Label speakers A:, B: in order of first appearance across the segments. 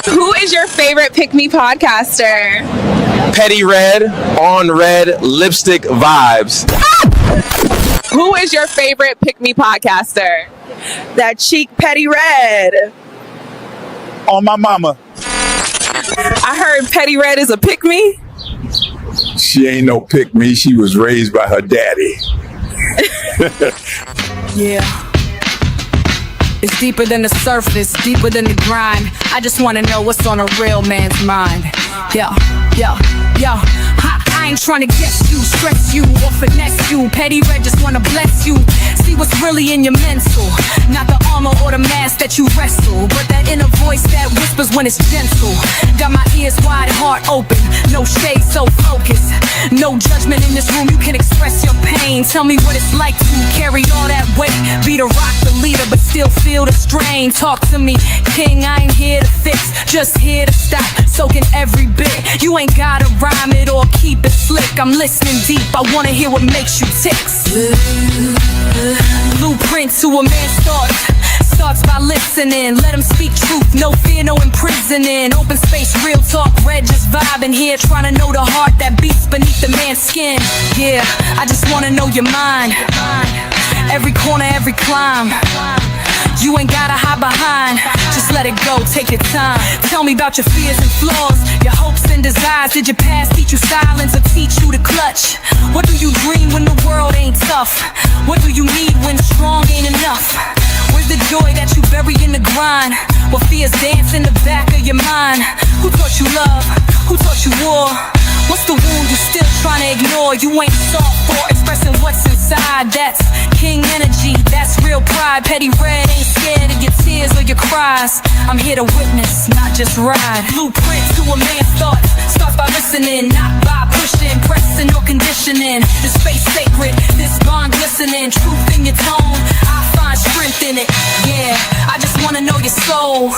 A: Who is your favorite Pick Me podcaster?
B: Petty Red, on red, lipstick vibes.
A: Who is your favorite Pick Me podcaster?
C: That cheek Petty Red.
D: On my mama.
A: I heard Petty Red is a Pick Me.
D: She ain't no pick me. She was raised by her daddy.
E: Yeah. It's deeper than the surface, deeper than the grind. I just wanna know what's on a real man's mind. Yo. I ain't tryna guess you, stress you, or finesse you. Petty Red just wanna bless you. See what's really in your mental. Not the armor or the mask that you wrestle, but that inner voice that whispers when it's gentle. Got my ears wide, heart open, no shade, so focused. No judgment in this room, you can express your pain. Tell me what it's like to carry all that weight. Be the rock, the leader, but still feel the strain. Talk to me, king, I ain't here to fix, just here to stop, soaking every bit. You ain't gotta rhyme it or keep it slick. I'm listening deep, I wanna hear what makes you tick. Blueprint to a man's thought starts by listening. Let him speak truth, no fear, no imprisoning. Open space, real talk, red just vibing here. Trying to know the heart that beats beneath the man's skin. Yeah, I just wanna know your mind. Every corner, every climb. You ain't gotta hide behind, just let it go, take your time. Tell me about your fears and flaws, your hopes and desires. Did your past teach you silence or teach you to clutch? What do you dream when the world ain't tough? What do you need when strong ain't enough? Where's the joy that you bury in the grind? What fears dance in the back of your mind? Who taught you love? Who taught you war? What's the wound you still trying to ignore? You ain't soft for expressing what's inside. That's king energy, that's real pride. Petty Red ain't scared of your tears or your cries. I'm here to witness, not just ride. Blueprint to a man's thoughts starts by listening, not by pushing, pressing or conditioning. The space sacred, this bond glistening. Truth in your tone, I find strength in it. Yeah, I just wanna know your soul,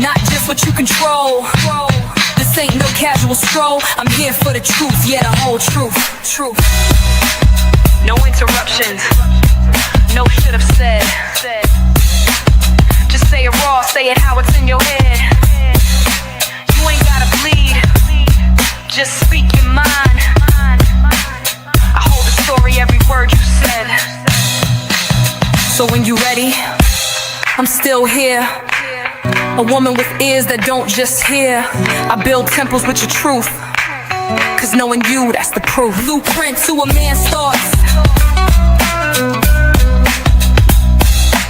E: not just what you control. This ain't no casual stroll. I'm here for the truth, yeah, the whole truth. No interruptions, no should have said. Just say it raw, say it how it's in your head. You ain't gotta bleed, just speak your mind. I hold the story, every word you said. So when you ready, I'm still here. A woman with ears that don't just hear. I build temples with your truth, cause knowing you, that's the proof. Blueprint to a man's thoughts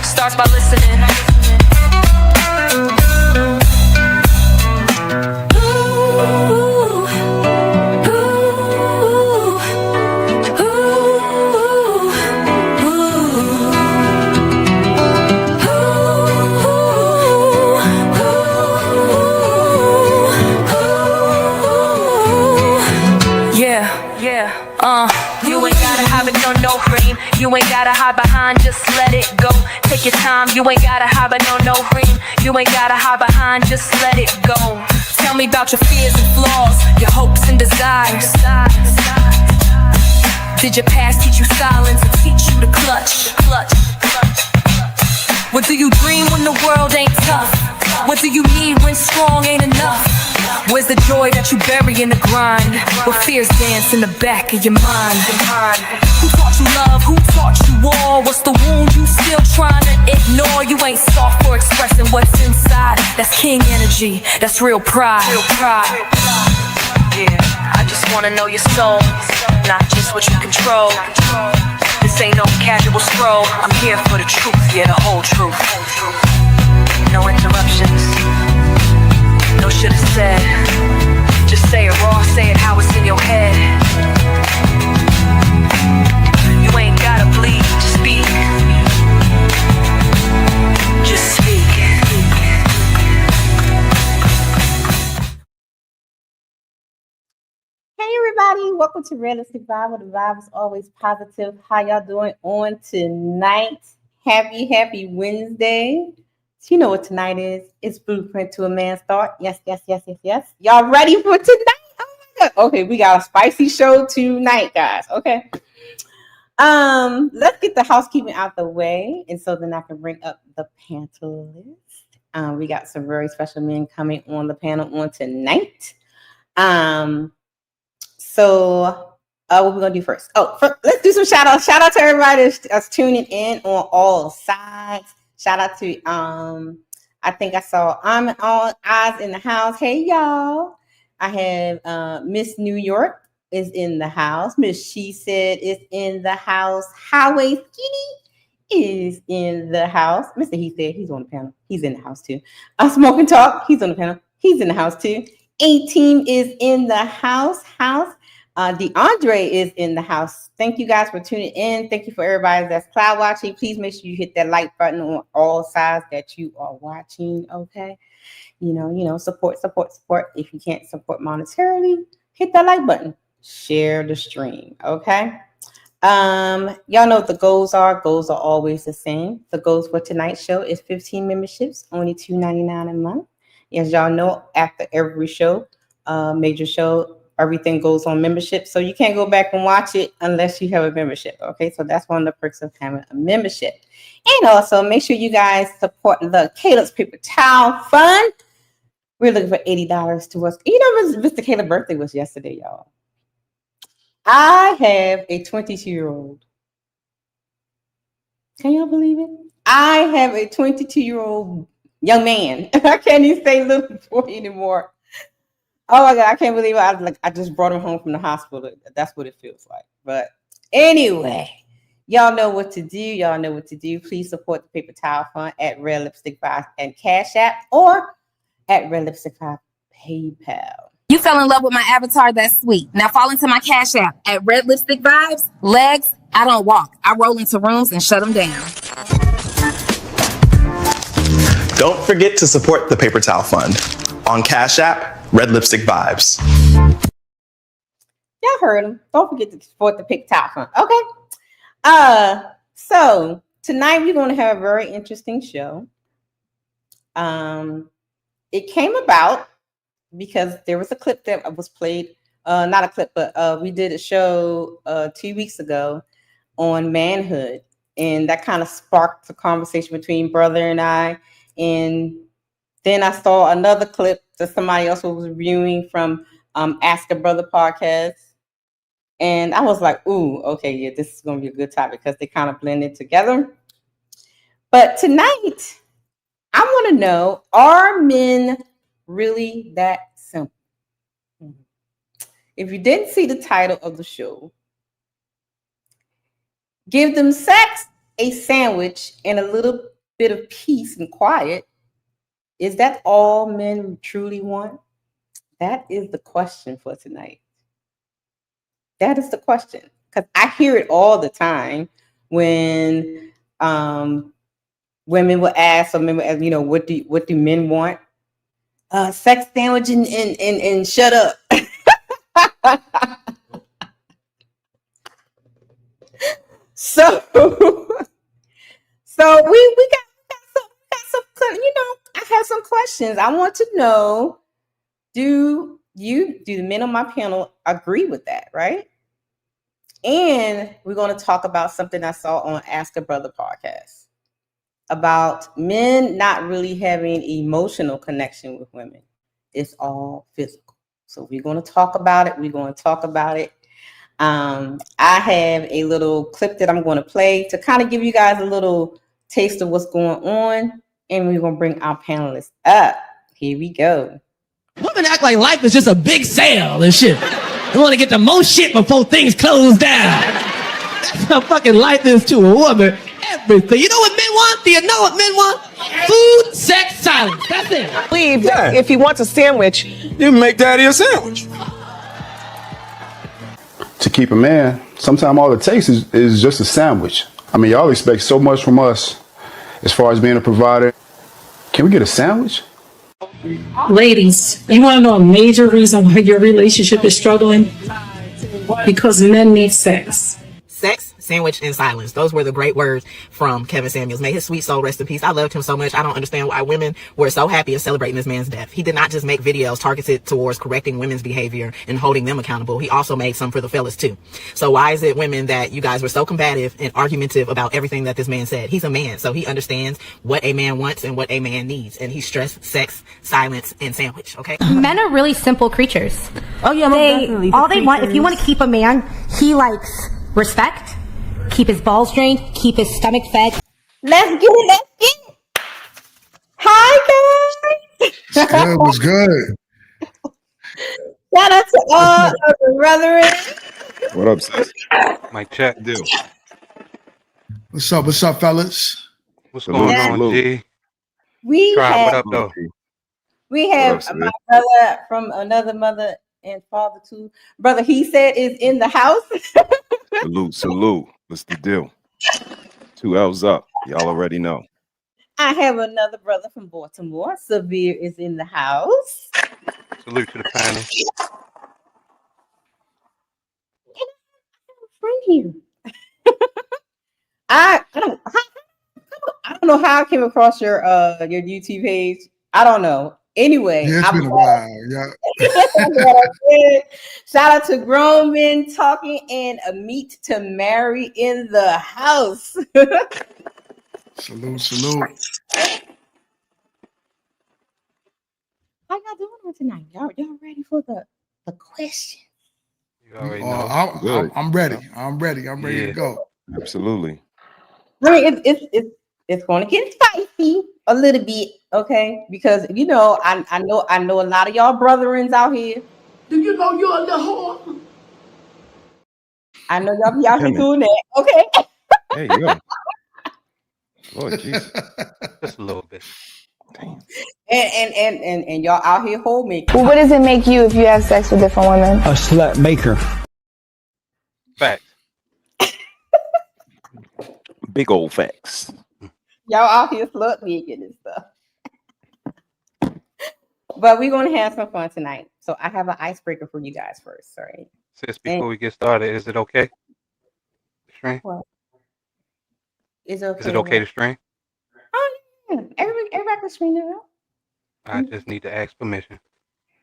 E: starts by listening. You ain't gotta have it on no frame. You ain't gotta hide behind, just let it go. Take your time, you ain't gotta hide it on no frame. You ain't gotta hide behind, just let it go. Tell me about your fears and flaws, your hopes and desires. Did your past teach you silence or teach you to clutch? What do you dream when the world ain't tough? What do you need when strong ain't enough? Where's the joy that you bury in the grind? What fears dance in the back of your mind? Who taught you love? Who taught you war? What's the wound you still trying to ignore? You ain't soft for expressing what's inside. That's king energy, that's real pride. Yeah, I just wanna know your soul, not just what you control. This ain't no casual stroll. I'm here for the truth, yeah, the whole truth. No interruptions, no should have said. Just say it raw, say it how it's in your head. You ain't gotta bleed, just speak. Just speak.
F: Hey everybody, welcome to Realistic Vibe, where the vibe is always positive. How y'all doing on tonight? Happy Wednesday. You know what tonight is. It's Blueprint to a Man's Thought. Yes. Y'all ready for tonight? Oh my God. Okay, we got a spicy show tonight, guys. Okay. Let's get the housekeeping out the way, and so then I can bring up the panelists. We got some very special men coming on the panel on tonight. So what we're gonna do first? Let's do some shout outs. Shout out to everybody that's tuning in on all sides. Shout out to I think I saw I'm all eyes in the house. Hey y'all. I have Miss New York is in the house. Miss She Said is in the house. Highway Skinny is in the house. Mr. He Said, he's on the panel. He's in the house too. Smoking Talk, he's on the panel. He's in the house too. A-Team is in the house. DeAndre is in the house. Thank you guys for tuning in. Thank you for everybody that's cloud watching. Please make sure you hit that like button on all sides that you are watching. Okay. Support. If you can't support monetarily, hit that like button. Share the stream. Okay. Y'all know what the goals are. Goals are always the same. The goals for tonight's show is 15 memberships, only $2.99 a month. As y'all know, after every show, major show, everything goes on membership. So you can't go back and watch it unless you have a membership. Okay, so that's one of the perks of having a membership. And also make sure you guys support the Caleb's Paper Towel Fund. We're looking for $80 towards. Mr. Caleb's birthday was yesterday, y'all. I have a 22-year-old. Can y'all believe it? I have a 22-year-old young man. I can't even say little boy anymore. Oh my God, I can't believe it. I just brought him home from the hospital. That's what it feels like. But anyway, y'all know what to do. Please support the Paper Towel Fund at Red Lipstick Vibes and Cash App or at Red Lipstick Vibes PayPal.
E: You fell in love with my avatar, that's sweet. Now fall into my Cash App at Red Lipstick Vibes. Legs, I don't walk. I roll into rooms and shut them down.
G: Don't forget to support the Paper Towel Fund on Cash App, Red Lipstick Vibes.
F: Y'all heard him. Don't forget to support the Paper Towel Fund. Okay. So tonight we're going to have a very interesting show. It came about because there was a clip that was played, not a clip, but we did a show 2 weeks ago on manhood. And that kind of sparked a conversation between brother and I. And then I saw another clip that somebody else was reviewing from Ask a Brother podcast. And I was like, ooh, okay, yeah, this is going to be a good topic because they kind of blended together. But tonight, I want to know, are men really that simple? If you didn't see the title of the show, give them sex, a sandwich, and a little bit of peace and quiet. Is that all men truly want? That is the question for tonight. That is the question. Because I hear it all the time when women will ask, or men will ask, what do men want? Sex, sandwich, and shut up. So we got some, I have some questions. I want to know, do the men on my panel agree with that, right? And we're going to talk about something I saw on Ask a Brother podcast about men not really having emotional connection with women. It's all physical. So we're going to talk about it. I have a little clip that I'm going to play to kind of give you guys a little taste of what's going on. And we're going to bring our panelists up. Here we go.
H: Women act like life is just a big sale and shit. They want to get the most shit before things close down. That's how fucking life is to a woman. Everything. You know what men want? Do you know what men want? Food, sex, silence. That's it.
A: I believe that if he wants a sandwich,
D: You make daddy a sandwich.
I: To keep a man, sometimes all it takes is just a sandwich. I mean, y'all expect so much from us as far as being a provider. Can we get a sandwich?
J: Ladies, you want to know a major reason why your relationship is struggling? Because men need sex.
C: Sex,
K: Sandwich and silence. Those were the great words from Kevin Samuels. May his sweet soul rest in peace. I loved him so much. I don't understand why women were so happy and celebrating this man's death. He did not just make videos targeted towards correcting women's behavior and holding them accountable. He also made some for the fellas too. So why is it, women, that you guys were so combative and argumentative about everything that this man said? He's a man, so he understands what a man wants and what a man needs. And he stressed sex, silence, and sandwich, okay?
L: Men are really simple creatures.
F: Oh yeah,
L: All they want, if you want to keep a man, he likes respect, keep his balls drained, keep his stomach fed.
F: Let's get it. Let's get it. Hi guys.
M: Good, was good.
F: Shout out to all of the brethren.
N: What up, sis? Mike chat do.
M: What's up, fellas?
N: What's going on, G?
F: We
N: Try,
F: have,
N: what up, though?
F: we have my brother from another mother and father too. Brother, he said, is in the house.
N: Salute. What's the deal? 2 L's up. Y'all already know.
F: I have another brother from Baltimore. Severe is in the house.
N: Salute to the panel.
F: Friend here. I don't know how I came across your YouTube page. I don't know. Anyway,
M: Yeah, it's been a while. Yeah.
F: Shout out to Grown Men Talking and a Meet to Marry in the house.
M: Salute.
F: How y'all doing tonight? Y'all ready for the question?
N: You already know.
M: I'm ready. I'm ready to go.
N: Absolutely.
F: I mean, it's going to get spicy a little bit, okay? Because I know a lot of y'all brethrens out here.
J: Do you know you're a little whore?
F: I know y'all be out here doing that, okay?
N: Hey, yo. Lord Jesus. Just a little bit. Damn.
F: And y'all out here homemaking.
O: Well, what does it make you if you have sex with different women?
P: A slut maker.
N: Fact.
B: Big old facts.
F: Y'all out here slut making and stuff. But we're going to have some fun tonight. So I have an icebreaker for you guys first, sorry.
N: Sis, before we get started, is it okay? Stream?
F: What? Is it
N: okay to stream?
F: Oh, yeah. Everybody can stream it out.
N: I just need to ask permission.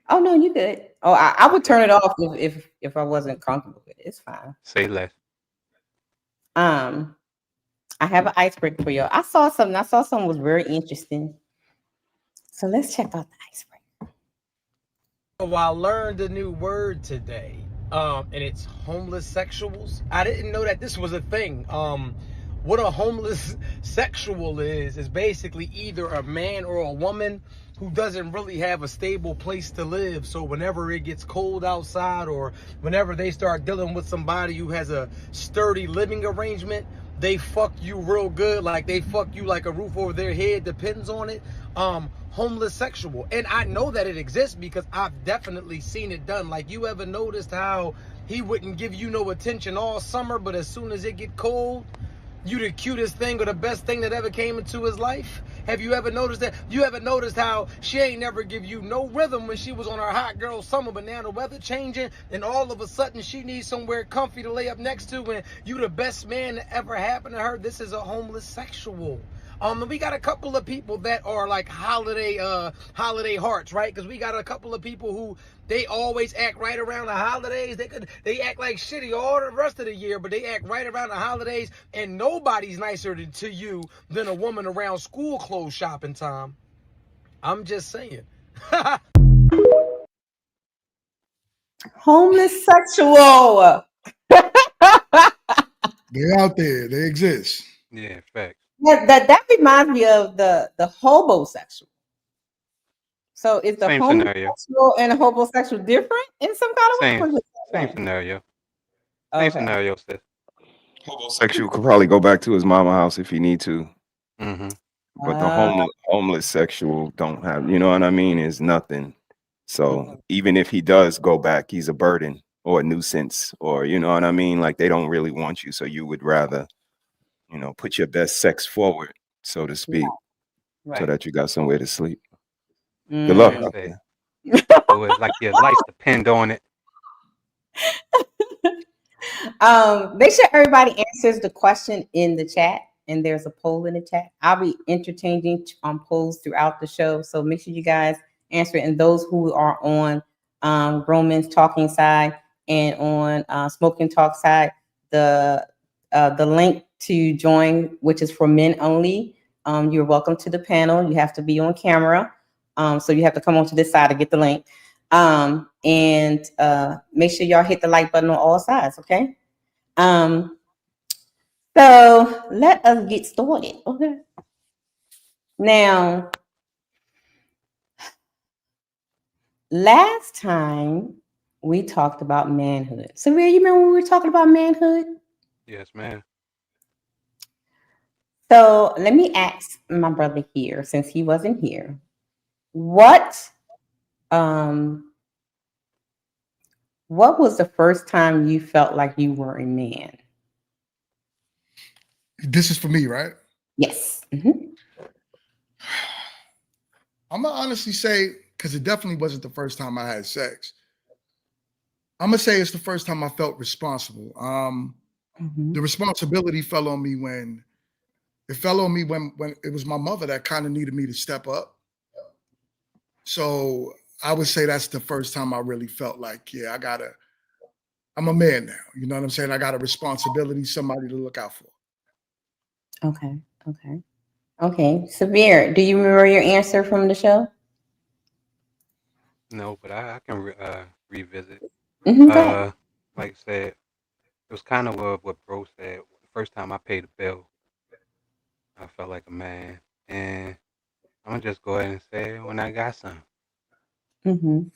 F: Oh, no, you good. Oh, I would turn it off if I wasn't comfortable with it. It's fine.
N: Say less.
F: I have an icebreaker for y'all. I saw something was very interesting. So let's check out the icebreaker.
H: So I learned a new word today, and it's homeless sexuals. I didn't know that this was a thing. What a homeless sexual is basically either a man or a woman who doesn't really have a stable place to live. So whenever it gets cold outside, or whenever they start dealing with somebody who has a sturdy living arrangement, they fuck you real good. Like they fuck you like a roof over their head, depends on it. Homeless sexual. And I know that it exists because I've definitely seen it done. Like, you ever noticed how he wouldn't give you no attention all summer, but as soon as it get cold, you the cutest thing or the best thing that ever came into his life? Have you ever noticed that? You ever noticed how she ain't never give you no rhythm when she was on her hot girl summer, but now the weather changing and all of a sudden she needs somewhere comfy to lay up next to, and you the best man that ever happened to her? This is a homeless sexual. We got a couple of people that are like holiday hearts, right? Because we got a couple of people who they always act right around the holidays. They act like shitty all the rest of the year, but they act right around the holidays, and nobody's nicer to you than a woman around school clothes shopping time. I'm just saying.
F: Homeless sexual.
M: They out there. They exist.
N: Yeah, fact.
F: That reminds me of the homosexual. So is the
N: Same
F: homosexual
N: scenario.
F: and the homosexual different in some kind of way?
N: Same scenario.
F: Okay.
N: Same scenario, sis. Homosexual could probably go back to his mama house if he need to. Mm-hmm.
B: But the homeless sexual don't have, you know what I mean, is nothing. So even if he does go back, he's a burden or a nuisance, or you know what I mean? Like, they don't really want you. So you would rather, put your best sex forward, so to speak, so that you got somewhere to sleep. Good luck.
N: So it's like your life depend on it.
F: Make sure everybody answers the question in the chat, and there's a poll in the chat. I'll be interchanging polls throughout the show, so make sure you guys answer it. And those who are on Grown Men's Talking side and on Smoking Talk side, the link to join, which is for men only, you're welcome to the panel. You have to be on camera, so you have to come onto this side to get the link. And make sure y'all hit the like button on all sides, okay? So let us get started, okay? Now, last time we talked about manhood. So, Ray, you remember when we were talking about manhood?
N: Yes, ma'am.
F: So let me ask my brother here, since he wasn't here, what was the first time you felt like you were a man?
M: This is for me, right?
F: Yes.
M: I'm gonna honestly say, because it definitely wasn't the first time I had sex. I'm gonna say it's the first time I felt responsible. The responsibility fell on me when it was my mother that kind of needed me to step up. So I would say that's the first time I really felt like, yeah, I'm a man now. You know what I'm saying? I got a responsibility, somebody to look out for.
F: Okay. Severe, do you remember your answer from the show?
N: No, but I can revisit.
F: Go ahead.
N: Like I said, it was kind of what Bro said. The first time I paid a bill, I felt like a man. And I'm going to just go ahead and say when I got some. And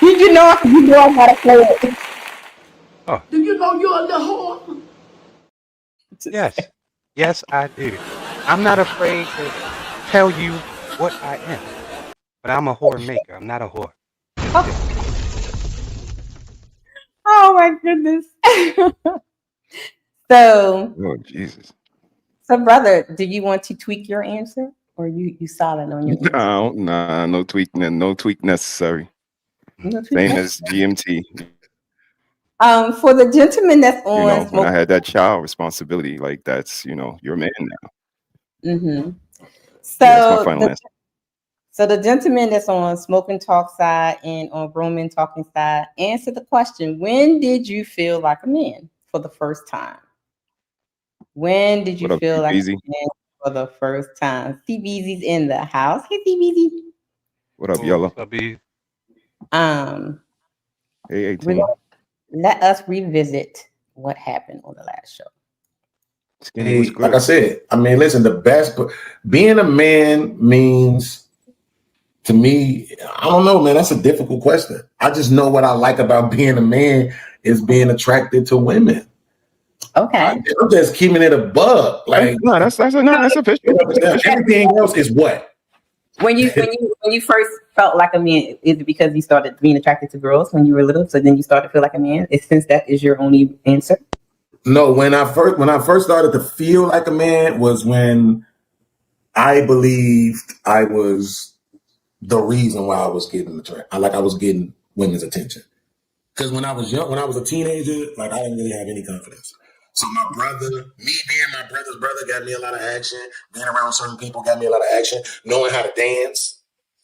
F: you know how to play it.
N: Oh.
H: Do you know you're a little whore?
N: Yes, I do. I'm not afraid to tell you what I am. But I'm a whore maker. I'm not a whore.
F: Oh my goodness. So,
B: oh Jesus.
F: So brother, do you want to tweak your answer, or you solid on your answer?
B: Nah, no tweak necessary.
F: No tweak
B: Same
F: necessary.
B: as GMT.
F: For the gentleman that's on,
B: You know, when I had that child responsibility, like that's, you're a man now.
F: So
B: that's my final answer.
F: So the gentleman that's on Smoking Talk side and on Grown Men Talking side, answer the question: when did you feel like a man for the first time? When did you feel like a man for the first time? CBZ's in the house. Hey, CBZ.
B: What up, Yellow?
N: What's up, B?
B: Hey, 18.
F: Let us revisit what happened on the last show.
B: Hey,
P: like I said, I mean, listen, being a man means, to me, I don't know, man, that's a difficult question. I just know what I like about being a man is being attracted to women.
F: Okay.
P: I'm just keeping it above. Like,
B: that's official.
P: Everything else is what?
F: When you first felt like a man, is it because you started being attracted to girls when you were little? So then you started to feel like a man? Since that is your only answer?
P: No, when I first started to feel like a man was when I believed I was the reason why I was getting attracted. I was getting women's attention. Because when I was young, when I was a teenager, I didn't really have any confidence. So me being my brother's brother got me a lot of action. Being around certain people got me a lot of action. Knowing how to dance,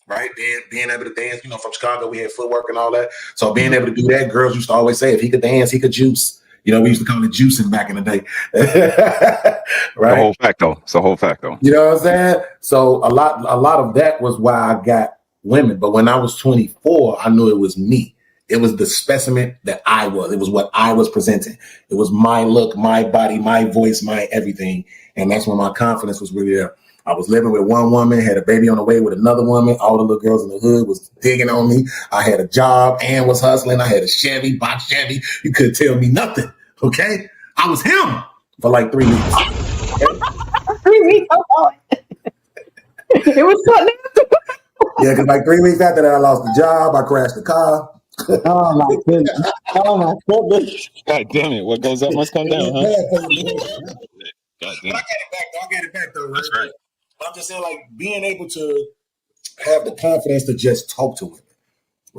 P: right? Being able to dance, from Chicago, we had footwork and all that. So being able to do that, girls used to always say, if he could dance, he could juice. We used to call it juicing back in the day. Right?
B: It's a whole fact, though.
P: You know what I'm saying? So a lot of that was why I got women. But when I was 24, I knew it was me. It was the specimen that I was. It was what I was presenting. It was my look, my body, my voice, my everything. And that's when my confidence was really there. I was living with one woman, had a baby on the way with another woman. All the little girls in the hood was digging on me. I had a job and was hustling. I had a Chevy, box Chevy. You couldn't tell me nothing, okay? I was him for like 3 weeks.
F: 3 weeks? Oh, it was something.
P: Yeah, because like 3 weeks after that, I lost the job. I crashed the car.
F: Oh my goodness. Oh my goodness.
B: God damn it. What goes up must come down, huh?
P: God damn. I'll get it back though, right?
B: That's right.
P: I'm just saying, being able to have the confidence to just talk to women.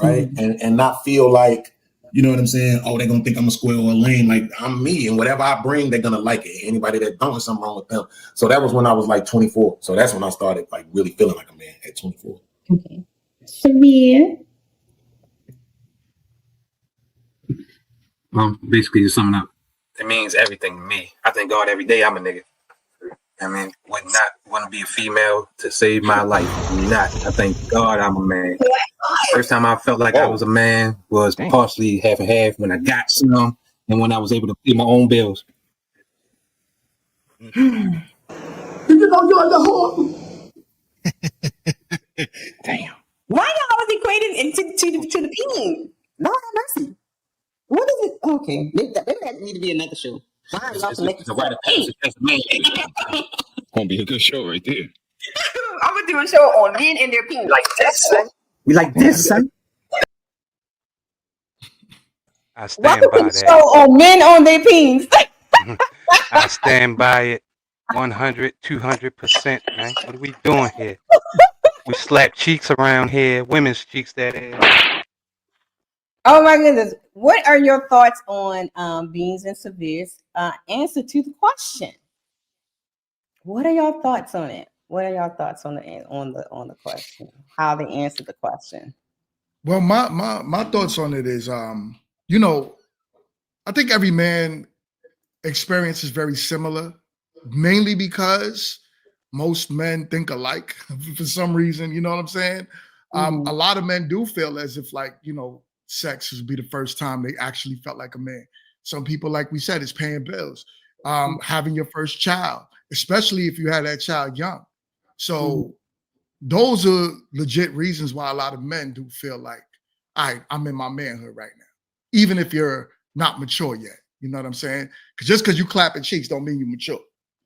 P: right? And not feel like, you know what I'm saying? Oh, they're gonna think I'm a square or a lame. Like I'm me, and whatever I bring, they're gonna like it. Anybody that don't, there's something wrong with them. So that was when I was like 24. So that's when I started like really feeling like a man at 24.
F: Okay. Samir.
Q: Basically, to sum it up, it means everything to me. I thank God every day I'm a nigga. I mean, would not want to be a female to save my life. Not. I thank God I'm a man. First time I felt like I was a man was partially half and half when I got some and when I was able to pay my own bills.
P: You know you're the whole.
B: Damn.
F: Why y'all was equating it to the peen? Lord have mercy. What is it? Okay, maybe that need to be another show. Why are y'all connected to the peen?
B: Gonna be a good show right there.
F: I'm gonna do a show on men and their peen. Like this, son.
Q: We like this, son.
N: I stand by
F: Welcome to the
N: that.
F: show on men on their peens.
N: I stand by it 100, 200%, man. What are we doing here? We slap cheeks around here, women's cheeks, that is.
F: Oh my goodness. What are your thoughts on Beans and Severe's answer to the question? What are your thoughts on it? What are your thoughts on the question? How they answered the question?
M: Well, my thoughts on it is, you know, I think every man experience is very similar, mainly because most men think alike for some reason. You know what I'm saying? A lot of men do feel as if, like, you know, sex would be the first time they actually felt like a man. Some people, like we said, is paying bills, having your first child, especially if you had that child young. So those are legit reasons why a lot of men do feel like, I'm in my manhood right now, even if you're not mature yet. You know what I'm saying? Because just because you clapping cheeks don't mean you mature.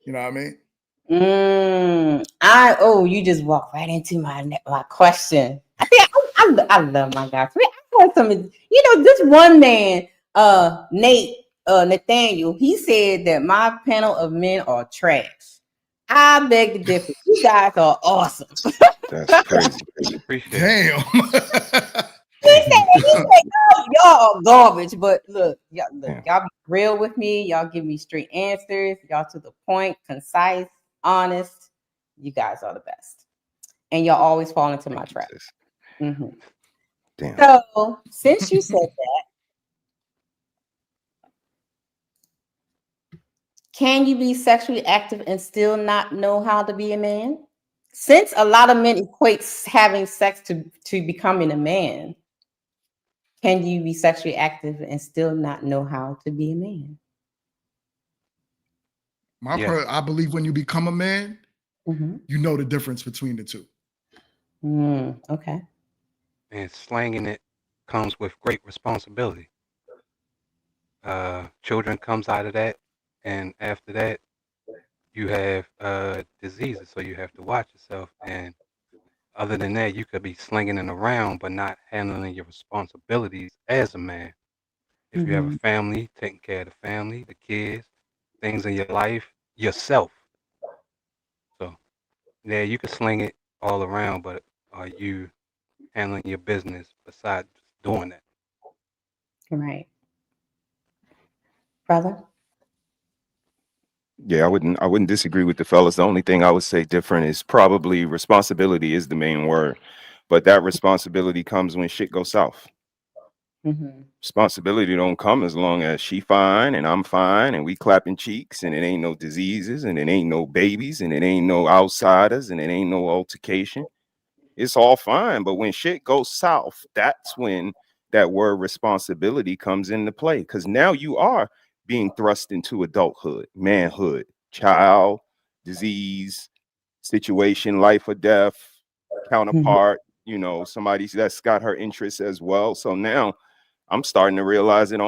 M: You know what I mean?
F: You just walked right into my question. I love my guys. I heard some, you know, this one man, Nathaniel, he said that my panel of men are trash. I beg to differ. You guys are awesome.
B: That's crazy.
M: Damn.
F: He said, y'all are garbage, but look, y'all be real with me. Y'all give me straight answers. Y'all to the point, concise, honest. You guys are the best. And y'all always fall into my trap.
B: Damn.
F: So, since you said that, can you be sexually active and still not know how to be a man? Since a lot of men equate having sex to becoming a man, can you be sexually active and still not know how to be a man?
M: I believe when you become a man, you know the difference between the two.
F: Okay.
N: And slanging it comes with great responsibility. Children comes out of that, and after that, you have diseases, so you have to watch yourself. And other than that, you could be slinging it around, but not handling your responsibilities as a man. If you have a family, taking care of the family, the kids, things in your life, yourself. So, yeah, you can sling it all around, but are you handling your business besides doing that?
F: Right. Brother?
B: Yeah, I wouldn't disagree with the fellas. The only thing I would say different is probably responsibility is the main word, but that responsibility comes when shit goes south. Responsibility don't come as long as she fine and I'm fine and we clapping cheeks and it ain't no diseases and it ain't no babies and it ain't no outsiders and it ain't no altercation. It's all fine, but when shit goes south, that's when that word responsibility comes into play, because now you are being thrust into adulthood, manhood, child, disease, situation, life or death, counterpart, you know, somebody that's got her interests as well. So now I'm starting to realize that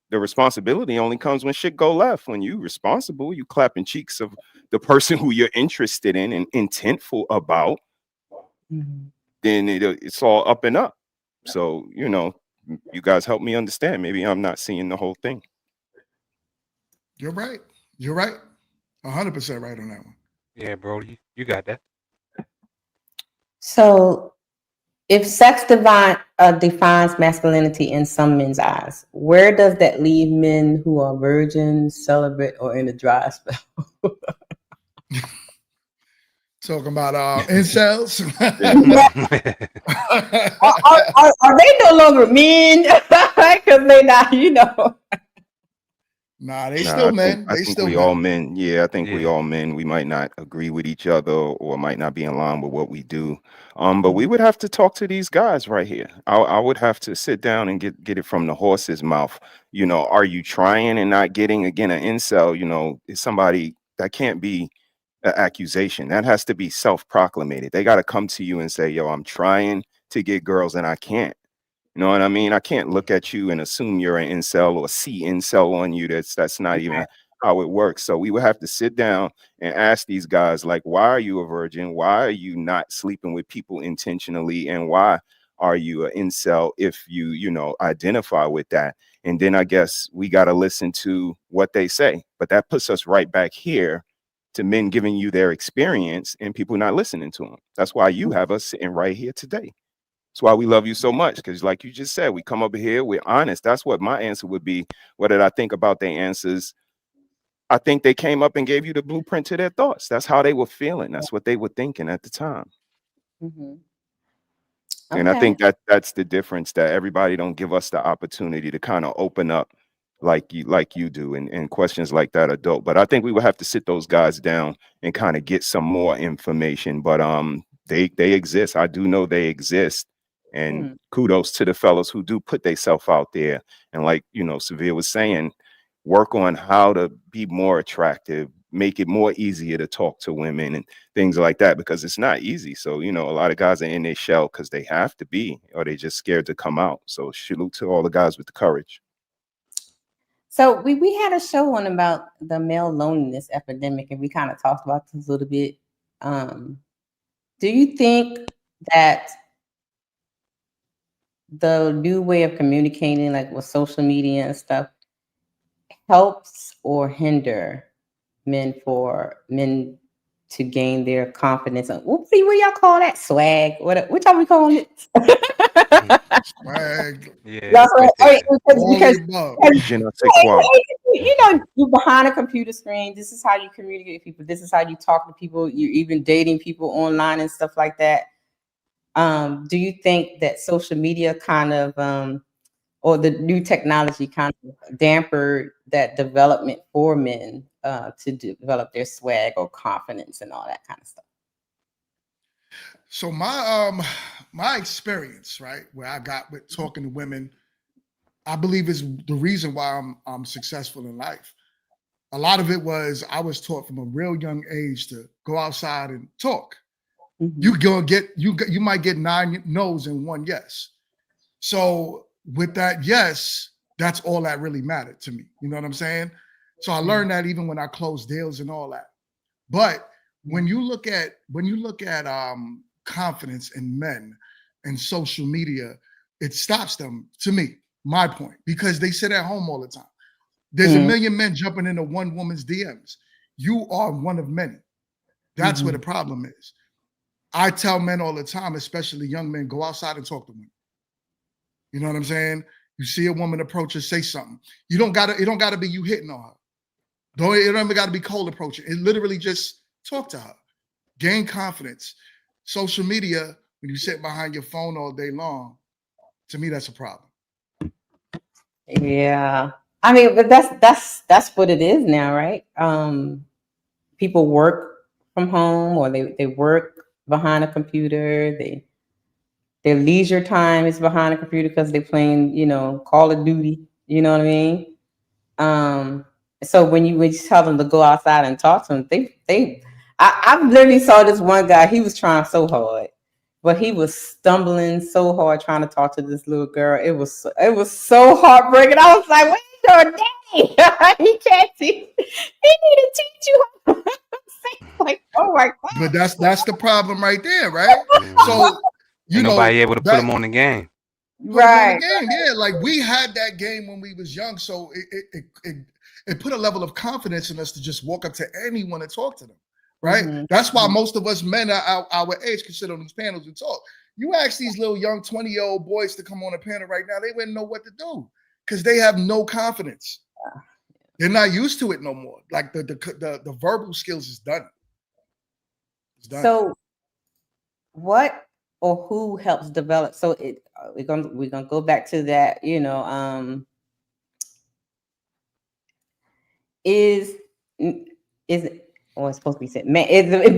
B: the responsibility only comes when shit go left. When you responsible, you clapping cheeks of the person who you're interested in and intentful about, then it's all up and up. So, you know, you guys help me understand. Maybe I'm not seeing the whole thing.
M: You're right. You're right. 100% right on that one.
N: Yeah, bro, you got that.
F: So, If sex defines masculinity in some men's eyes, where does that leave men who are virgins, celibate, or in a dry spell?
M: Talking about incels.
F: Are they no longer men? Because they not,
M: Nah, they
B: Nah,
M: still
B: I
M: men.
B: think, I
M: They
B: think
M: still
B: we
M: men.
B: all men. Yeah, I think we all men. We might not agree with each other or might not be in line with what we do. But we would have to talk to these guys right here. I would have to sit down and get it from the horse's mouth. Are you trying and not getting? Again, an incel, is somebody that can't be an accusation. That has to be self-proclamated. They got to come to you and say, yo, I'm trying to get girls and I can't. You know what I mean? I can't look at you and assume you're an incel or see incel on you. That's not even how it works. So we would have to sit down and ask these guys, like, why are you a virgin? Why are you not sleeping with people intentionally? And why are you an incel if you identify with that? And then I guess we got to listen to what they say. But that puts us right back here to men giving you their experience and people not listening to them. That's why you have us sitting right here today. That's why we love you so much, because like you just said, we come over here, we're honest. That's what my answer would be. What did I think about their answers? I think they came up and gave you the blueprint to their thoughts. That's how they were feeling. That's what they were thinking at the time. And I think that's the difference, that everybody don't give us the opportunity to kind of open up like you do, and questions like that are dope. But I think we would have to sit those guys down and kind of get some more information. But they exist. I do know they exist. And kudos to the fellas who do put themselves out there. And like, Severe was saying, work on how to be more attractive, make it more easier to talk to women and things like that, because it's not easy. So, a lot of guys are in their shell because they have to be, or they just scared to come out. So salute to all the guys with the courage.
F: So we had a show on about the male loneliness epidemic, and we kind of talked about this a little bit. Do you think that the new way of communicating, like with social media and stuff, helps or hinder men to gain their confidence? What do y'all call that? Swag? What are we calling it?
M: Swag.
N: Yeah.
F: That's right. Because you're behind a computer screen. This is how you communicate with people. This is how you talk to people. You're even dating people online and stuff like that. Do you think that social media kind of, or the new technology kind of dampered that development for men to develop their swag or confidence and all that kind of stuff?
M: So my experience, right, where I got with talking to women, I believe is the reason why I'm successful in life. A lot of it was I was taught from a real young age to go outside and talk. You might get 9 no's and 1 yes. So with that yes, that's all that really mattered to me. You know what I'm saying? So I learned that even when I closed deals and all that. But when you look at confidence in men and social media, it stops them, to me, my point, because they sit at home all the time. There's a million men jumping into one woman's DMs. You are one of many. That's where the problem is. I tell men all the time, especially young men, go outside and talk to women. You know what I'm saying? You see a woman approach her, say something. It don't gotta be you hitting on her. It don't even gotta be cold approaching. It literally just talk to her. Gain confidence. Social media, when you sit behind your phone all day long, to me, that's a problem.
F: Yeah. I mean, but that's what it is now, right? People work from home, or they work behind a computer. Their leisure time is behind a computer because they're playing, Call of Duty. You know what I mean? So when you tell them to go outside and talk to them, I literally saw this one guy. He was trying so hard, but he was stumbling so hard trying to talk to this little girl. It was so heartbreaking. I was like, "Where's your daddy? He can't teach. He need to teach you." Like, oh my God.
M: But that's the problem right there, right? So
N: nobody able to put them on the game.
F: Right.
M: Yeah, like we had that game when we was young, so it put a level of confidence in us to just walk up to anyone and talk to them, right? That's why most of us men are our age can sit on these panels and talk. You ask these little young 20-year-old boys to come on a panel right now, they wouldn't know what to do because they have no confidence. They're not used to it no more. Like the verbal skills is done. It's done.
F: So, what or who helps develop? So we're gonna go back to that. Is it? Oh, it's supposed to be said. Man, is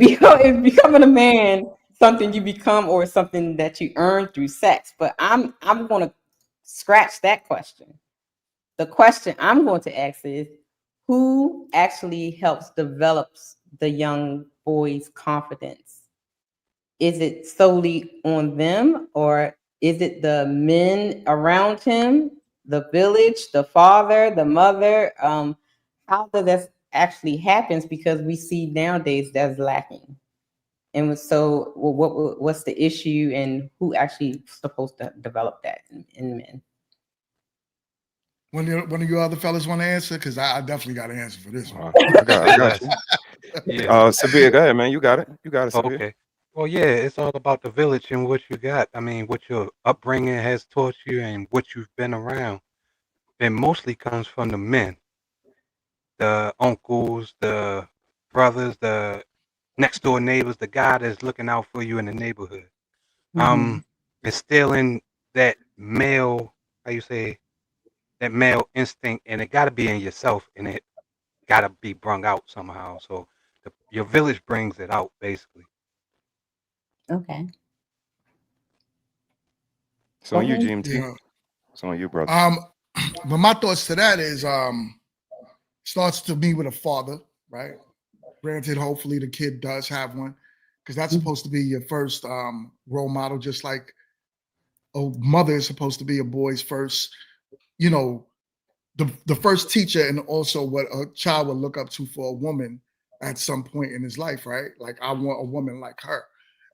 F: becoming a man something you become or something that you earn through sex? But I'm gonna scratch that question. The question I'm going to ask is, who actually helps develops the young boy's confidence? Is it solely on them, or is it the men around him, the village, the father, the mother? How does that actually happens? Because we see nowadays that's lacking. And so, what's the issue, and who actually supposed to develop that in men?
M: One of you other fellas want to answer? Because I definitely got an answer for this one.
B: I got you.
N: Yeah.
B: Sabir, go ahead, man. You got it. You got it, Sabir.
N: Okay. Well, yeah, it's all about the village and what you got. I mean, what your upbringing has taught you and what you've been around. It mostly comes from the men, the uncles, the brothers, the next door neighbors, the guy that's looking out for you in the neighborhood. Instilling that male, that male instinct, and it got to be in yourself, and it got to be brung out somehow. So your village brings it out, basically.
F: Okay.
B: So on you, GMT. So on you, brother.
M: But my thoughts to that is starts to be with a father, right? Granted, hopefully the kid does have one, because that's supposed to be your first role model, just like a mother is supposed to be a boy's first, the first teacher, and also what a child would look up to for a woman at some point in his life, right? Like, I want a woman like her,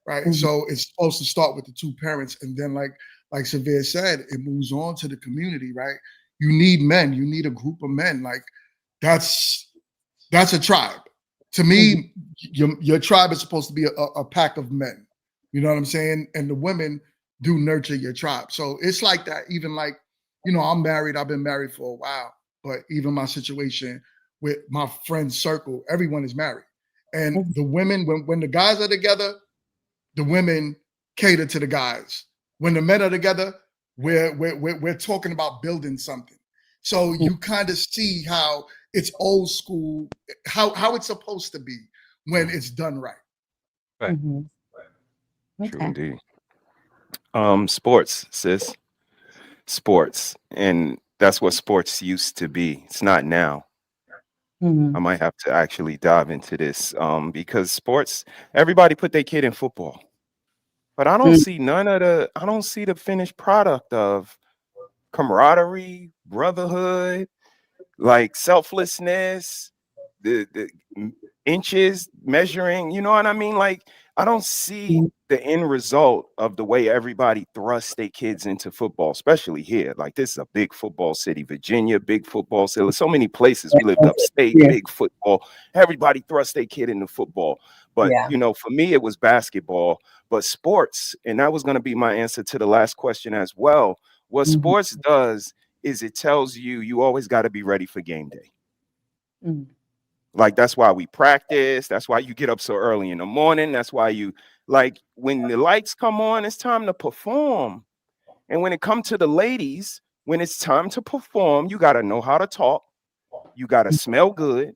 M: right? So it's supposed to start with the two parents, and then like Severe said, it moves on to the community, right? You need men, you need a group of men. Like, that's a tribe. To me, your tribe is supposed to be a pack of men. You know what I'm saying? And the women do nurture your tribe. So it's like that. Even like, I'm married. I've been married for a while. But even my situation with my friend circle, everyone is married. And the women, when the guys are together, the women cater to the guys. When the men are together, we're talking about building something. So you kind of see how it's old school, how it's supposed to be when it's done right.
N: Right.
B: True indeed. Sports, sis. Sports. And that's what sports used to be. It's not now. I might have to actually dive into this because sports, everybody put their kid in football. But I don't see I don't see the finished product of camaraderie, brotherhood, like selflessness, the inches measuring, you know what I mean? Like, I don't see the end result of the way everybody thrusts their kids into football, especially here. Like, this is a big football city, Virginia, big football city. So many places we lived upstate, big football. Everybody thrusts their kid into football. But, for me, it was basketball. But sports, and that was going to be my answer to the last question as well. What sports does is it tells you always got to be ready for game day. Like, that's why we practice. That's why you get up so early in the morning. That's why when the lights come on, it's time to perform. And when it comes to the ladies, when it's time to perform, you got to know how to talk. You got to smell good.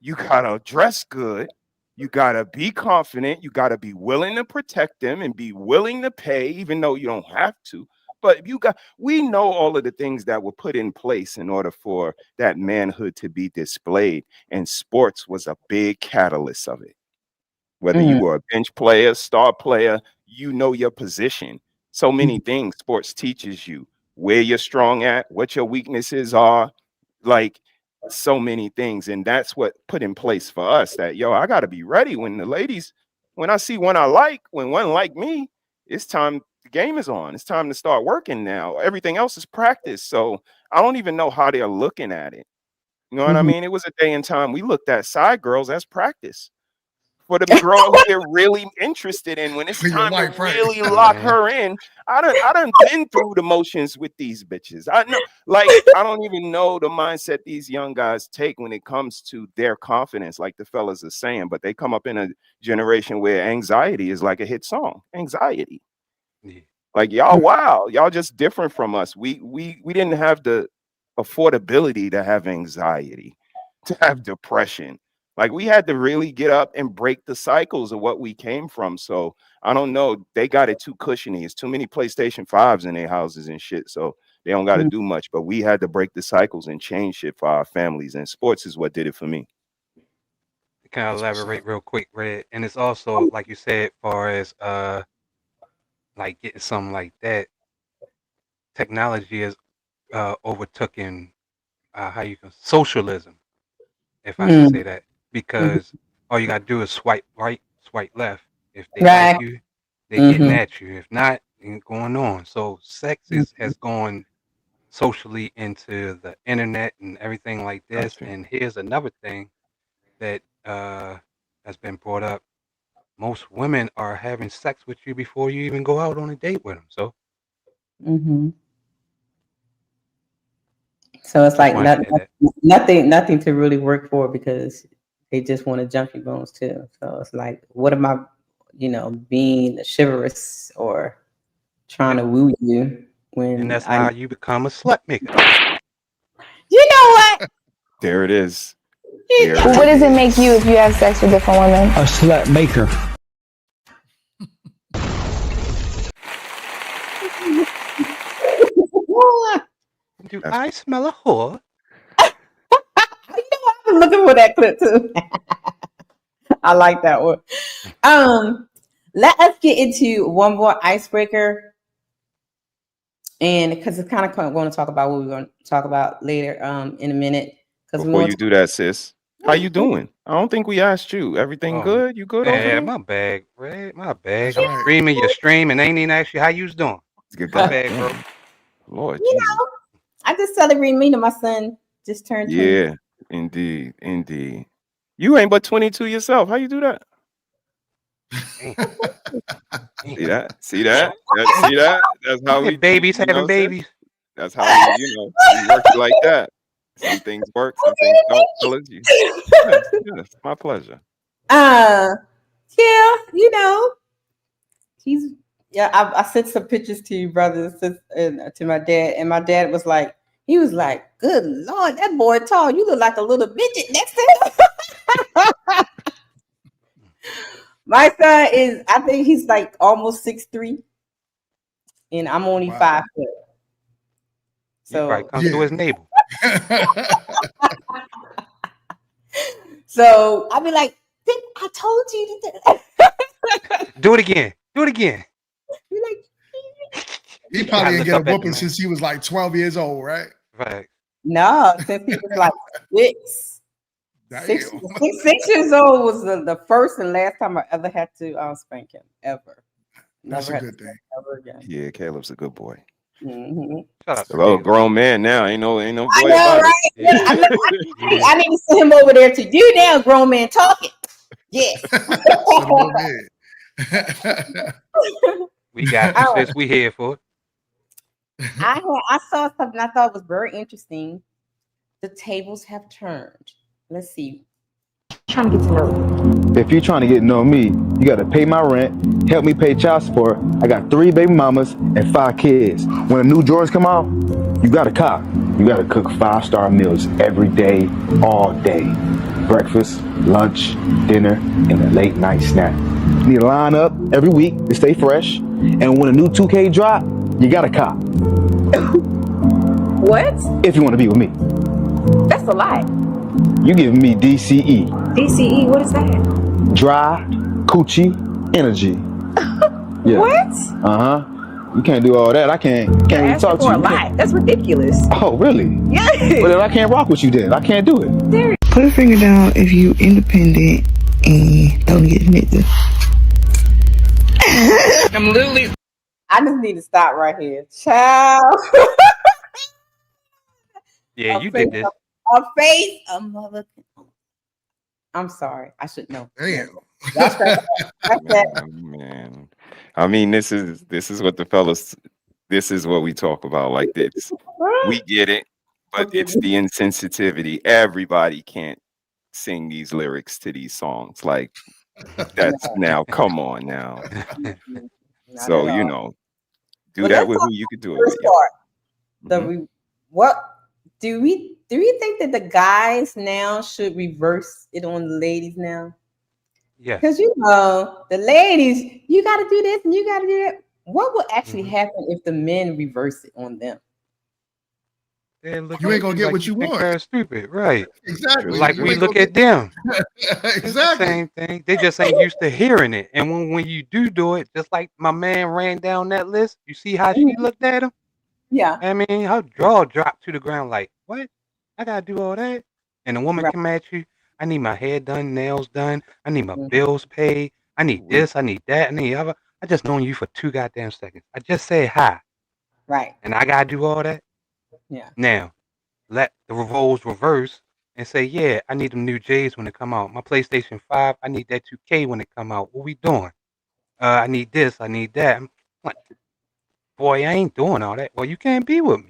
B: You got to dress good. You got to be confident. You got to be willing to protect them and be willing to pay, even though you don't have to. But we know all of the things that were put in place in order for that manhood to be displayed. And sports was a big catalyst of it. Whether you were a bench player, star player, you know your position. So many things sports teaches you, where you're strong at, what your weaknesses are, like so many things. And that's what put in place for us that, I got to be ready when I see one I like, when one like me, it's time. The game is on. It's time to start working now. Everything else is practice. So I don't even know how they're looking at it. You know what I mean? It was a day and time we looked at side girls as practice for the girl who they're really interested in. When it's
M: For your
B: time
M: wife,
B: to
M: right.
B: really lock her in, I done been through the motions with these bitches. I know, like, I don't even know the mindset these young guys take when it comes to their confidence, like the fellas are saying, but they come up in a generation where anxiety is like a hit song. Anxiety. Like y'all, wow, y'all just different from us. We didn't have the affordability to have anxiety, to have depression. Like we had to really get up and break the cycles of what we came from. So I don't know. They got it too cushiony. It's too many PlayStation 5s in their houses and shit. So they don't got to do much. But we had to break the cycles and change shit for our families. And sports is what did it for me.
N: Can I elaborate real quick, Red? And it's also like you said, far as like getting something like that. Technology is overtaken how you can socialism, if I should say that, because all you gotta do is swipe right, swipe left. If they like you, they getting at you. If not, ain't going on. So sex has gone socially into the internet and everything like this. And here's another thing that has been brought up. Most women are having sex with you before you even go out on a date with them. So
F: So it's like
N: Just wanna
F: nothing to really work for because they just want to jump your bones too. So it's like, what am I, being chivalrous or trying to woo you when
N: and that's how you become a slut maker.
F: You know what?
B: There it is.
O: What does it make you if you have sex with different women?
H: A slut maker.
N: Do I smell a whore?
F: I've been looking for that clip too. I like that one. Let us get into one more icebreaker, and because it's kind of going to talk about what we're going to talk about later in a minute.
B: Before you do that, sis, how you doing? I don't think we asked you. Everything good? You good over
N: Yeah,
B: there?
N: my bag, Red. My bag. I'm streaming your stream and ain't even asked you how you was doing. My bag, bro.
B: Lord
F: You
B: Jesus.
F: know, I just celebrated me and my son just turned 20.
B: Yeah, indeed. You ain't but 22 yourself. How you do that? See that? See that? See that? That's how we
N: babies
B: you know,
N: having
B: sis?
N: babies.
B: That's how we work it like that. Some things work, some things don't. Fellas, yes, my pleasure.
F: Yeah, I sent some pictures to you, brothers, and to my dad, and my dad was like, good Lord, that boy tall. You look like a little midget next to him. My son I think he's like almost 6'3", and I'm only 5 foot. So
N: probably comes to his navel.
F: So I'll be like, I told you to do that.
N: Do it again. Do it again.
M: He probably didn't get a whooping since he was like 12 years old, right?
N: Right.
F: No, since he was like 6. 6 years old was the first and last time I ever had to spank him, ever.
M: That's
F: Never
M: a
F: had
M: good thing.
F: ever again.
B: Yeah, Caleb's a good boy.
F: Mm-hmm.
B: Hello, grown man now. Ain't no boy.
F: I know,
B: about it.
F: right? Yeah. I need to send him over there to you now, grown man talking. Yes.
N: We got you, sis. We here for it.
F: I saw something I thought was very interesting. The tables have turned. Let's see.
R: Trying to get to know you. If you're trying to get to know me, you got to pay my rent, help me pay child support. I got 3 baby mamas and 5 kids. When the new Jordans come out, you got to cop. You got to cook 5-star meals every day, all day. Breakfast, lunch, dinner, and a late night snack. You need to line up every week to stay fresh. And when a new 2K drop, you got to cop.
S: What?
R: If you want to be with me.
S: That's a lie.
R: You giving me DCE.
S: DCE, what is that?
R: Dry Coochie Energy. Yeah.
S: What?
R: Uh-huh. You can't do all that. I can't even talk to you.
S: A lie. That's ridiculous.
R: Oh, really?
S: Yeah.
R: Well, then I can't rock with you then. I can't do it.
T: Put a finger down if you independent and don't get nigga.
F: I'm literally. I just need to stop right here, child.
N: Yeah, you did this.
F: A face, a mother. I'm sorry. I should know.
M: Damn.
F: That's right. That's it.
B: Man, I mean, this is what the fellas. This is what we talk about. Like this, we get it, but it's the insensitivity. Everybody can't sing these lyrics to these songs. Like that's now. Come on now. So you know, do that with who you could do it with.
F: What do we think that the guys now should reverse it on the ladies now?
N: Yeah.
F: Because the ladies, you got to do this and you got to do that. What will actually happen if the men reverse it on them?
M: You ain't gonna get what you want.
N: They're stupid, right?
M: Exactly.
N: Like
M: You
N: we
M: ain't
N: look
M: gonna
N: at them.
M: Exactly.
N: Same thing. They just ain't used to hearing it. And when you do it, just like my man ran down that list, you see how she looked at him?
F: Yeah.
N: I mean, her jaw dropped to the ground like, what? I gotta do all that? And the woman come at you, I need my hair done, nails done, I need my bills paid, I need this, I need that, I need other. I just known you for 2 goddamn seconds. I just said hi.
F: Right.
N: And I gotta do all that?
F: Yeah.
N: Now, let the roles reverse and say, yeah, I need them new J's when they come out. My PlayStation 5, I need that 2K when it come out. What we doing? I need this, I need that. I'm like, boy, I ain't doing all that. Well, you can't be with me.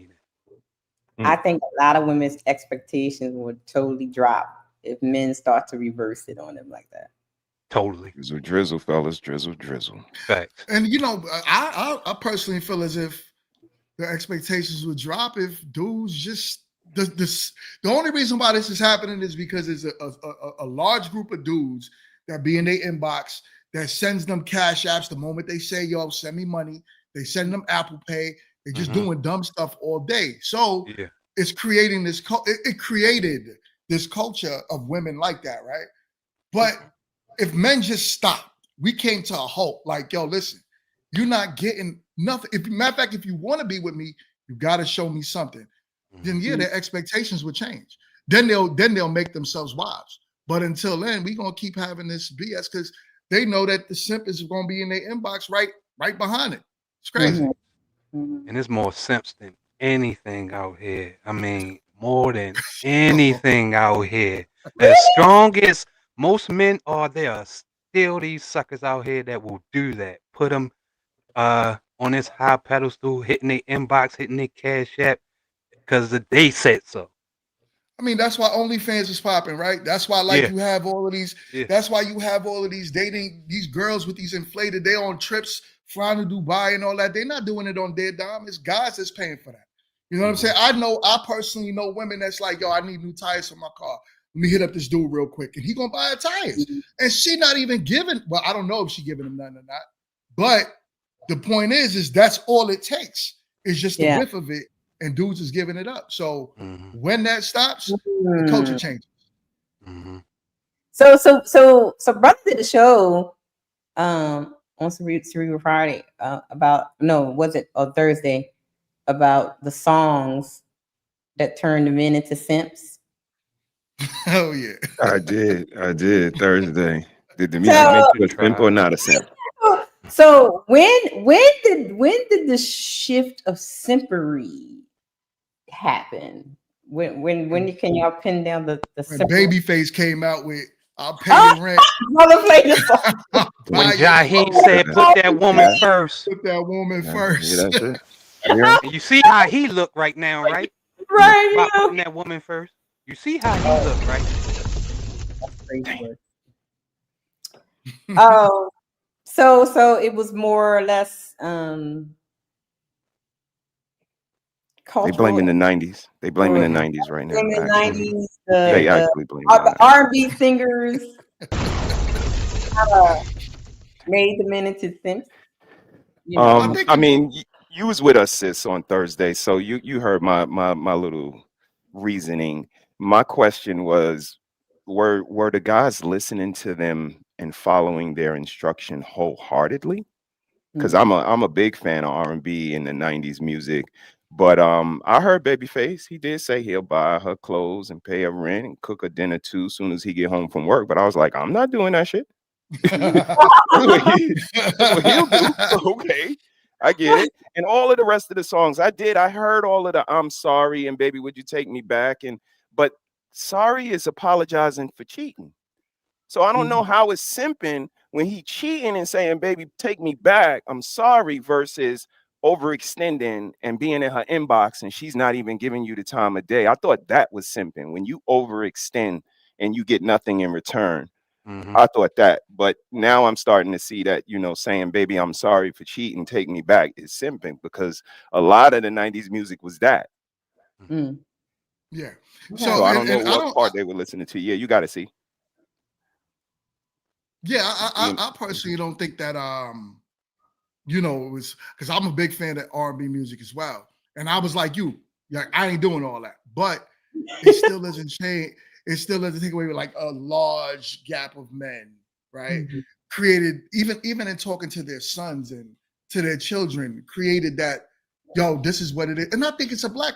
F: I think a lot of women's expectations would totally drop if men start to reverse it on them like that.
N: Totally.
B: Drizzle, drizzle, fellas, drizzle, drizzle.
N: Facts.
M: And I personally feel as if the expectations would drop if dudes just the only reason why this is happening is because there's a large group of dudes that be in their inbox that sends them cash apps the moment they say, yo, send me money. They send them Apple Pay. They're just doing dumb stuff all day. So it's creating this it created this culture of women like that, right? But if men just stopped, we came to a halt. Like, yo, listen, you're not getting nothing. Matter of fact, if you want to be with me, you got to show me something. Then their expectations would change. Then they'll make themselves wives. But until then, we're gonna keep having this BS because they know that the simp is gonna be in their inbox right behind it. It's crazy.
N: And there's more simps than anything out here. I mean, more than anything out here. As strong as most men are, there are still these suckers out here that will do that. Put them on this high pedestal, hitting their inbox, hitting their cash app, because they said so.
M: I mean, that's why OnlyFans is popping, right? That's why you have all of these. That's why you have all of these dating these girls with these inflated. They on trips, flying to Dubai and all that. They're not doing it on their dime. It's guys that's paying for that. You know what I'm saying? I personally know women that's like, yo, I need new tires for my car. Let me hit up this dude real quick, and he gonna buy her tires. And she not even giving. Well, I don't know if she giving him nothing or not. But the point is that's all it takes. It's just the whiff of it. And dudes is giving it up. So when that stops, the culture changes.
F: So brother did a show on Cerebral Friday Thursday about the songs that turned the men into simps.
M: Oh yeah.
B: I did Thursday. Did the music make you a simp or not a simp?
F: So when did the shift of simpery happen? When can y'all pin down the
M: Babyface came out with I'll pay the rent.
N: When Jaheim said put that woman first.
M: Put that woman first.
B: Yeah, that's it.
N: And you see how he look right now, right?
F: Right.
N: About putting that woman first. You see how he look, right?
F: Oh, so it was more or less
B: They blaming the 90s. They blaming the 90s right now.
F: Blaming the 90s.
B: They actually blame
F: the R&B singers made the men into simps. You know?
B: I mean, you was with us, sis, on Thursday, so you heard my little reasoning. My question was, were the guys listening to them and following their instruction wholeheartedly? Because I'm a big fan of R&B and the 90s music. But I heard Babyface. He did say he'll buy her clothes and pay her rent and cook her dinner too as soon as he get home from work. But I was like, I'm not doing that shit. He'll do. Okay, I get it. And all of the rest of the songs I heard all of the I'm sorry and baby, would you take me back? But sorry is apologizing for cheating. So I don't know how it's simping when he cheating and saying, baby, take me back, I'm sorry, versus overextending and being in her inbox and she's not even giving you the time of day. I thought that was simping when you overextend and you get nothing in return. I thought that, but now I'm starting to see that, you know, saying, baby, I'm sorry for cheating, take me back is simping, because a lot of the 90s music was that.
M: Yeah.
B: So I don't know what part they were listening to. Yeah, you got to see.
M: Yeah, I personally don't think that you know, it was because I'm a big fan of R&B music as well. And I was like you, like I ain't doing all that, but it still doesn't change. It still doesn't take away with like a large gap of men, right? Created even in talking to their sons and to their children, created that, yo, this is what it is. And I think it's a black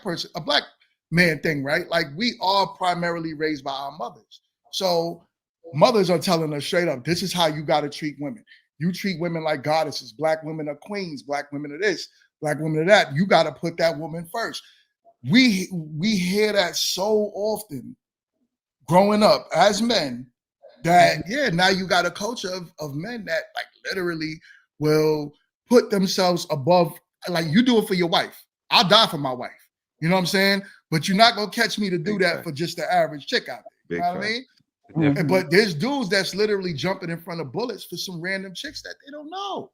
M: man thing, right? Like we are primarily raised by our mothers. So mothers are telling us straight up, this is how you got to treat women. You treat women like goddesses. Black women are queens. Black women are this. Black women are that. You got to put that woman first. We hear that so often growing up as men that, yeah, now you got a culture of men that like literally will put themselves above, like you do it for your wife. I'll die for my wife. You know what I'm saying? But you're not going to catch me to do that for just the average chick out there. You know what I mean? But there's dudes that's literally jumping in front of bullets for some random chicks that they don't know.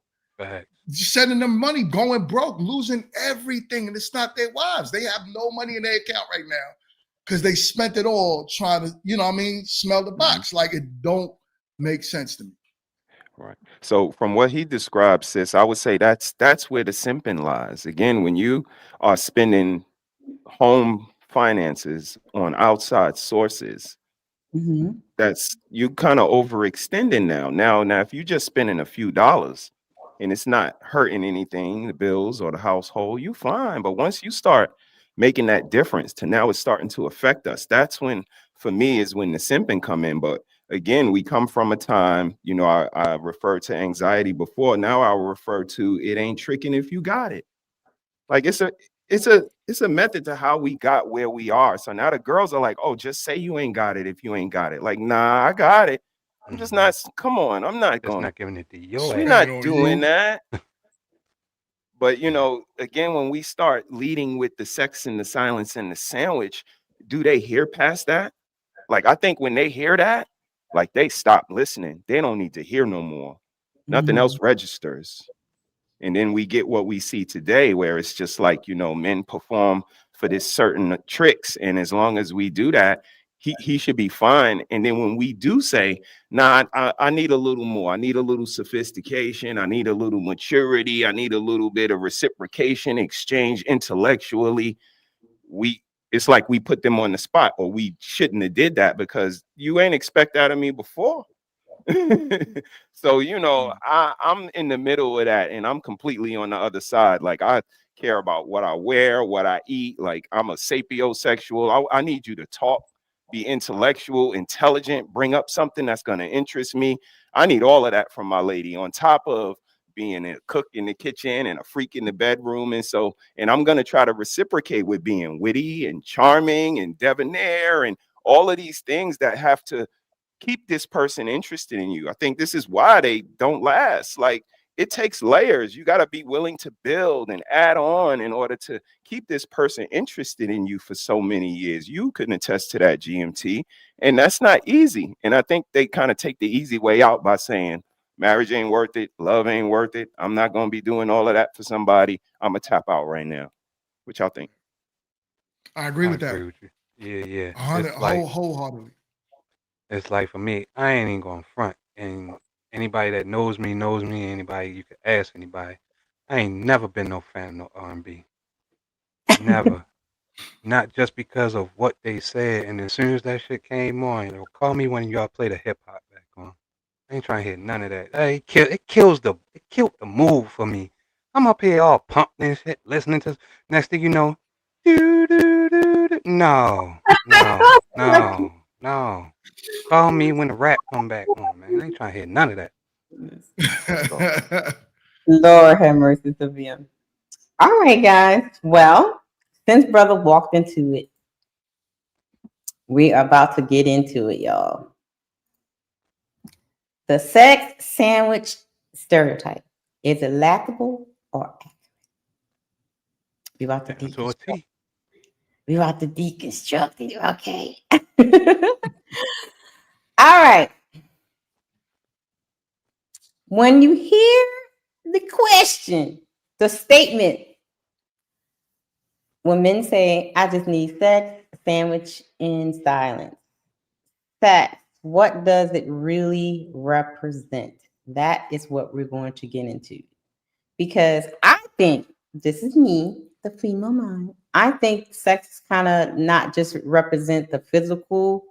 M: Just sending them money, going broke, losing everything, and it's not their wives. They have no money in their account right now because they spent it all trying to, you know what I mean, smell the box. Like it don't make sense to me.
B: Right. So from what he described, sis, I would say that's where the simping lies. Again, when you are spending home finances on outside sources, that's you kind of overextending now. Now, if you just spending a few dollars and it's not hurting anything, the bills or the household, you fine. But once you start making that difference to now it's starting to affect us, that's when, for me, is when the simping come in. But again, we come from a time, you know, I referred to anxiety before. Now I will refer to it ain't tricking if you got it. Like it's a method to how we got where we are. So now the girls are like, oh, just say you ain't got it if you ain't got it. Like, nah, I got it. I'm just not, come on, I'm not going.
N: Not giving it to you.
B: We're not doing that. But, you know, again, when we start leading with the sex and the silence and the sandwich, do they hear past that? Like, I think when they hear that, like they stop listening. They don't need to hear no more. Nothing else registers. And then we get what we see today, where it's just like, you know, men perform for this certain tricks. And as long as we do that, he should be fine. And then when we do say, nah, I need a little more, I need a little sophistication, I need a little maturity, I need a little bit of reciprocation, exchange intellectually, it's like we put them on the spot, or we shouldn't have did that because you ain't expect that of me before. So, you know, I'm in the middle of that, and I'm completely on the other side. Like I care about what I wear, what I eat. Like I'm a sapiosexual. I need you to talk, be intellectual, intelligent, bring up something that's going to interest me. I need all of that from my lady, on top of being a cook in the kitchen and a freak in the bedroom. And I'm going to try to reciprocate with being witty and charming and debonair and all of these things that have to keep this person interested in you. I think this is why they don't last. Like it takes layers. You got to be willing to build and add on in order to keep this person interested in you for so many years. You can attest to that, GMT. And that's not easy. And I think they kind of take the easy way out by saying, marriage ain't worth it. Love ain't worth it. I'm not going to be doing all of that for somebody. I'm going to tap out right now. What y'all think?
M: I agree with that.
N: With you. Yeah.
M: Wholeheartedly.
N: It's like for me, I ain't even going front. And anybody that knows me, anybody, you can ask anybody. I ain't never been no fan of no R&B. Never. Not just because of what they said. And as soon as that shit came on, you know, call me when y'all play the hip hop back on. I ain't trying to hear none of that. It killed the move for me. I'm up here all pumped and shit, listening to. Next thing you know, no. Call me when the rap come back on, man. I ain't trying to hear none of that.
F: Lord have mercy to them. All right, guys. Well, since brother walked into it, we are about to get into it, y'all. The sex sandwich stereotype. Is it laughable or accurate? We about to deconstruct. We about to deconstruct it. Okay. All right. When you hear the question, the statement, when men say, I just need sex, sandwich in silence. Sex, what does it really represent? That is what we're going to get into. Because I think, this is me, the female mind, I think sex kind of not just represent the physical.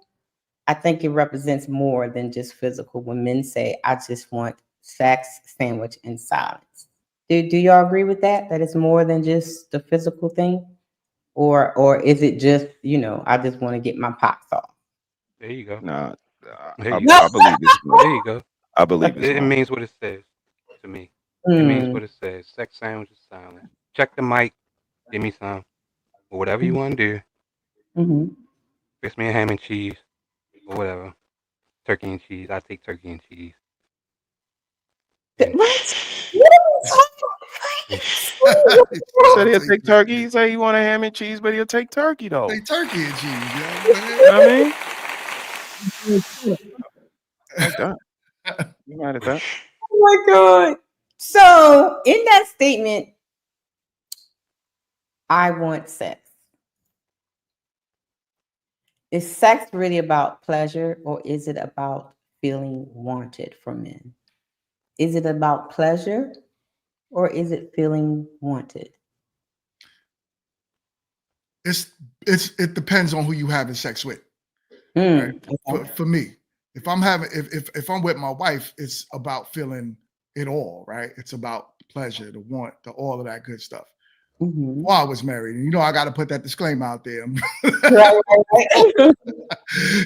F: I think it represents more than just physical. When men say, I just want sex, sandwich in silence. Do y'all agree with that? That it's more than just the physical thing? Or is it just, I just want to get my pox off?
N: There you go.
B: Nah,
N: There
B: I
N: you go.
B: believe it's more.
N: There you go.
B: I believe it's
N: It
B: more.
N: means what it says to me. It means what it says. Sex sandwich is silent. Check the mic. Give me some. Or whatever you want to do.
F: Mm-hmm.
N: Fix me a ham and cheese. Or whatever. Turkey and cheese. I take turkey and cheese.
F: What?
B: He said he'll take turkey. He said he want a ham and cheese, but he'll take turkey though.
M: Take turkey and cheese,
B: You know what I mean? Like that. You mad at that?
F: Oh my God. So in that statement, I want sex. Is sex really about pleasure, or is it about feeling wanted from men? Is it about pleasure, or is it feeling wanted?
M: It depends on who you having sex with. Right? For me, if I'm with my wife, it's about feeling it all, right? It's about pleasure, the want, all of that good stuff. While I was married, and I got to put that disclaimer out there.
F: Right.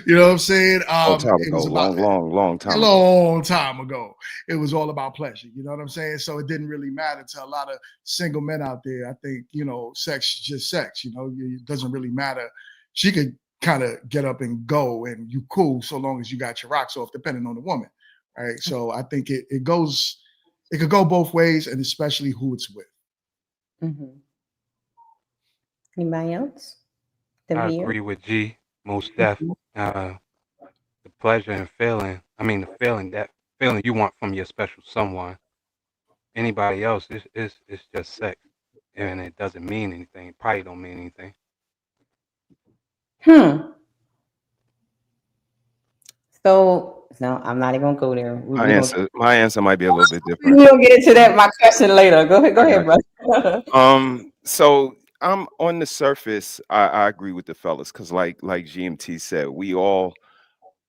M: You know what I'm saying?
B: Long time
M: It
B: ago.
M: was about
B: Long time
M: a
B: ago.
M: long time ago. It was all about pleasure. You know what I'm saying? So it didn't really matter to a lot of single men out there. I think, sex is just sex. It doesn't really matter. She could kind of get up and go, and you cool so long as you got your rocks off, depending on the woman. Right. So I think it could go both ways, and especially who it's with.
F: Anybody else?
N: I agree with G. Most def. The pleasure and feeling. The feeling you want from your special someone. Anybody else, it's just sex, and it doesn't mean anything. It probably don't mean anything.
F: So no, I'm not even gonna go there.
B: My answer might be a little bit different.
F: We'll get into that. My question later. Go ahead, bro.
B: So I'm on the surface. I agree with the fellas because, like GMT said, we all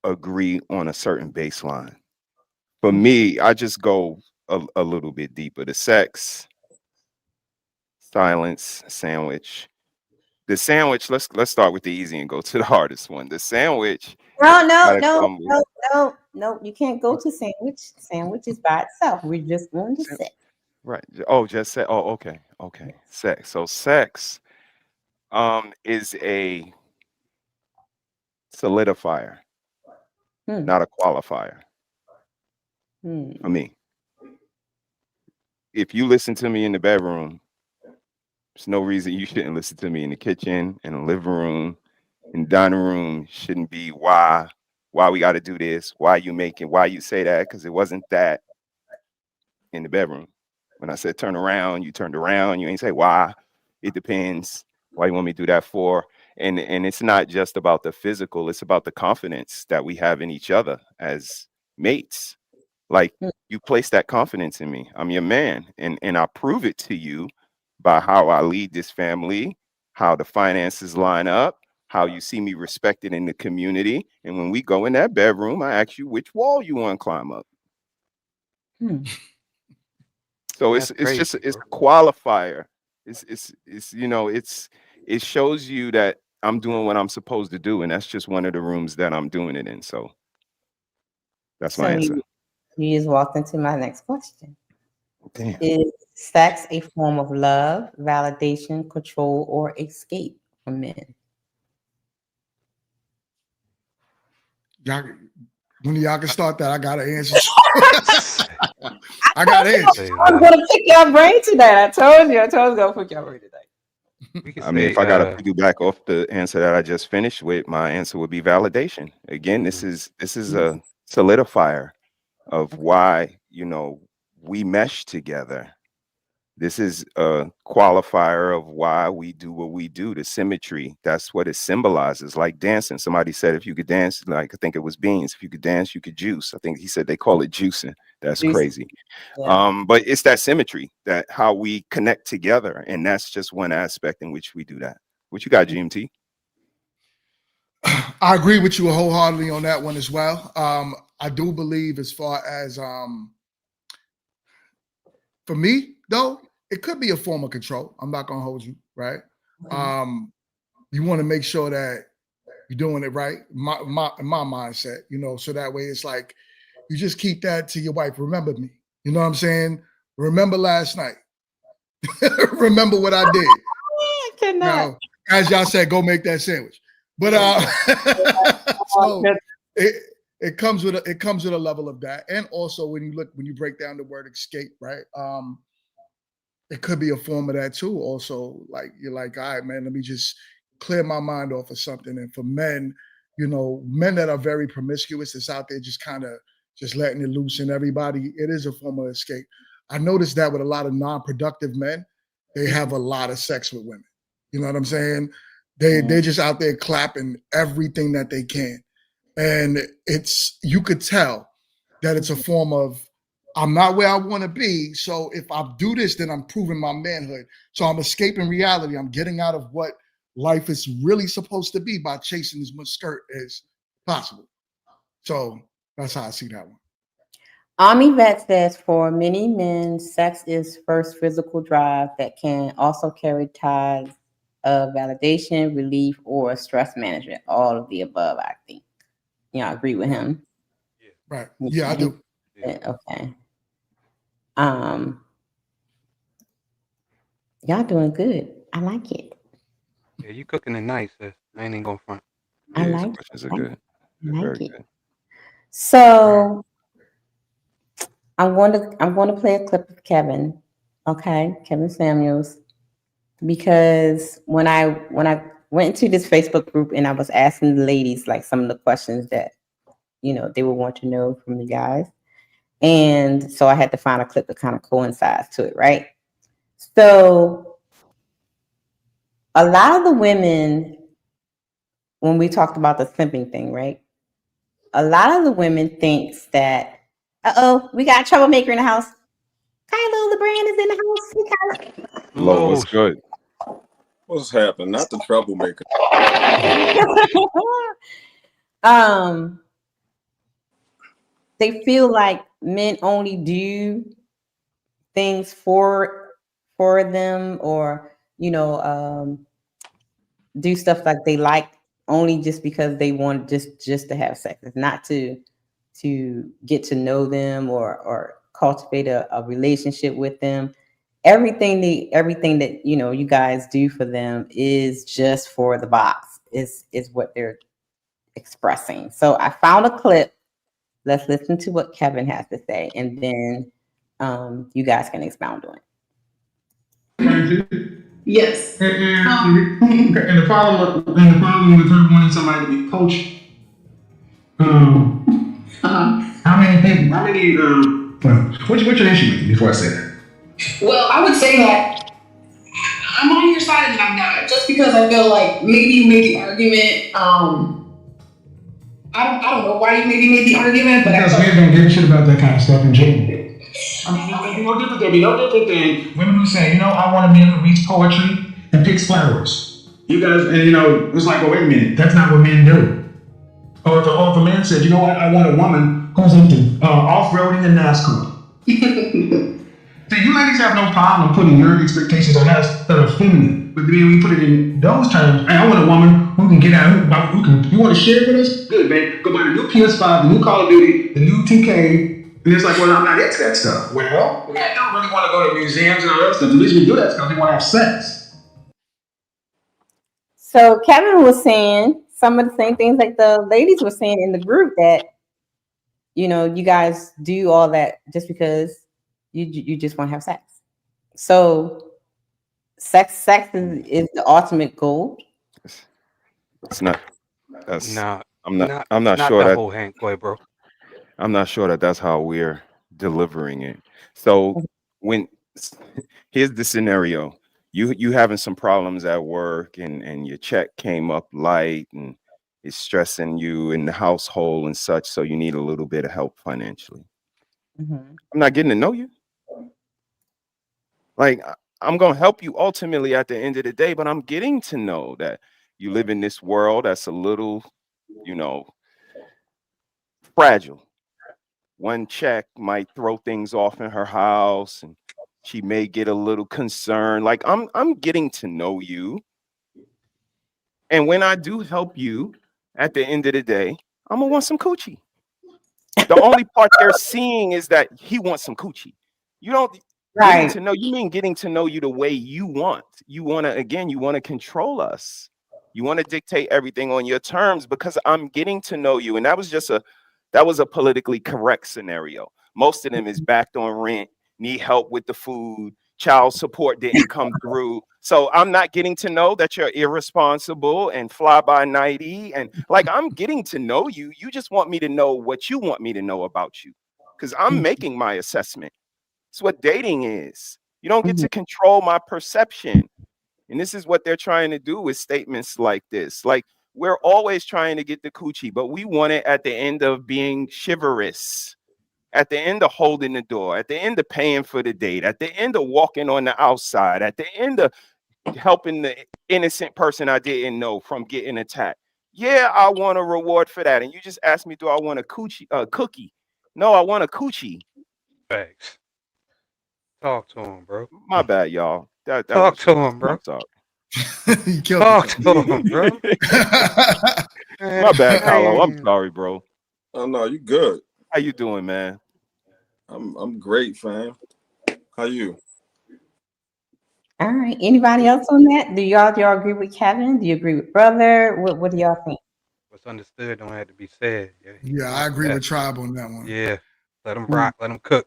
B: agree on a certain baseline. For me, I just go a little bit deeper. The sex, silence, sandwich. The sandwich. Let's start with the easy and go to the hardest one. The sandwich.
F: No. You can't go to sandwich. Sandwich is by itself. We're just going to sex.
B: Right. Oh, just say. Oh, okay. Sex. So sex, is a solidifier, not a qualifier. For me, if you listen to me in the bedroom, there's no reason you shouldn't listen to me in the kitchen, in the living room, in the dining room. Shouldn't be why we got to do this, why you say that, because it wasn't that in the bedroom. When I said turn around, you turned around. You ain't say why. It depends. Why you want me to do that for? And it's not just about the physical. It's about the confidence that we have in each other as mates. Like, you place that confidence in me. I'm your man, and I prove it to you by how I lead this family, how the finances line up, how you see me respected in the community. And when we go in that bedroom, I ask you which wall you want to climb up. So it's just a qualifier. It shows you that I'm doing what I'm supposed to do, and that's just one of the rooms that I'm doing it in. So that's my answer.
F: You just walked into my next question.
B: Damn.
F: Is sex a form of love, validation, control, or escape from men?
M: When y'all can start that, I got an answer. I got answers.
F: I'm gonna pick your brain today. I told you I was gonna pick your brain today.
B: I mean, if I got to piggyback off the answer that I just finished with, my answer would be validation. Again, this is a solidifier of why, you know, we mesh together. This is a qualifier of why we do what we do, the symmetry. That's what it symbolizes, like dancing. Somebody said if you could dance, like I think it was Beans, if you could dance, you could juice. I think he said they call it juicing. That's crazy.
F: Yeah.
B: But it's that symmetry, that how we connect together. And that's just one aspect in which we do that. What you got, GMT?
M: I agree with you wholeheartedly on that one as well. I do believe as far as for me, though, it could be a form of control. I'm not gonna hold you, right? You want to make sure that you're doing it right. My mindset, you know, so that way it's like you just keep that to your wife. Remember me. You know what I'm saying? Remember last night. Remember what I did.
F: I cannot.
M: Now, as y'all said, go make that sandwich. But so it comes with a level of that. And also when you break down the word escape, right? It could be a form of that too. Also, like you're like, all right, man, let me just clear my mind off of something. And for men, you know, men that are very promiscuous, that's out there just kind of just letting it loose in everybody, it is a form of escape. I noticed that with a lot of non-productive men, they have a lot of sex with women. You know what I'm saying? They're just out there clapping everything that they can. And you could tell that it's a form of, I'm not where I want to be. So if I do this, then I'm proving my manhood. So I'm escaping reality. I'm getting out of what life is really supposed to be by chasing as much skirt as possible. So that's how I see that one.
F: Army Vet says for many men, sex is first physical drive that can also carry ties of validation, relief, or stress management. All of the above, I think. I agree with him.
M: Right. Yeah, I do.
F: Okay. Y'all doing good. I like it.
N: Yeah, you cooking it nice, sis. I ain't even gonna front.
F: I like
B: questions are good.
F: I like
B: Very
F: it.
B: good.
F: So I'm going to play a clip of Kevin, okay, Kevin Samuels, because when I went into this Facebook group and I was asking the ladies like some of the questions that they would want to know from you guys, and so I had to find a clip that kind of coincides to it, right? So a lot of the women, when we talked about the simping thing, right? A lot of the women thinks that, we got a troublemaker in the house. Kylo LeBrand is in the house.
B: Lo, what's good?
U: What's happening? Not the troublemaker.
F: They feel like men only do things for them, or do stuff like they like only just because they want just to have sex. It's not to get to know them or cultivate a relationship with them. Everything that you guys do for them is just for the box. Is what they're expressing. So I found a clip. Let's listen to what Kevin has to say, and then you guys can expound on it.
V: Yes. And the problem with her wanting somebody to be coached. What's your issue before I say that?
W: Well, I would say that I'm on your side and I'm not. Just because I feel like maybe you made the argument. I don't know why you maybe made the argument, but
V: because men don't give a shit about that kind of stuff in general. I mean, there'll be no different than women who say, I want a man who reads poetry and picks flowers. You guys, and it's like, wait a minute, that's not what men do. Or if a man said, I want a woman who's into off-roading and NASCAR. See, you ladies have no problem putting your expectations on us that are feminine. But then we put it in those terms. Hey, I want a woman who can get out, you want to share with us? Good, man. Go buy the new PS5, the new Call of Duty, the new 2K. And it's like, well, I'm not into that stuff. Well, we don't really want to go to museums and all that stuff. The reason we do that stuff, we want to have sex.
F: So Kevin was saying some of the same things like the ladies were saying in the group, that you guys do all that just because you just want to have sex. So sex is the ultimate goal.
B: It's not. That's
N: Nah,
B: I'm not sure
N: the
B: that
N: whole hand. Go ahead, bro.
B: I'm not sure that that's how we're delivering it. So when here's the scenario, you having some problems at work and your check came up light and it's stressing you in the household and such, so you need a little bit of help financially. I'm not getting to know you. Like I'm gonna help you ultimately at the end of the day, but I'm getting to know that you live in this world that's a little, fragile. One check might throw things off in her house and she may get a little concerned. Like I'm getting to know you. And when I do help you at the end of the day, I'm gonna want some coochie. The only part they're seeing is that he wants some coochie. You don't getting to know, you mean getting to know you the way you want. You want to control us. You want to dictate everything on your terms because I'm getting to know you. And that was a politically correct scenario. Most of them is backed on rent, need help with the food, child support didn't come through. So I'm not getting to know that you're irresponsible and fly by nighty. And like, I'm getting to know you. You just want me to know what you want me to know about you because I'm making my assessment. It's what dating is. You don't get to control my perception. And this is what they're trying to do with statements like this. Like, we're always trying to get the coochie, but we want it at the end of being chivalrous, at the end of holding the door, at the end of paying for the date, at the end of walking on the outside, at the end of helping the innocent person I didn't know from getting attacked. Yeah, I want a reward for that. And you just asked me, do I want a cookie? No, I want a coochie.
N: Thanks. Talk to him, bro.
B: My bad, y'all.
N: Talk to him, bro.
B: Talk.
N: Talk to him, bro.
B: My bad, Carlo. I'm sorry, bro.
U: Oh no, you good.
B: How you doing, man?
U: I'm great, fam. How you?
F: All right. Anybody else on that? Do y'all agree with Kevin? Do you agree with brother? What do y'all think?
N: What's understood don't have to be said.
M: Yeah, I agree with Tribe on that one.
N: Yeah, let them rock, let them cook.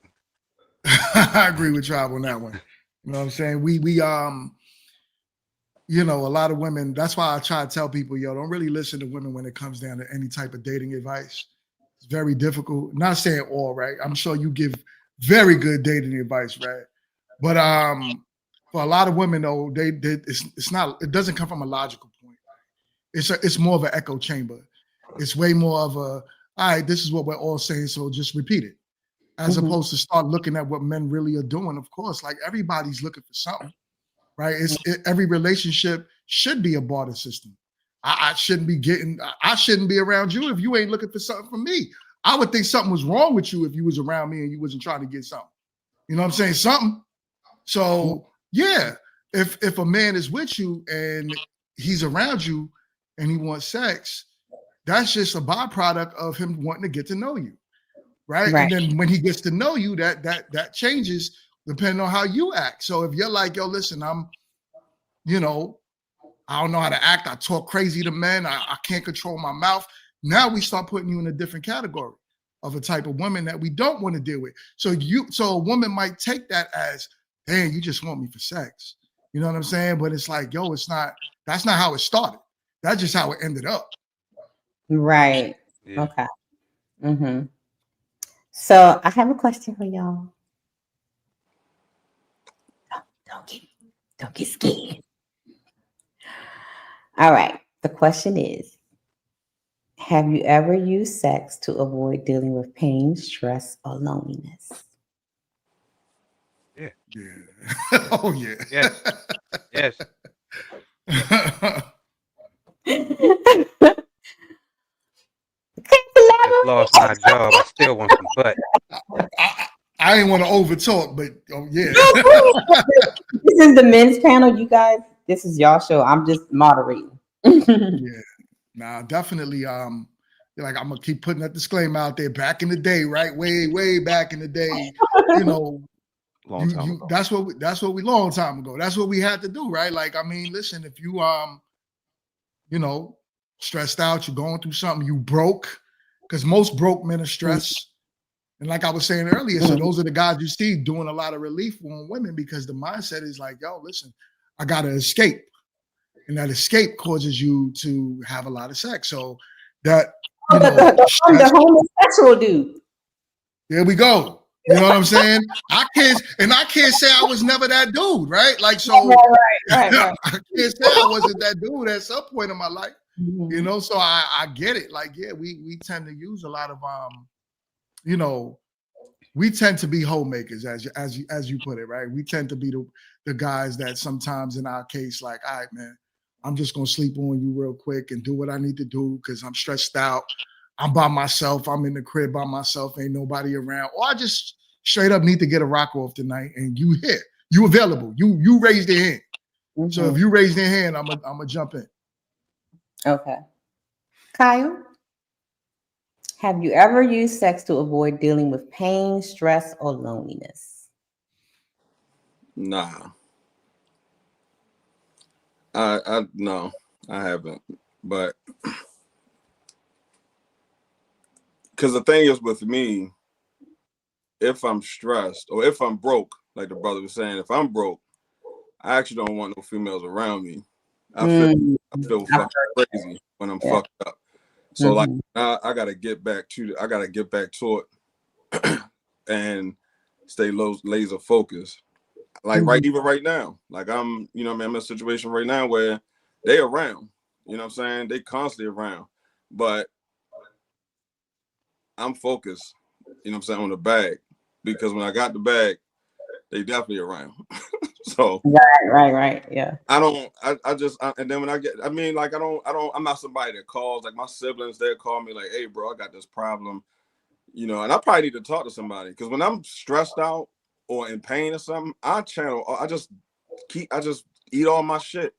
M: I agree with Tribe on that one. You know what I'm saying? We a lot of women, that's why I try to tell people, don't really listen to women when it comes down to any type of dating advice. It's very difficult. Not saying all, right? I'm sure you give very good dating advice, right? But for a lot of women though, it doesn't come from a logical point. It's more of an echo chamber. It's way more of a, all right, this is what we're all saying, so just repeat it. As opposed to start looking at what men really are doing. Of course, like everybody's looking for something, right? Every relationship should be a barter system. I shouldn't be around you if you ain't looking for something from me. I would think something was wrong with you if you was around me and you wasn't trying to get something. You know what I'm saying? Something. So yeah, if a man is with you and he's around you and he wants sex, that's just a byproduct of him wanting to get to know you. Right. And then when he gets to know you, that changes depending on how you act. So if you're like, yo, listen, I don't know how to act. I talk crazy to men. I can't control my mouth. Now we start putting you in a different category of a type of woman that we don't want to deal with. So a woman might take that as, damn, you just want me for sex. You know what I'm saying? But it's like, yo, that's not how it started. That's just how it ended up.
F: Right. Yeah. Okay. Mm-hmm. So I have a question for y'all. Don't get scared. All right. The question is, have you ever used sex to avoid dealing with pain, stress, or loneliness?
N: Yeah.
M: Oh yeah.
N: Yes. I lost my job. I still want some butt.
M: I didn't want to overtalk, but yeah.
F: This is the men's panel, you guys. This is y'all show. I'm just moderating.
M: Yeah. Nah, definitely. Like I'm gonna keep putting that disclaimer out there. Back in the day, right? Way back in the day, long time ago. That's what we long time ago. That's what we had to do, right? Like, I mean, listen, if you stressed out, you're going through something, you broke, because most broke men are stressed, And like I was saying earlier, so those are the guys you see doing a lot of relief on women because the mindset is like, yo, listen, I got to escape. And that escape causes you to have a lot of sex. So that, you know,
F: the homosexual dude.
M: there we go. You know what I'm saying? I can't say I was never that dude, right? Like, so
F: right.
M: I can't say I wasn't that dude at some point in my life. You know, so I get it. Like, yeah, we tend to use a lot of you know, we tend to be homemakers, as you put it, right? We tend to be the guys that sometimes in our case, like, all right, man, I'm just gonna sleep on you real quick and do what I need to do because I'm stressed out. I'm by myself. I'm in the crib by myself. Ain't nobody around. Or I just straight up need to get a rock off tonight. And you here, you available. You raised your hand. So if you raise your hand, I'm gonna jump in.
F: Okay. Kyle, have you ever used sex to avoid dealing with pain, stress, or loneliness?
U: Nah. No, I haven't. But because the thing is with me, if I'm stressed or if I'm broke, like the brother was saying, if I'm broke, I actually don't want no females around me. I feel fucking crazy when I'm fucked up. So like I gotta get back to it and stay laser focused. Like even right now, like I'm in a situation right now where they around, you know what I'm saying? They constantly around, but I'm focused, you know what I'm saying, on the bag, because when I got the bag, they definitely around. So
F: right, yeah.
U: And then when I'm not somebody that calls, like my siblings, they'll call me like, hey bro, I got this problem, you know, and I probably need to talk to somebody, because when I'm stressed out or in pain or something, I just eat all my shit.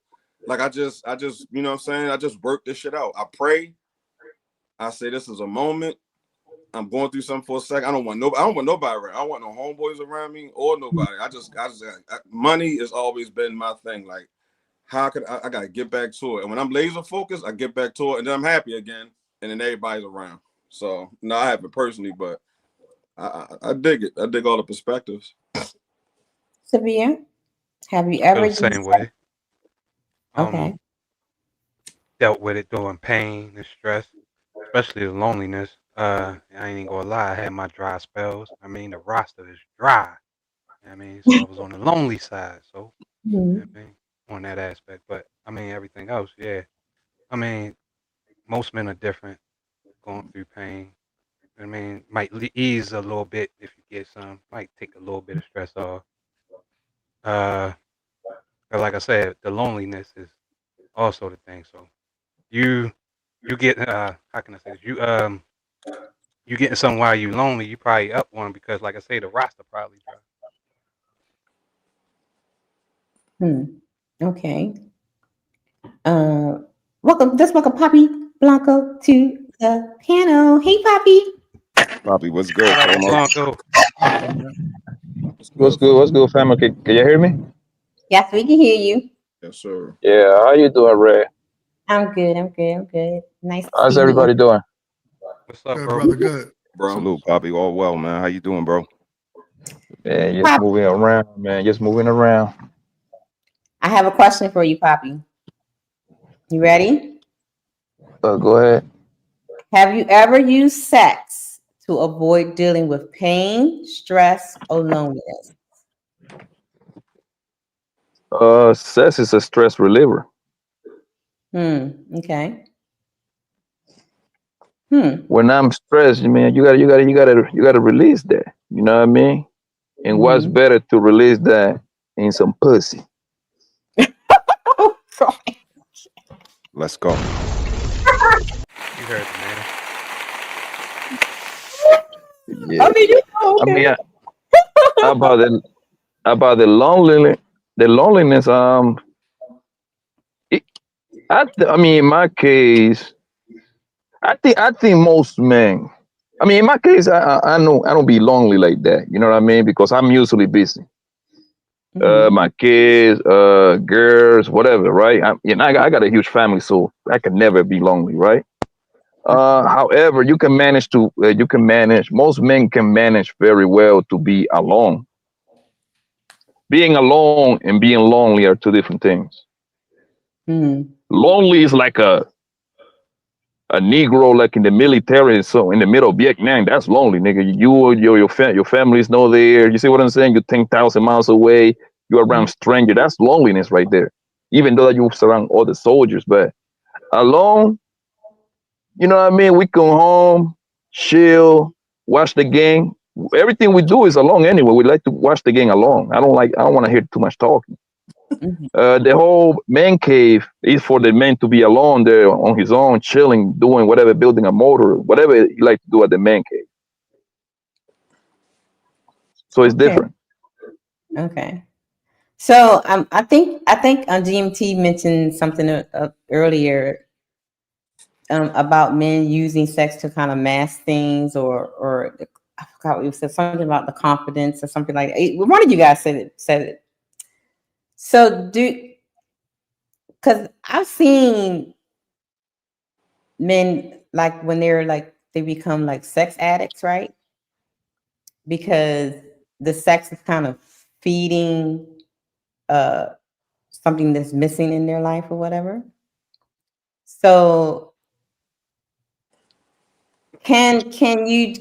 U: Like I just, you know what I'm saying? I just work this shit out. I pray. I say, this is a moment. I'm going through something for a second. I don't want nobody around. I don't want no homeboys around me or nobody. Money has always been my thing. Like, how could I gotta get back to it? And when I'm laser focused, I get back to it, and then I'm happy again, and then everybody's around. So no, I haven't personally, but I dig it. I dig all the perspectives.
F: Severe, have you ever
N: the same way?
F: Okay.
N: Dealt with it during pain and stress, especially the loneliness. I ain't even gonna lie, I had my dry spells. I mean, the roster is dry. I mean, so I was on the lonely side. So I mean, on that aspect, but I mean, everything else, yeah. I mean, most men are different, going through pain. I mean, might ease a little bit if you get some. Might take a little bit of stress off. But like I said, the loneliness is also the thing. So you get how can I say this? You getting something while you lonely, you probably up one, because like I say, the roster probably dry.
F: Okay. Welcome Poppy Blanco to the panel. Hey Poppy.
B: Poppy, what's good?
N: Blanco.
A: What's good, family? Can you hear me?
F: Yes, we can hear you.
U: Yes, sir.
A: Yeah, how you doing, Ray?
F: I'm good. Nice to
A: How's
F: see you.
A: everybody doing?
N: What's up,
M: Good,
N: bro?
M: brother, good.
U: Bro.
B: Salute, Poppy. All well, man. How you doing, bro?
A: Man, just moving around, man. Just moving around.
F: I have a question for you, Poppy. You ready?
A: Go ahead.
F: Have you ever used sex to avoid dealing with pain, stress, or loneliness?
A: Sex is a stress reliever.
F: Okay.
A: When I'm stressed, man, you gotta release that. You know what I mean? And what's better to release that in some pussy?
B: Let's go.
N: You heard the man.
A: Yeah. About the loneliness. I mean, in my case, I think most men. I mean, in my case, I know I don't be lonely like that. You know what I mean? Because I'm usually busy. My kids, girls, whatever, right? I got a huge family, so I can never be lonely, right? However, you can manage. Most men can manage very well to be alone. Being alone and being lonely are two different things. Lonely is like a Negro, like in the military, so in the middle of Vietnam, that's lonely, nigga. Your family's no there. You see what I'm saying? You're 10,000 miles away. You're around stranger. That's loneliness right there. Even though you surround all the soldiers, but alone, you know what I mean? We come home, chill, watch the game. Everything we do is alone anyway. We like to watch the game alone. I don't want to hear too much talking. The whole man cave is for the man to be alone there on his own, chilling, doing whatever, building a motor, whatever you like to do at the man cave. So it's different.
F: Okay. So I think GMT mentioned something earlier about men using sex to kind of mask things, or I forgot what you said, something about the confidence or something like that. One of you guys said it. So because I've seen men like when they become like sex addicts, right? Because the sex is kind of feeding something that's missing in their life or whatever. So can you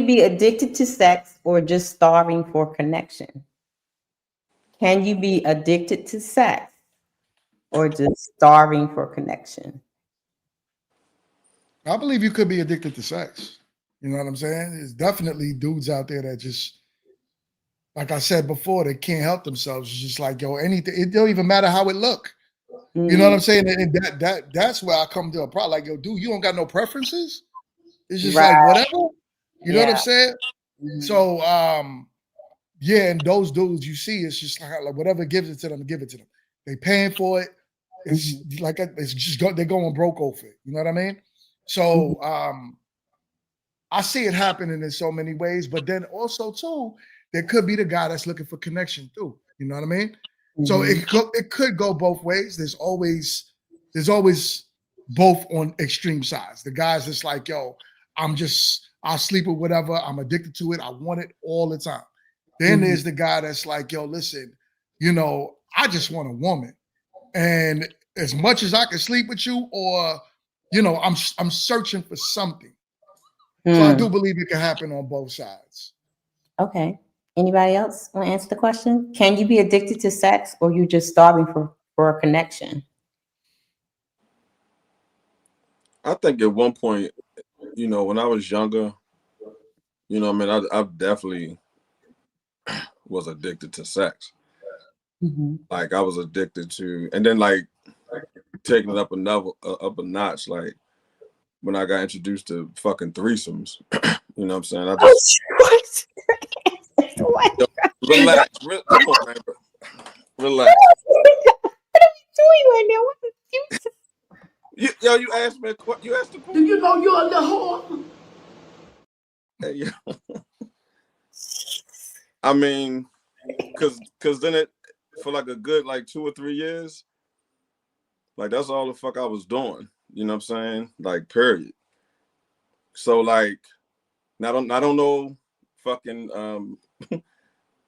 F: be addicted to sex or just starving for connection? Can you be addicted to sex or just starving for connection?
M: I believe you could be addicted to sex. You know what I'm saying? There's definitely dudes out there that just, like I said before, they can't help themselves. It's just like, yo, anything. It don't even matter how it look. You know what I'm saying? And that's where I come to a problem. Like, yo, dude, you don't got no preferences. It's just like whatever. You know what I'm saying? So, yeah, and those dudes you see, it's just like whatever gives it to them, give it to them. They paying for it. It's like it's just they're going broke over it. You know what I mean? So, I see it happening in so many ways, but then also too, there could be the guy that's looking for connection too. You know what I mean? So it could go both ways. There's always both on extreme sides. The guy's just like, yo, I'll sleep with whatever. I'm addicted to it. I want it all the time. Then there's the guy that's like, yo, listen, you know, I just want a woman. And as much as I can sleep with you, or, you know, I'm searching for something. So I do believe it can happen on both sides.
F: Okay. Anybody else want to answer the question? Can you be addicted to sex or you just starving for a connection?
U: I think at one point, you know, when I was younger, you know, I mean, I definitely was addicted to sex. Like I was addicted to, and then like taking it up a notch, like when I got introduced to fucking threesomes. You know what I'm saying? I just relax. Come on, man. Relax.
F: What are you doing right now? What is
U: you asked me what you asked the question.
W: Do you know you're a little whore?
U: Hey, yeah. I mean, cause then it for like a good like 2 or 3 years, like that's all the fuck I was doing. You know what I'm saying? Like period. So like, I don't know, fucking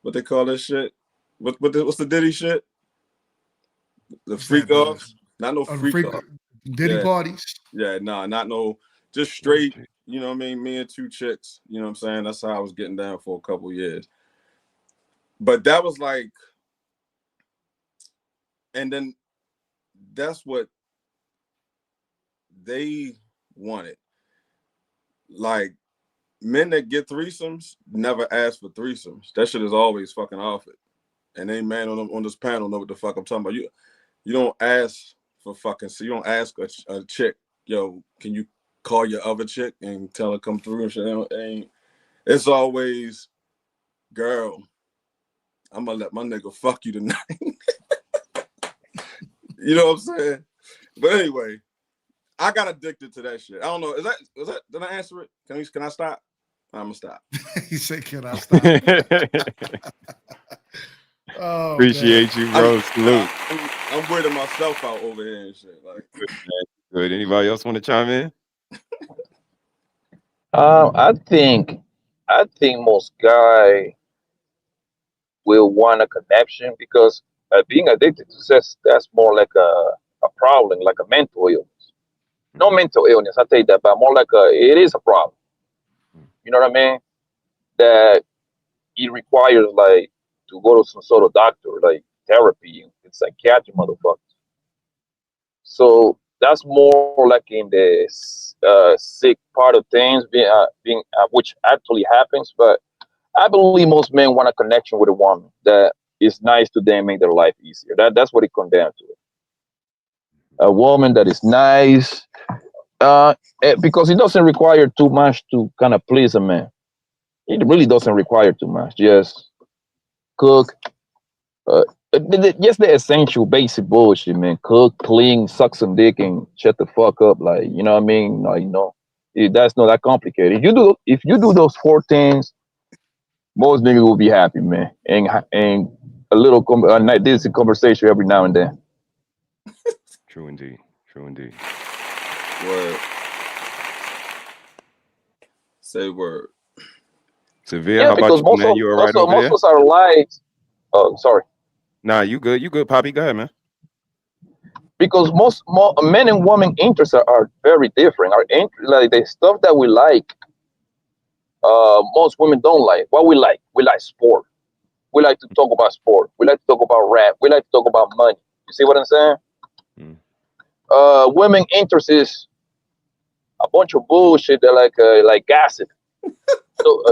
U: what they call this shit? What's the Diddy shit? The freak offs? Not no freak off.
M: Diddy parties?
U: Yeah, nah, not no, just straight, you know what I mean? Me and 2 chicks, you know what I'm saying? That's how I was getting down for a couple years. But that was like, and then that's what they wanted. Like, men that get threesomes never ask for threesomes. That shit is always fucking offered. And any man on this panel know what the fuck I'm talking about. You don't ask for fucking, so you don't ask a chick, yo, can you call your other chick and tell her come through and shit? It's always, girl, I'm gonna let my nigga fuck you tonight. You know what I'm saying? But anyway, I got addicted to that shit. I don't know. Is that? Did I answer it? Can I stop? I'm gonna stop.
M: He said, "Can I stop?"
B: Appreciate you, bro. Salute.
U: I'm weirding myself out over here and shit. Like,
B: Good. Anybody else want to chime in?
A: I think most guy will want a connection because being addicted to sex, that's more like a problem, like a mental illness. No mental illness, I tell you that, but more like it is a problem. You know what I mean? That it requires like to go to some sort of doctor, like therapy and psychiatric motherfuckers. So that's more like in the sick part of things, being which actually happens. But I believe most men want a connection with a woman that is nice to them, make their life easier. That's what it comes down to. A woman that is nice, because it doesn't require too much to kind of please a man. It really doesn't require too much. Just cook, just the essential basic bullshit, man. Cook, clean, suck some dick, and shut the fuck up. Like, you know what I mean? Like, that's not that complicated. If you do those 4 things, most niggas will be happy, man. And a little decent conversation every now and then.
B: True indeed. True indeed.
U: Word. Say word.
B: Severe, how about you, man? You all right over there?
A: Most of our lives. Oh, sorry.
B: Nah, you good. You good, Poppy. Go ahead, man.
A: Because most men and women interests are very different. Like the stuff that we like, most women don't like. What we like sport. We like to talk about sport. We like to talk about rap. We like to talk about money. You see what I'm saying? Women interest is a bunch of bullshit that like gossip. So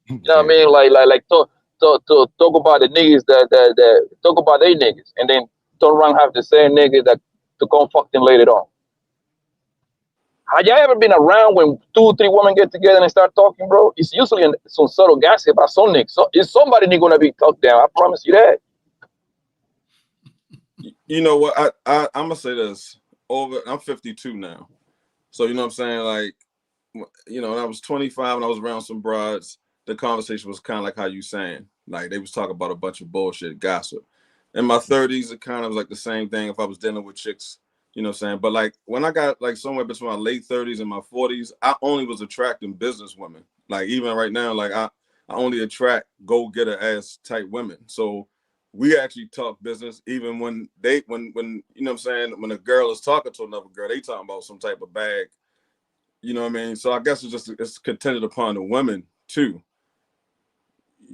A: you know what I mean? Like talk about the niggas that talk about they niggas, and then turn around have the same nigga that to come fuck them later on. Have y'all ever been around when 2 or 3 women get together and start talking, bro? It's usually some subtle gossip about some nigga. So it's somebody nigga gonna be talked down. I promise you that.
U: You know what? I'm gonna say this. I'm 52 now, so you know what I'm saying. Like, you know, when I was 25 and I was around some broads, the conversation was kind of like how you saying. Like they was talking about a bunch of bullshit, gossip. In my 30s, it kind of was like the same thing. If I was dealing with chicks, you know what I'm saying. But like when I got like somewhere between my late 30s and my 40s, I only was attracting business women. Like even right now, like I only attract go-getter ass type women. So we actually talk business even when you know what I'm saying, when a girl is talking to another girl, they talking about some type of bag. You know what I mean? So I guess it's contingent upon the women too.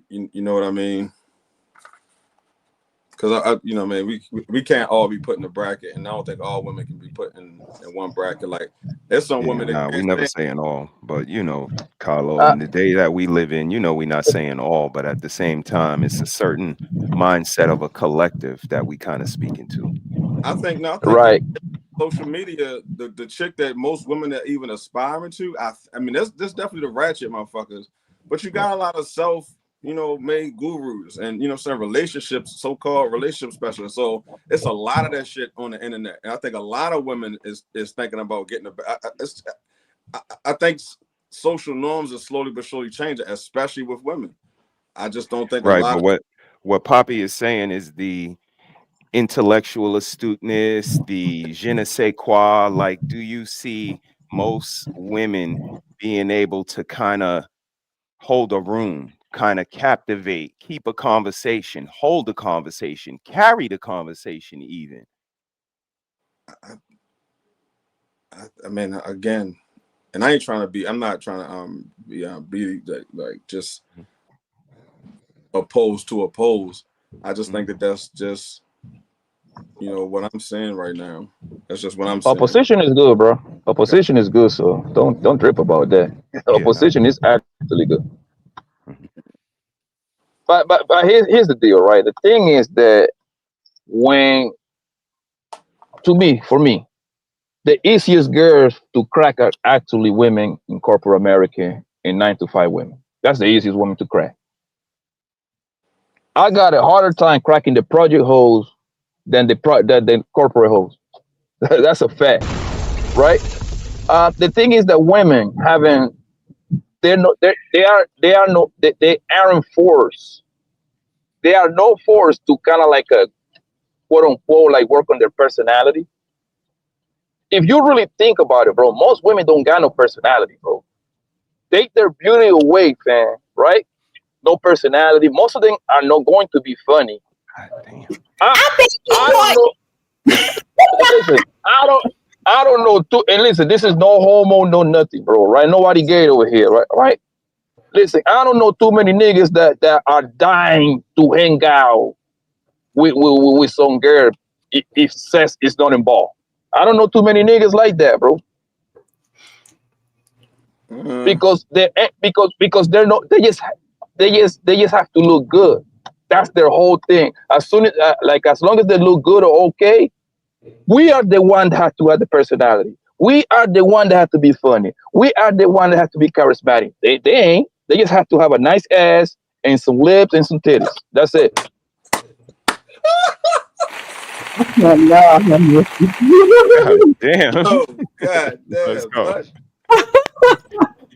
U: You know what I mean? Because I you know, man, we can't all be put in a bracket, and I don't think all women can be put in one bracket. Like there's some women that
B: we never saying all, but you know, Carlo, in the day that we live in, you know, we're not saying all, but at the same time, it's a certain mindset of a collective that we kind of speaking to.
U: I think
A: right.
U: Social media, the chick that most women are even aspiring to, I mean, that's definitely the ratchet motherfuckers, but you got a lot of made gurus and you know some relationships, so-called relationship specialists. So it's a lot of that shit on the internet, and I think a lot of women is thinking about getting I think social norms are slowly but surely changing, especially with women. I just don't think
B: right. But what Poppy is saying is the intellectual astuteness, the je ne sais quoi. Like, do you see most women being able to kind of hold a room, kind of captivate, keep a conversation, hold a conversation, carry the conversation even?
U: I mean, again, and I'm not trying to be like just opposed to oppose. I just think that's just, you know, what I'm saying right now. That's just what I'm saying.
A: Opposition is good, bro. Opposition is good, so don't trip about that. Opposition is actually good. But here's the deal, right? The thing is that for me, the easiest girls to crack are actually women in corporate America and 9-to-5 women. That's the easiest woman to crack. I got a harder time cracking the project hoes than the corporate hoes. That's a fact, right? The thing is that women they aren't forced. They are no force to kind of like a quote unquote like work on their personality. if you really think about it, bro, most women don't got no personality, bro. Take their beauty away, fam, right? No personality. Most of them are not going to be funny.
F: I think you
A: I don't know. Listen, I don't know. And listen, this is no homo, no nothing, bro. Right? Nobody gay over here, right? Right? Listen, I don't know too many niggas that are dying to hang out with some girl if sex is not involved. I don't know too many niggas like that, bro. Because they're not. They just have to look good. That's their whole thing. As soon as as long as they look good or okay, we are the one that have to have the personality. We are the one that have to be funny. We are the one that have to be charismatic. They ain't. They just have to have a nice ass and some lips and some titties. That's it.
B: God damn.
U: Oh, God damn.
B: Let's go.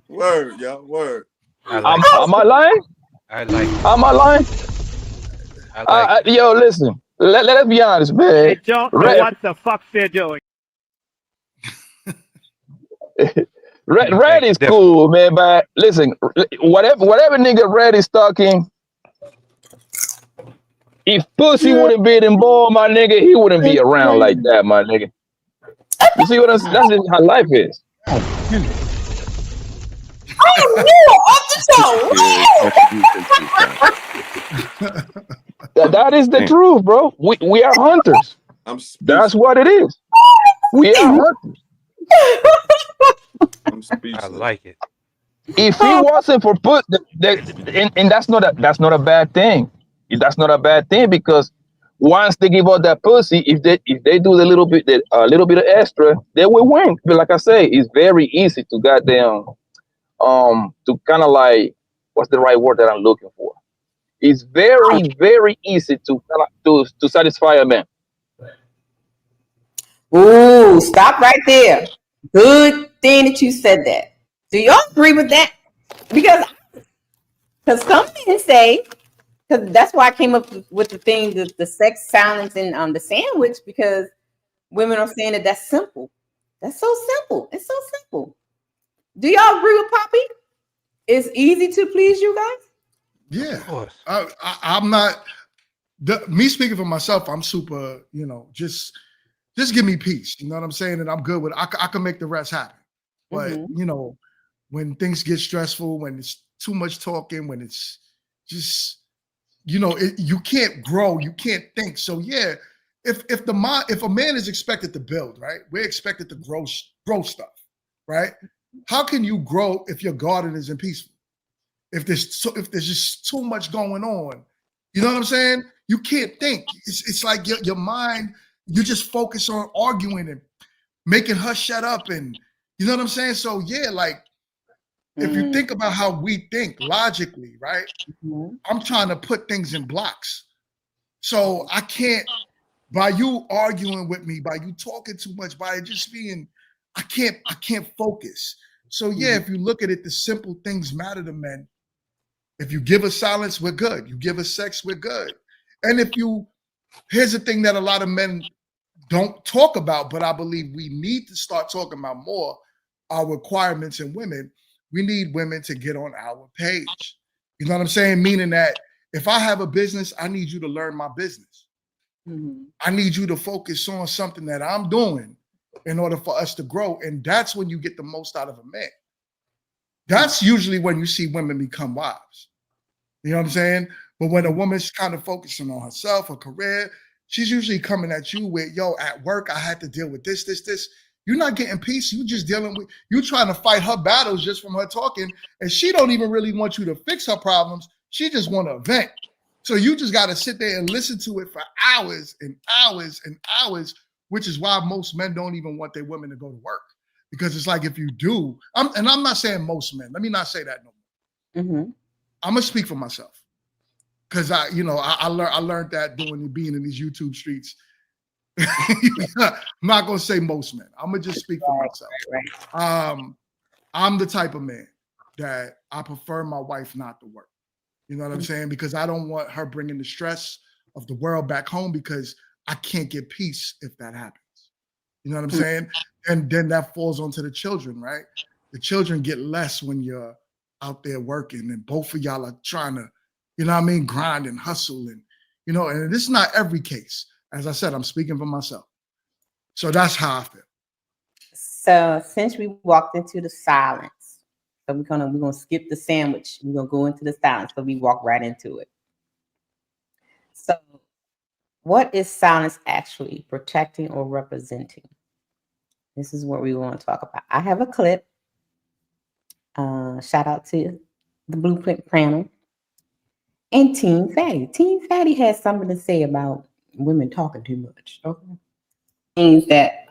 U: Word, y'all. Word.
A: Am I lying?
N: I like it.
A: Am I lying? Yo, listen. Let us be honest, man.
D: They don't know what the fuck they're doing.
A: Red is cool, man. But listen, whatever nigga Red is talking, if pussy wouldn't be involved, my nigga, he wouldn't be around like that, my nigga. You see what I'm saying? That's just how life is. That is the truth, bro. We are hunters. That's what it is. We are hunters.
N: I like it.
A: If he wasn't for and that's not a bad thing. That's not a bad thing because once they give out that pussy, if they do a little bit of extra, they will win. But like I say, it's very easy to goddamn to kind of like, what's the right word that I'm looking for? It's very, very easy to satisfy a man.
F: Ooh, stop right there. Good thing that you said that. Do y'all agree with that? Because some men say, because that's why I came up with the thing, the sex silence and the sandwich, because women are saying that that's simple. That's so simple. It's so simple. Do y'all agree with Poppy? It's easy to please you guys?
M: Yeah. I'm not, me speaking for myself, I'm super, just give me peace. You know what I'm saying? And I'm good with it. I can make the rest happen. But, when things get stressful, when it's too much talking, when it's just, you can't grow, you can't think. So yeah, if a man is expected to build, right? We're expected to grow stuff, right? How can you grow if your garden isn't peaceful? If there's just too much going on, you know what I'm saying? You can't think. It's like your mind, you just focus on arguing and making her shut up, and you know what I'm saying? So yeah, like if you think about how we think logically, right? I'm trying to put things in blocks. So I can't, by you arguing with me, by you talking too much, by it just being, I can't focus. So yeah, if you look at it, the simple things matter to men. If you give us silence, we're good. You give us sex, we're good. And here's the thing that a lot of men don't talk about, but I believe we need to start talking about more, our requirements in women. We need women to get on our page. You know what I'm saying? Meaning that if I have a business, I need you to learn my business. I need you to focus on something that I'm doing in order for us to grow. And that's when you get the most out of a man. That's usually when you see women become wives. You know what I'm saying? But when a woman's kind of focusing on herself, her career, she's usually coming at you with, yo, at work, I had to deal with this. You're not getting peace. You just dealing with, you trying to fight her battles just from her talking. And she don't even really want you to fix her problems. She just want to vent. So you just got to sit there and listen to it for hours and hours and hours, which is why most men don't even want their women to go to work. Because it's like, if you do, and I'm not saying most men, let me not say that no more. I'm gonna speak for myself. Cause I learned that being in these YouTube streets. I'm not gonna say most men. I'm gonna just speak for myself. I'm the type of man that I prefer my wife not to work. You know what I'm saying? Because I don't want her bringing the stress of the world back home, because I can't get peace if that happens. You know what I'm saying? And then that falls onto the children, right? The children get less when you're out there working, and both of y'all are trying to, you know what I mean, grind and hustle, and you know, and this is not every case. As I said, I'm speaking for myself. So that's how I feel.
F: So since we walked into the silence, so we're gonna skip the sandwich. We're gonna go into the silence, so we walk right into it. So, what is silence actually protecting or representing? This is what we want to talk about. I have a clip. Shout out to the Blueprint panel and Team Fatty. Team Fatty has something to say about women talking too much. Okay, means that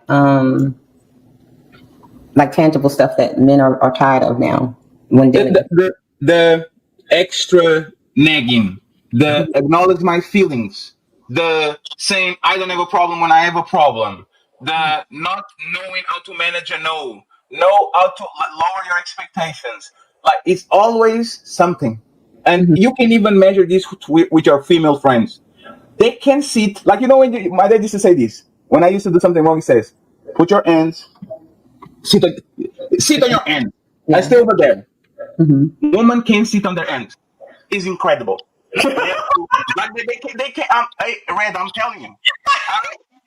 F: like tangible stuff that men are tired of now. When
V: The extra nagging, the acknowledge my feelings, the saying I don't have a problem when I have a problem, the not knowing how to manage a know how to lower your expectations. Like it's always something. And you can even measure this with your female friends. They can sit, like, you know, when my dad used to say this, when I used to do something wrong, he says, put your hands, sit on your hands. I stay over there. Woman can sit on their hands. It's incredible. Like they can. Red, I'm telling you.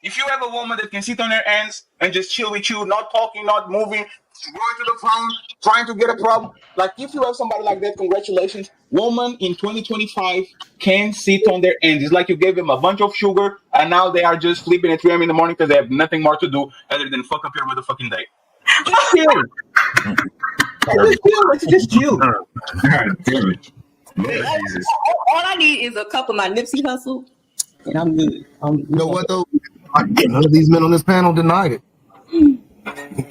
V: If you have a woman that can sit on her hands and just chill with you, not talking, not moving, going to the phone, trying to get a problem. Like if you have somebody like that, congratulations. Woman in 2025 can sit on their hands. It's like you gave them a bunch of sugar and now they are just sleeping at 3 a.m. in the morning because they have nothing more to do other than fuck up your motherfucking day. Just chill. Let's just chill.
E: God damn it.
F: Jesus. All I need is a cup of my Nipsey Hussle, and I'm good.
G: You know what though? None of these men on this panel denied it.
F: Everybody's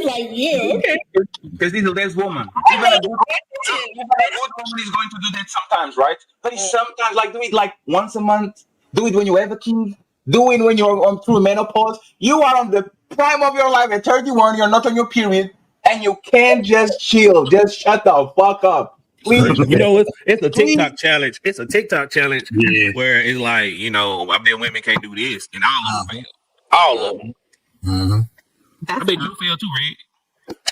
F: like, yeah, okay.
V: Because this is there's woman. Even a good woman is going to do that sometimes, right? But it's sometimes like do it like once a month. Do it when you have a kid. Do it when you're on through menopause. You are on the prime of your life at 31. You're not on your period, and you can't just chill. Just shut the fuck up. Please.
I: You know, it's a TikTok challenge. It's a TikTok challenge where it's like, you know, I bet women can't do this, and all of them fail. All of them. I bet you fail too, Red.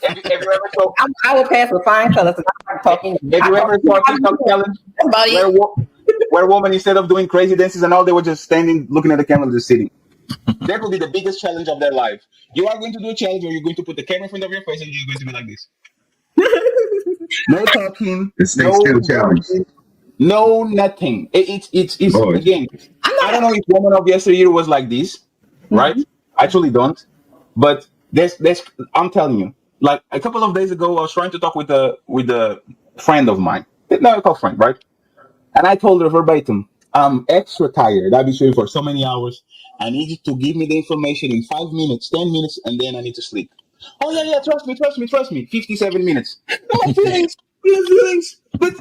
V: Have you ever saw?
F: I would pass with fine colors. I'm talking.
V: Have you ever saw a TikTok challenge where a woman, instead of doing crazy dances and all, they were just standing, looking at the camera, just sitting? That will be the biggest challenge of their life. You are going to do a challenge where you're going to put the camera in front of your face and you're going to be like this. No talking.
E: It's no still challenge.
V: No nothing. It's again. I don't know if woman of yesteryear was like this, right? I actually don't. But there's I'm telling you, like a couple of days ago, I was trying to talk with a friend of mine, not a friend, right? And I told her verbatim, I'm extra tired. I've been shooting for so many hours. I need you to give me the information in 5 minutes, 10 minutes, and then I need to sleep. Oh yeah, trust me. 57 minutes. No feelings. But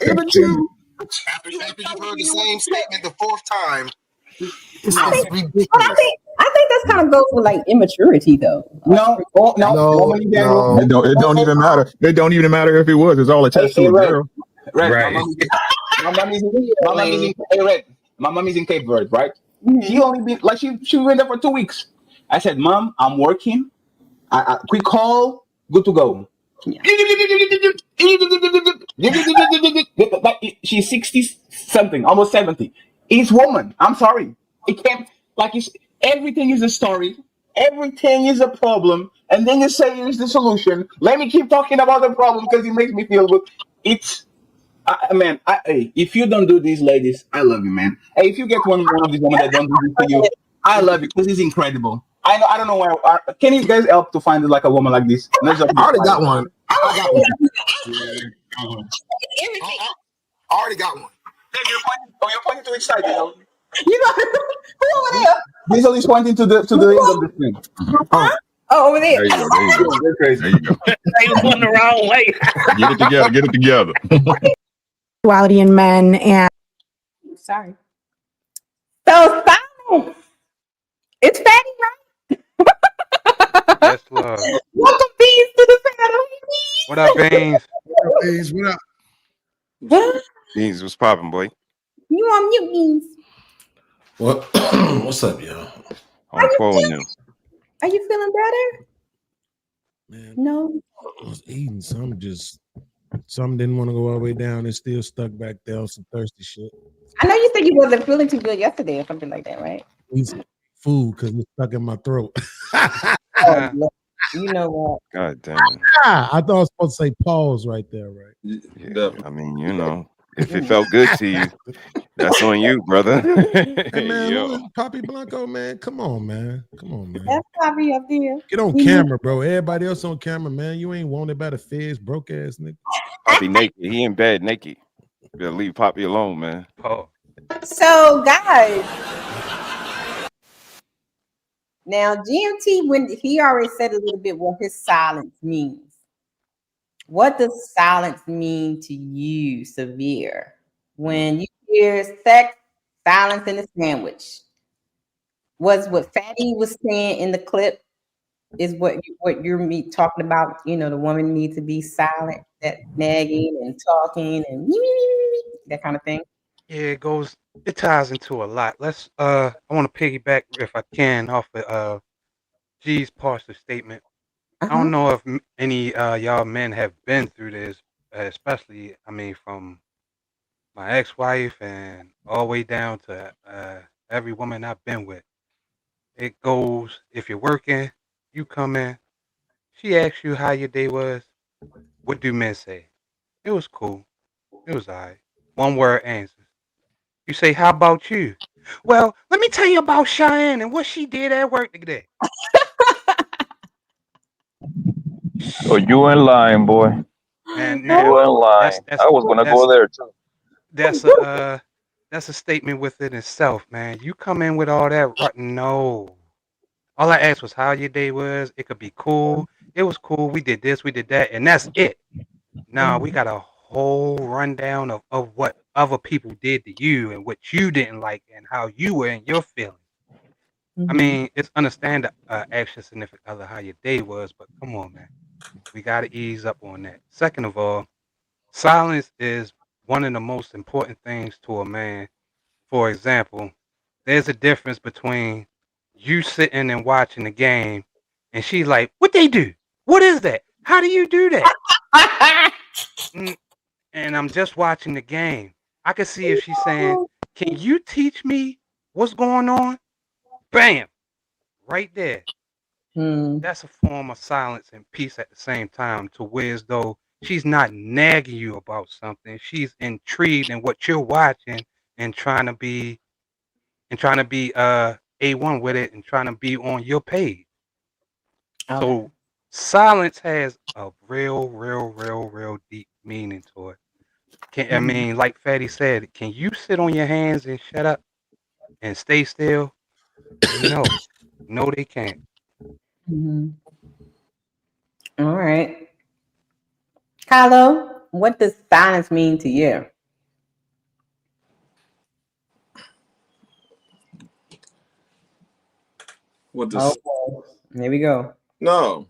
V: even true.
G: After you heard the same statement the fourth time,
F: I think that's kind of goes with like immaturity, though.
V: No.
E: It don't even matter. It don't even matter if it was. It's all attached to a girl.
V: Right. My mom is in Cape Verde, right? She only been like she went there for 2 weeks. I said, Mom, I'm working. I quick call, good to go. She's 60 something, almost 70. It's woman. I'm sorry. It can't everything is a story. Everything is a problem. And then you say here's the solution. Let me keep talking about the problem because it makes me feel good. If you don't do this, ladies, I love you, man. Hey, if you get one of these women that don't do this to you, I love you because it's incredible. I don't know where. Can you guys help to find like a woman like this?
G: I already got one. I already got one.
V: Hey, you're pointing to each side, you know.
F: You know who over there?
V: Hazel is pointing to the end of the screen.
F: Oh, over there.
E: There you go.
V: They're crazy.
E: There you go.
I: They was going the wrong way.
E: Get it together.
L: Sexuality in men and
F: sorry. So silence. It's Fatty, right?
N: That's love.
F: Welcome, Beans, to the panel.
N: What up, Beans?
M: Beans, what up?
B: Beans, what's popping, boy?
F: You on mute, Beans.
P: What? What's up, y'all?
B: I'm following you.
F: Are you feeling better?
C: Man,
F: No.
C: I was eating some, some didn't want to go all the way down and still stuck back there on some thirsty shit.
F: I know you said you wasn't feeling too good yesterday or something like that, right?
C: Eat some food because it's stuck in my throat.
F: Oh, you know what?
B: God damn.
C: I thought I was supposed to say pause right there, right?
B: Yeah, I mean, you know, if it felt good to you, that's on you, brother.
C: Hey man,
B: Yo.
C: who is Poppy Blanco, man? Come on, man. Come on, man.
F: That's probably up there.
C: Get on camera, bro. Everybody else on camera, man. You ain't wanted by the feds, broke ass nigga.
B: Poppy naked. He in bed naked. You better leave Poppy alone, man.
N: Oh.
F: So, guys, now GMT, when he already said a little bit what his silence means. What does silence mean to you, Severe? When you hear sex, silence in a sandwich. Was what Fatty was saying in the clip is what you're talking about? You know, the woman needs to be silent, that nagging and talking and that kind of thing.
N: Yeah, it ties into a lot. I want to piggyback, if I can, off of G's partial statement. I don't know if any y'all men have been through this, especially, I mean, from my ex-wife and all the way down to every woman I've been with. It goes, if you're working, you come in, she asks you how your day was. What do men say? It was cool. It was all right. One word answers. You say, how about you? Well, let me tell you about Cheyenne and what she did at work today.
A: Oh, you in line, boy.
N: And
A: You
N: now
A: in line. I was gonna go there too.
N: That's a statement within itself, man. You come in with all that, no. All I asked was how your day was. It could be cool. It was cool. We did this, we did that, and that's it. Now we got a whole rundown of what other people did to you and what you didn't like and how you were in your feelings. I mean, it's understand the action significant other how your day was, but come on, man. We got to ease up on that. Second of all, silence is one of the most important things to a man. For example, there's a difference between you sitting and watching the game and she's like, what they do? What is that? How do you do that? And I'm just watching the game. I can see if she's saying, can you teach me what's going on? Bam! Right there. That's a form of silence and peace at the same time, to where as though she's not nagging you about something. She's intrigued in what you're watching and trying to be A1 with it and trying to be on your page. So silence has a real deep meaning to it. I mean, like Fatty said, can you sit on your hands and shut up and stay still? No, they can't.
F: All right. Kylo, what does silence mean to you?
U: What does?
F: Here we go.
U: No.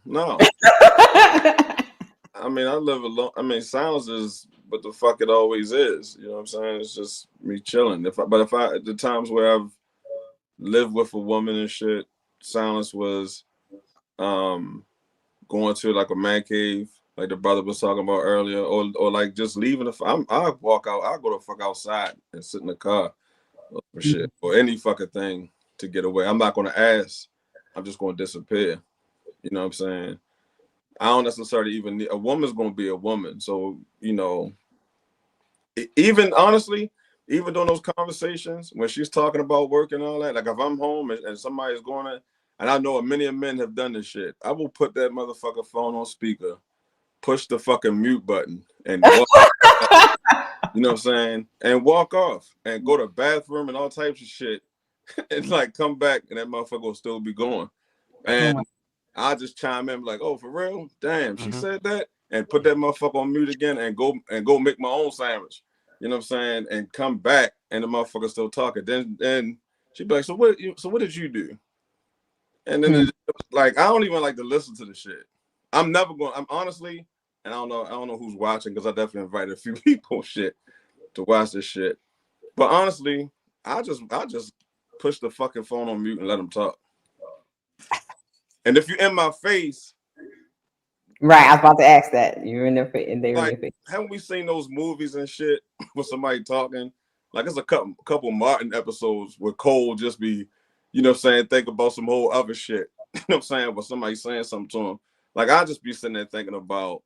U: I mean, I live alone. I mean, silence is what the fuck it always is. You know what I'm saying? It's just me chilling. At the times where I've lived with a woman and shit, silence was going to like a man cave, like the brother was talking about earlier, or like just leaving I'll walk out, I'll go the fuck outside and sit in the car for shit, or any fucking thing to get away. I'm not gonna ask, I'm just gonna disappear. You know what I'm saying? I don't necessarily even need, a woman's gonna be a woman. So, you know, even honestly, even during those conversations when she's talking about work and all that, like if I'm home and somebody's going to, and I know many men have done this shit, I will put that motherfucker phone on speaker, push the fucking mute button, and walk you know what I'm saying? And walk off and go to the bathroom and all types of shit. And like come back and that motherfucker will still be going. And I'll just chime in like, oh, for real? Damn, she said that? And put that motherfucker on mute again and go make my own sandwich. You know what I'm saying? And come back and the motherfucker still talking. Then she'd be like, so what did you do? And then like I don't even like to listen to the shit. I'm honestly, and I don't know who's watching because I definitely invited a few people shit to watch this shit. But honestly, I just push the fucking phone on mute and let them talk. And if you're in my face,
F: Right, I was about to ask that. You're in their face, and they were in your
U: like,
F: face.
U: haven't we seen those movies and shit with somebody talking? Like, it's a couple Martin episodes where Cole just be, you know what I'm saying, think about some whole other shit. You know what I'm saying? But somebody saying something to him. Like, I just be sitting there thinking about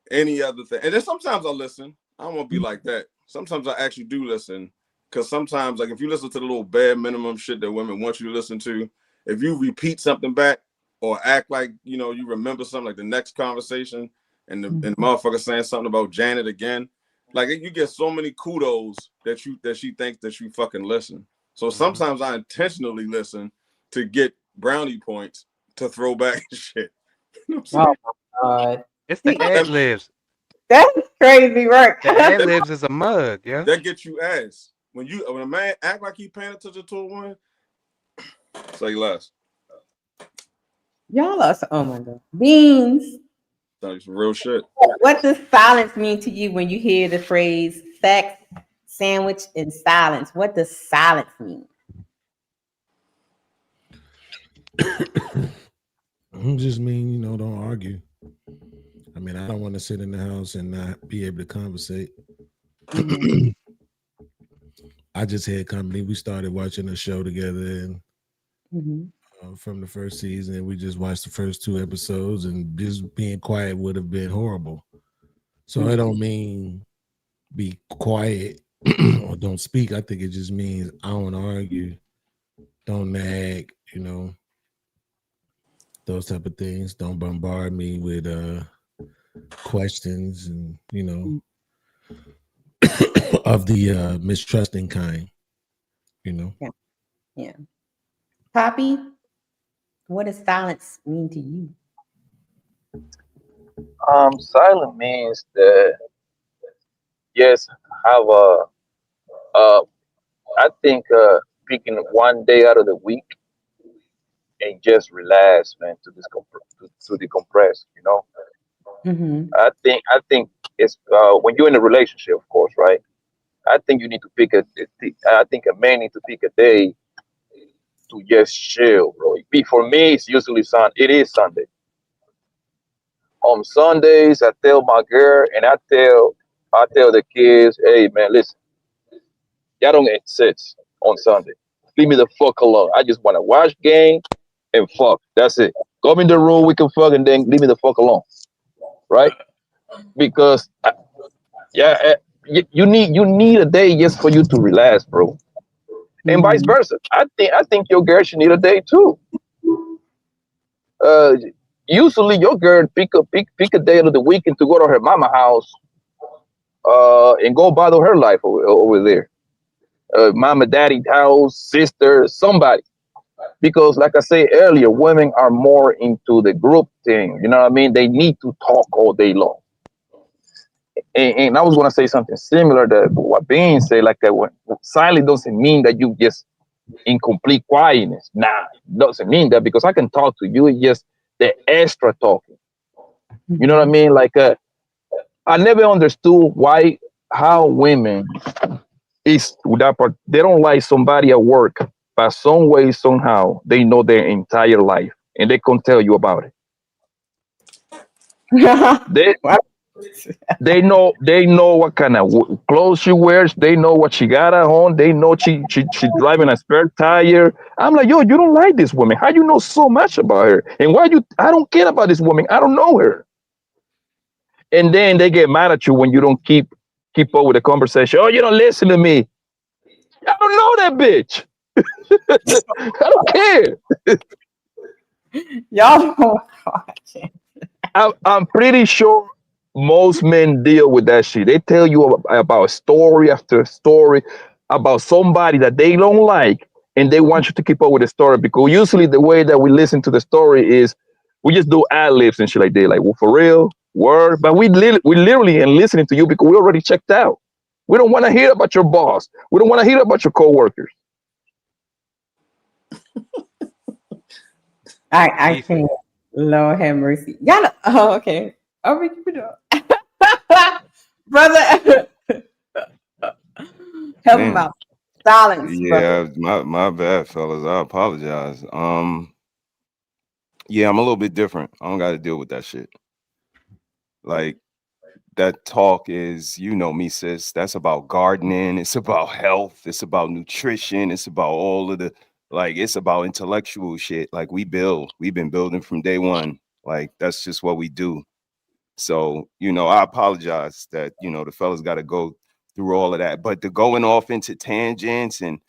U: any other thing. And then sometimes I listen. I don't want to be like that. Sometimes I actually do listen. Because sometimes, like, if you listen to the little bare minimum shit that women want you to listen to, if you repeat something back or act like, you know, you remember something like the next conversation and the motherfucker saying something about Janet again, like, you get so many kudos that she thinks that you fucking listen. So sometimes I intentionally listen to get brownie points to throw back shit. You know what I'm saying?
F: Oh my God.
N: It's the ad libs.
F: That's crazy work.
N: The ad libs is a mug, yeah.
U: That gets you ass. When a man act like he paying attention to a woman, say less.
F: Y'all are so, oh my God. Beans.
U: Tell you some real shit.
F: What does silence mean to you when you hear the phrase sex, sandwich, and silence? What does silence mean?
C: Just mean, you know, don't argue. I mean, I don't want to sit in the house and not be able to conversate. I just had company. We started watching a show together, and from the first season, we just watched the first 2 episodes, and just being quiet would have been horrible. So I don't mean be quiet or don't speak. I think it just means I don't argue, don't nag, you know, those type of things. Don't bombard me with questions and, you know, of the mistrusting kind, you know.
F: Yeah. Poppy, what does silence mean to you?
A: Silent means that yes, have I think picking one day out of the week and just relax, man, to decompress, you know. I think it's when you're in a relationship, of course, right? I think you need to pick I think a man need to pick a day to just chill, bro. For me, it's usually it is Sunday. On Sundays, I tell my girl and I tell the kids, hey man, listen, y'all don't get sits on Sunday. Leave me the fuck alone. I just want to watch game and fuck. That's it. Go in the room, we can fuck, and then leave me the fuck alone, right? Because you need a day just for you to relax, bro, and vice versa. I think your girl should need a day too. Usually your girl pick a day out of the weekend to go to her mama house, and go bother her life over there. Mama, daddy house, sister, somebody. Because like I said earlier, women are more into the group thing. You know what I mean? They need to talk all day long. And I was going to say something similar to what Bean said, like that silent doesn't mean that you just in complete quietness. Nah, doesn't mean that, because I can talk to you. It's just the extra talking. You know what I mean? Like I never understood how women is that part. They don't like somebody at work, but some way, somehow, they know their entire life and they can tell you about it. They know what kind of clothes she wears. They know what she got at home. They know she driving a spare tire. I'm like, yo, you don't like this woman. How you know so much about her? And I don't care about this woman. I don't know her. And then they get mad at you when you don't keep up with the conversation. Oh, you don't listen to me. I don't know that bitch. I don't care.
F: Y'all don't watch it.
A: I'm pretty sure most men deal with that shit. They tell you about story after story about somebody that they don't like, and they want you to keep up with the story, because usually the way that we listen to the story is we just do ad libs and shit like that, like, well, for real, word. But we literally and listening to you because we already checked out. We don't want to hear about your boss. We don't want to hear about your coworkers.
F: I can't. Lord have mercy. Y'all know, oh, okay. Oh, we keep it up. Brother, help him out. Silence,
B: Yeah, my bad, fellas. I apologize. Yeah, I'm a little bit different. I don't got to deal with that shit. Like that talk is, you know me, sis. That's about gardening. It's about health. It's about nutrition. It's about all of the it's about intellectual shit. Like we've been building from day one. Like that's just what we do. So, I apologize that, the fellas got to go through all of that. But the going off into tangents and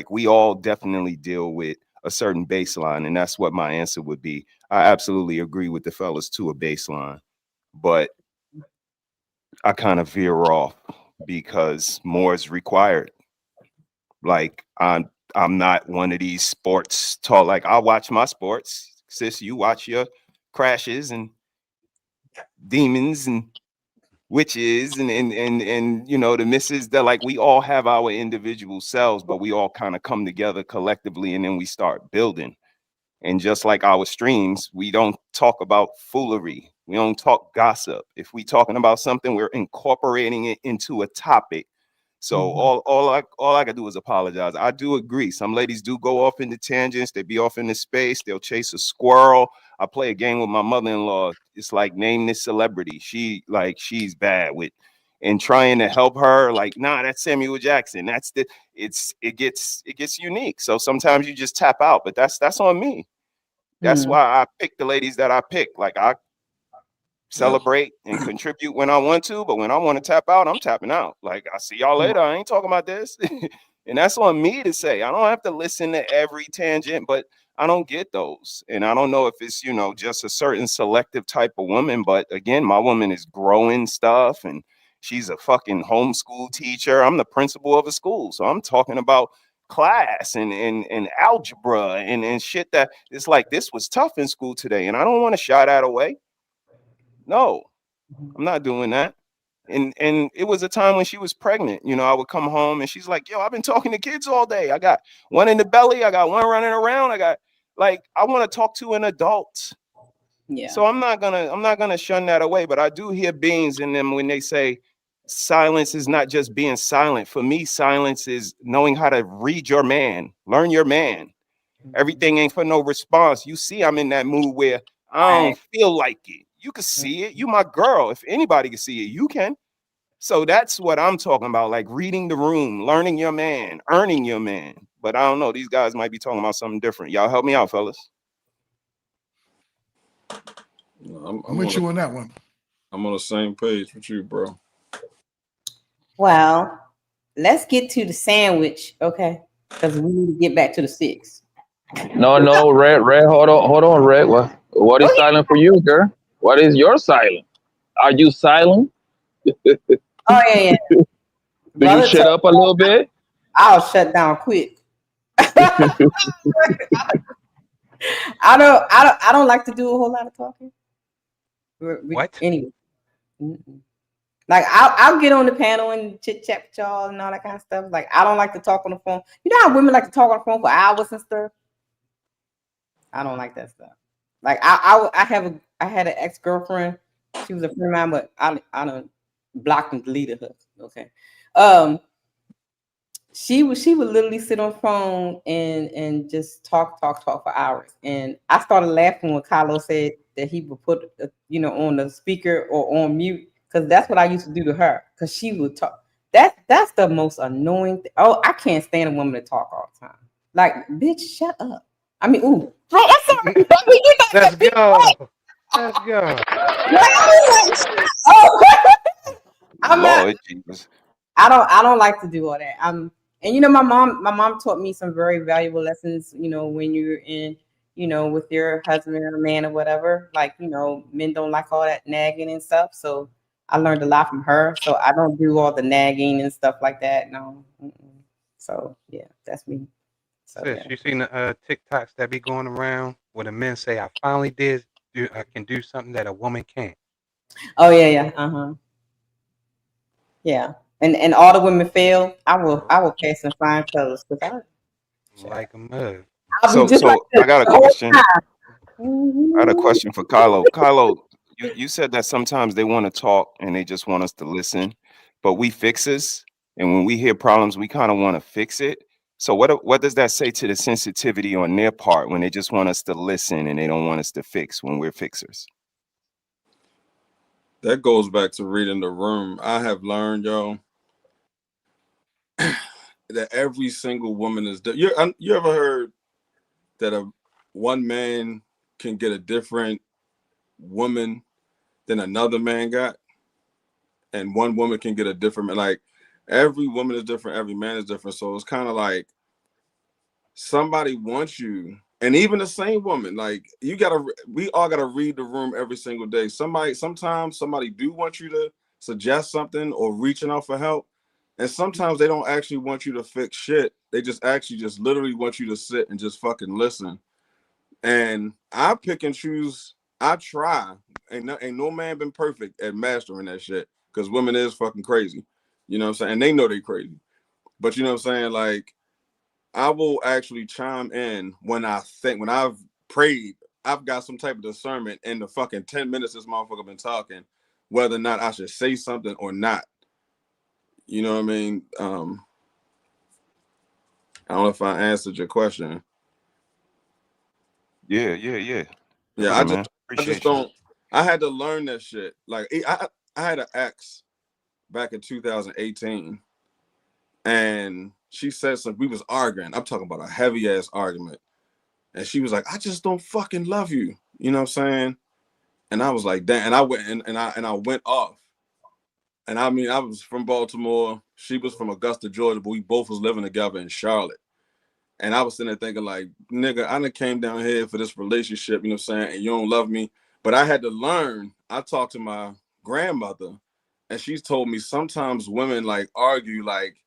B: we all definitely deal with a certain baseline. And that's what my answer would be. I absolutely agree with the fellas to a baseline. But I kind of veer off because more is required. Like I'm not one of these sports talk. Like I watch my sports. Sis, you watch your crashes and demons and witches and the misses that we all have our individual selves, but we all kind of come together collectively and then we start building. And just like our streams, we don't talk about foolery. We don't talk gossip. If we talking about something, we're incorporating it into a topic. So all I can do is apologize. I do agree. Some ladies do go off into tangents. They be off into space. They'll chase a squirrel. I play a game with my mother-in-law. It's like name this celebrity. She's bad with and trying to help her. Nah, that's Samuel Jackson. It gets unique. So sometimes you just tap out, but that's on me. That's why I pick the ladies that I pick. I celebrate and contribute when I want to, but when I want to tap out, I'm tapping out. I see y'all later. I ain't talking about this. And that's on me to say. I don't have to listen to every tangent, but I don't get those. And I don't know if it's, just a certain selective type of woman. But again, my woman is growing stuff and she's a fucking homeschool teacher. I'm the principal of a school. So I'm talking about class and algebra and shit that it's this was tough in school today. And I don't want to shy that away. No, I'm not doing that. And it was a time when she was pregnant. I would come home and she's like, yo, I've been talking to kids all day. I got one in the belly. I got one running around. I got I want to talk to an adult.
F: Yeah.
B: So I'm not gonna shun that away. But I do hear beings in them when they say silence is not just being silent. For me, silence is knowing how to read your man, learn your man. Everything ain't for no response. You see, I'm in that mood where I don't feel like it. You can see it. You my girl. If anybody can see it, you can. So that's what I'm talking about. Reading the room, learning your man, earning your man. But I don't know. These guys might be talking about something different. Y'all help me out, fellas.
M: I'm with you on that one.
U: I'm on the same page with you, bro.
F: Well, let's get to the sandwich, okay? Because we need to get back to the 6.
A: No, Red, hold on, Red. What is silent for you, girl? What is your silent? Are you silent?
F: Oh yeah.
A: Do you shut up a little bit?
F: I'll shut down quick. I don't like to do a whole lot of talking.
N: What?
F: Anyway. I'll get on the panel and chit chat with y'all and all that kind of stuff. I don't like to talk on the phone. You know how women like to talk on the phone for hours and stuff? I don't like that stuff. I had an ex-girlfriend. She was a friend of mine, but I done blocked and deleted her. Okay. She would literally sit on the phone and just talk for hours. And I started laughing when Kylo said that he would put on the speaker or on mute, because that's what I used to do to her. Because she would talk. That's the most annoying thing. Oh, I can't stand a woman to talk all the time. Bitch, shut up. I mean, ooh.
N: Let's go. Let's go.
F: I don't like to do all that. And my mom taught me some very valuable lessons, when you're in, with your husband or man or whatever. Men don't like all that nagging and stuff. So I learned a lot from her. So I don't do all the nagging and stuff like that. No. So yeah, that's me. So,
N: Sis, you seen the TikToks that be going around where the men say, I finally I can do something that a woman can't.
F: Oh yeah. Yeah. And all the women fail. I will pass and find colors because
N: like a mug.
B: So I got a question. I had a question for Kylo. Kylo, you said that sometimes they want to talk and they just want us to listen, but we fixers, and when we hear problems, we kind of want to fix it. So what does that say to the sensitivity on their part when they just want us to listen and they don't want us to fix when we're fixers?
U: That goes back to reading the room. I have learned, yo, that every single woman is you ever heard that one man can get a different woman than another man got, and one woman can get a different, like, every woman is different, every man is different. So it's kind of like somebody wants you, and even the same woman, like, we all gotta read the room every single day. Sometimes somebody do want you to suggest something or reaching out for help, and sometimes they don't actually want you to fix shit. They just literally want you to sit and just fucking listen. And I pick and choose. I try. Ain't no man been perfect at mastering that shit, because women is fucking crazy. You know what I'm saying? And they know they crazy. But you know what I'm saying? Like, I will actually chime in when I've prayed, I've got some type of discernment in the fucking 10 minutes this motherfucker been talking, whether or not I should say something or not. You know what I mean? I don't know if I answered your question.
B: Yeah.
U: Yeah, I just don't. I had to learn that shit. Like, I had an ex back in 2018, and she said something. We was arguing. I'm talking about a heavy ass argument, and she was like, "I just don't fucking love you." You know what I'm saying? And I was like, "Damn!" And I went and I went off. And I mean, I was from Baltimore. She was from Augusta, Georgia, but we both was living together in Charlotte. And I was sitting there thinking, like, nigga, I done came down here for this relationship, you know what I'm saying? And you don't love me. But I had to learn. I talked to my grandmother, and she's told me sometimes women, like, argue, like,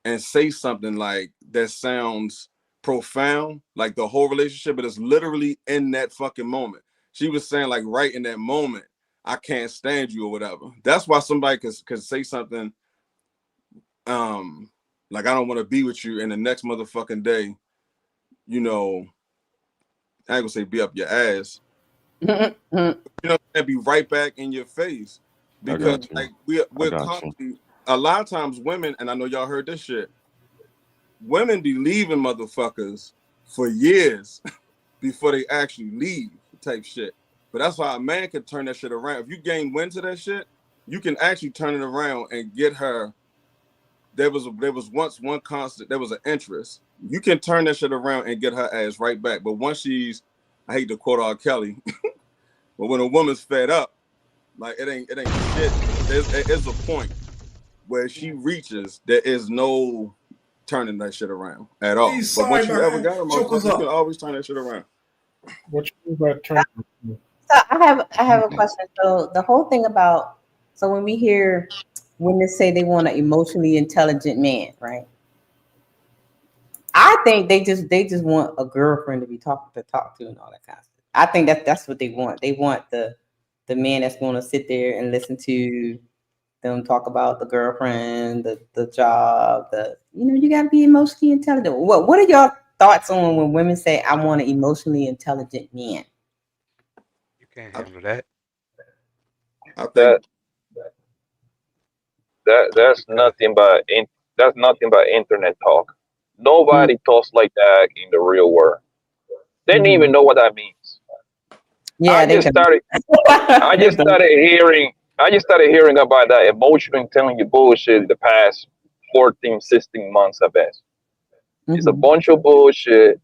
U: and say something, like, that sounds profound, like the whole relationship, but it's literally in that fucking moment. She was saying, like, right in that moment, I can't stand you or whatever. That's why somebody could say something, like, I don't want to be with you, and the next motherfucking day, you know, I ain't gonna say be up your ass, you know, and be right back in your face. Because, like, we're constantly, a lot of times women, and I know y'all heard this shit, women be leaving motherfuckers for years before they actually leave, type shit. But that's why a man can turn that shit around. If you gain wind to that shit, you can actually turn it around and get her. There was once one constant, there was an interest. You can turn that shit around and get her ass right back. But once she's, I hate to quote R. Kelly, but when a woman's fed up, like, it ain't shit. There's a point where she reaches, there is no turning that shit around at all. But once you ever got her, you can always turn that shit around.
V: What you mean by turn?
F: So I have a question. So the whole thing about, so when we hear women say they want an emotionally intelligent man, right? I think they just want a girlfriend to talk to and all that kind of stuff. I think that's what they want. They want the man that's going to sit there and listen to them talk about the girlfriend, the job, you got to be emotionally intelligent. What are your thoughts on when women say, I want an emotionally intelligent man?
N: You can't handle that.
U: I think
A: that's nothing but internet talk. Nobody talks like that in the real world. They didn't even know what that means.
F: Yeah,
A: I just started hearing about that emotional intelligence bullshit the past 14, 16 months, I bet. It's a bunch of bullshit.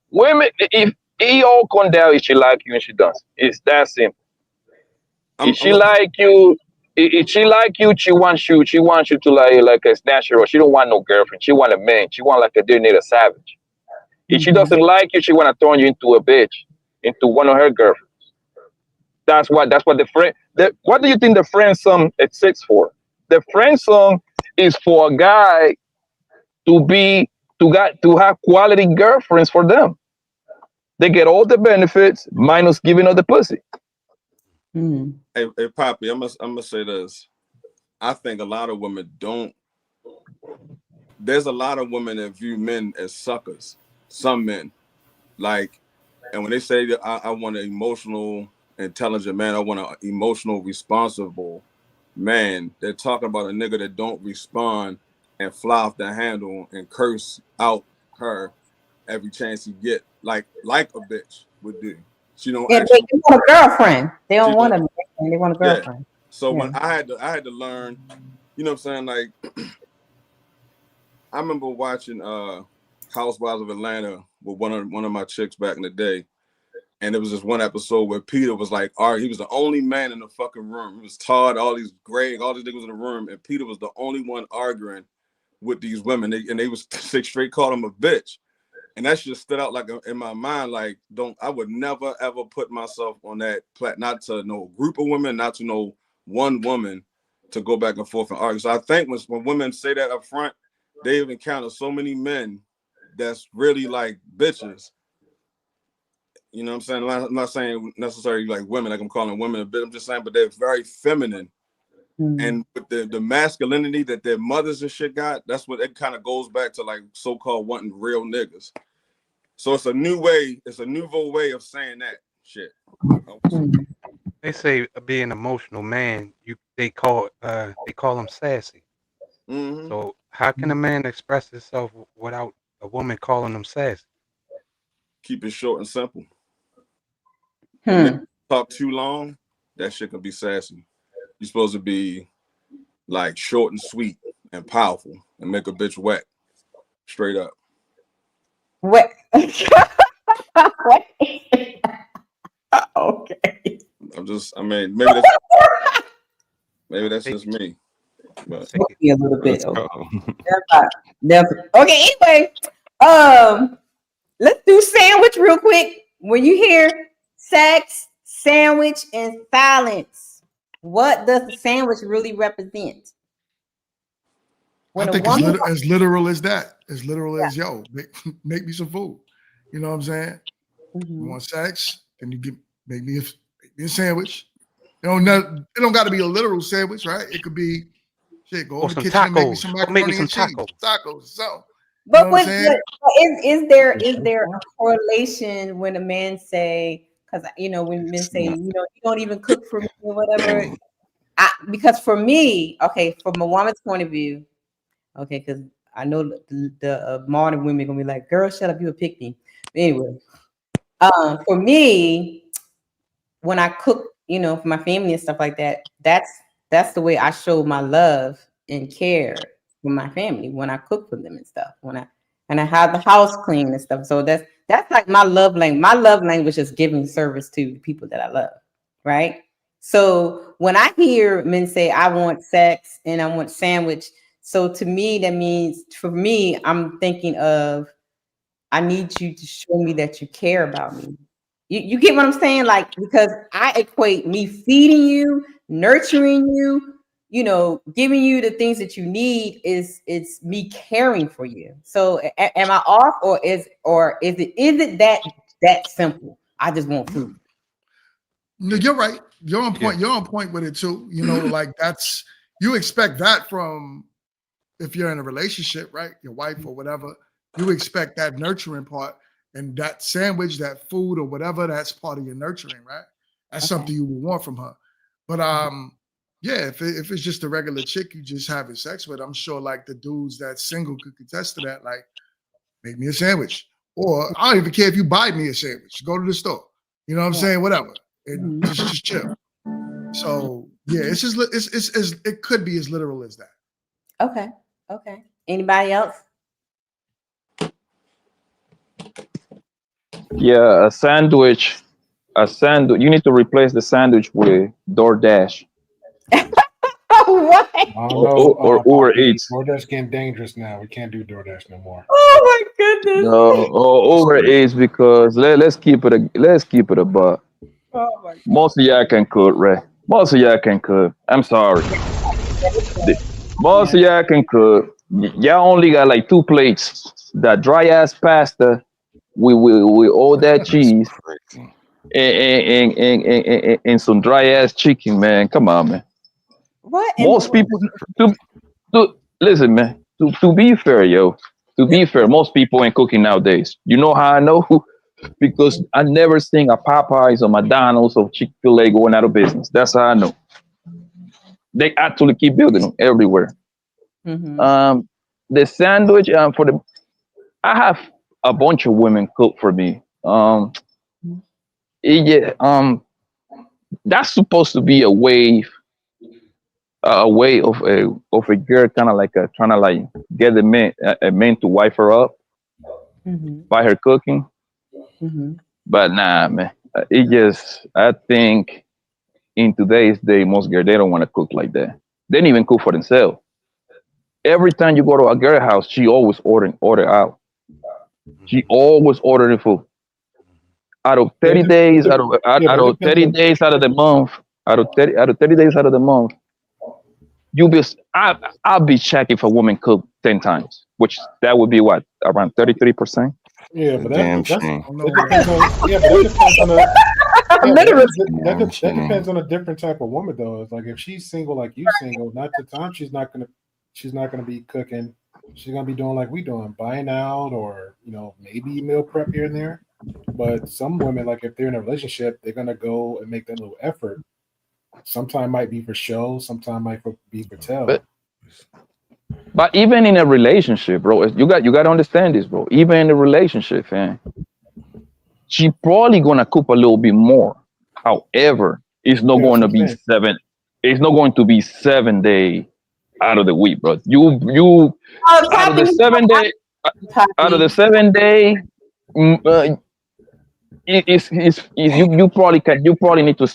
A: Women, if it all comes down, if she like you and she doesn't. It's that simple. If she like you, she wants you to like snatch her. She don't want no girlfriend. She want a man. She want like a Daenerys Savage. If she doesn't like you, she want to turn you into a bitch, into one of her girlfriends. That's what the friend. What do you think the friend song exists for? The friend song is for a guy to have quality girlfriends for them. They get all the benefits minus giving up the pussy.
U: Hey, Poppy, I'm gonna say this. I think a lot of women don't. There's a lot of women that view men as suckers. Some men, like, and when they say that I want an emotional, intelligent man, I want an emotional, responsible man, they're talking about a nigga that don't respond and fly off the handle and curse out her every chance you get, like a bitch would do. She don't
F: Yeah,
U: actually
F: they want a girlfriend. They don't
U: She
F: want a
U: don't-
F: man. They want a
U: Yeah.
F: girlfriend.
U: So
F: Yeah.
U: when I had to learn, you know what I'm saying? Like I remember watching Housewives of Atlanta with one of my chicks back in the day. And there was this one episode where Peter was like, he was the only man in the fucking room. It was Todd, all these niggas in the room, and Peter was the only one arguing with these women. They was straight called him a bitch. And that just stood out like in my mind, like, I would never ever put myself on that not to no group of women, not to no one woman to go back and forth and argue. So I think when women say that up front, they've encountered so many men that's really like bitches. You know what I'm saying? I'm not saying necessarily like women, like I'm calling women a bitch. I'm just saying, but they're very feminine. And with the masculinity that their mothers and shit got, that's what it kind of goes back to, like so-called wanting real niggas. So it's a nouveau way of saying that shit.
N: They say being an emotional man, they call him sassy.
U: Mm-hmm.
N: So how can a man express himself without a woman calling him sassy?
U: Keep it short and simple. Talk too long, that shit can be sassy. You're supposed to be like short and sweet and powerful and make a bitch wet. Straight up.
F: What? Okay.
U: Maybe that's just me. But
F: Maybe a little bit.
U: Let's go.
F: Never. Okay, anyway. Let's do sandwich real quick. When you hear sex, sandwich, and silence, what does the sandwich really represent?
M: I think it's as literal as that. As literal as, yo, make me some food. You know what I'm saying? You want sex? Can you make me a sandwich? It don't got to be a literal sandwich, right? It could be shit. Go in the kitchen and make me some macaroni and cheese. Tacos. So,
F: but is there a correlation when a man say, because when men say, you don't even cook for me or whatever? Because for me, okay, from a woman's point of view, okay, because I know the modern women gonna be like, girl, shut up, you a pick me. Anyway, for me, when I cook, for my family and stuff like that, that's the way I show my love and care for my family, when I cook for them and stuff, when I have the house clean and stuff. So that's like my love language. My love language is giving service to the people that I love, right? So when I hear men say, I want sex and I want sandwich, so to me, that means, for me, I'm thinking of, I need you to show me that you care about me. You get what I'm saying? Like, because I equate me feeding you, nurturing you, giving you the things that you need it's me caring for you. So am I off, or is it that simple? I just want food.
M: No, you're right. You're on point. You're on point with it too. Like you expect that from, if you're in a relationship, right? Your wife or whatever, you expect that nurturing part, and that sandwich, that food or whatever, that's part of your nurturing, right? That's something you would want from her. But yeah, if it's just a regular chick you just having sex with, I'm sure like the dudes that's single could contest to that. Like, make me a sandwich, or I don't even care if you buy me a sandwich. Go to the store. You know what I'm saying? Whatever. And just chill. So yeah, it's just it could be as literal as that.
F: Okay. Anybody else?
A: Yeah, a sandwich. You need to replace the sandwich with DoorDash.
F: What?
A: Or Uber Eats.
J: DoorDash getting dangerous now. We can't do DoorDash no more.
F: Oh my goodness.
A: No, Uber Eats, because let's keep it a buck.
F: Oh my God.
A: Most of y'all can cook, right? Most of y'all can cook. I'm sorry. Most of y'all can cook. Y'all only got like 2 plates. That dry ass pasta with all that cheese and some dry ass chicken, man. Come on, man.
F: What?
A: Most people listen, man. To be fair, most people ain't cooking nowadays. You know how I know? Because I never seen a Popeyes or McDonald's or Chick-fil-A going out of business. That's how I know. They actually keep building them everywhere. the sandwich for the. I have a bunch of women cook for me. That's supposed to be a way of a girl kind of like trying to like get a man to wife her up by her cooking. But nah, man, I think in today's day, most girls, they don't want to cook like that. They don't even cook for themselves. Every time you go to a girl house, she always order out. She always ordering food. Out of 30 days, out of 30 days out of the month, out of 30 days out of the month, I'll be checking if a woman cook 10 times, which that would be what, around 33%.
J: Yeah, but
B: Damn
J: that
B: shame.
J: depends on. Yeah, but that depends on the. That depends on a different type of woman, though. It's like if she's single, like you single, not the time she's not gonna be cooking. She's gonna be doing like we doing, buying out, or maybe meal prep here and there. But some women, like if they're in a relationship, they're gonna go and make that little effort. Sometimes might be for show, sometimes might be for tell.
A: But even in a relationship, bro, you got to understand this, bro. Even in a relationship, man, she probably gonna cook a little bit more. However, it's not going to be 7. It's not going to be 7 days out of the week, bro. You out of the 7 day, out of the 7 day, you probably need to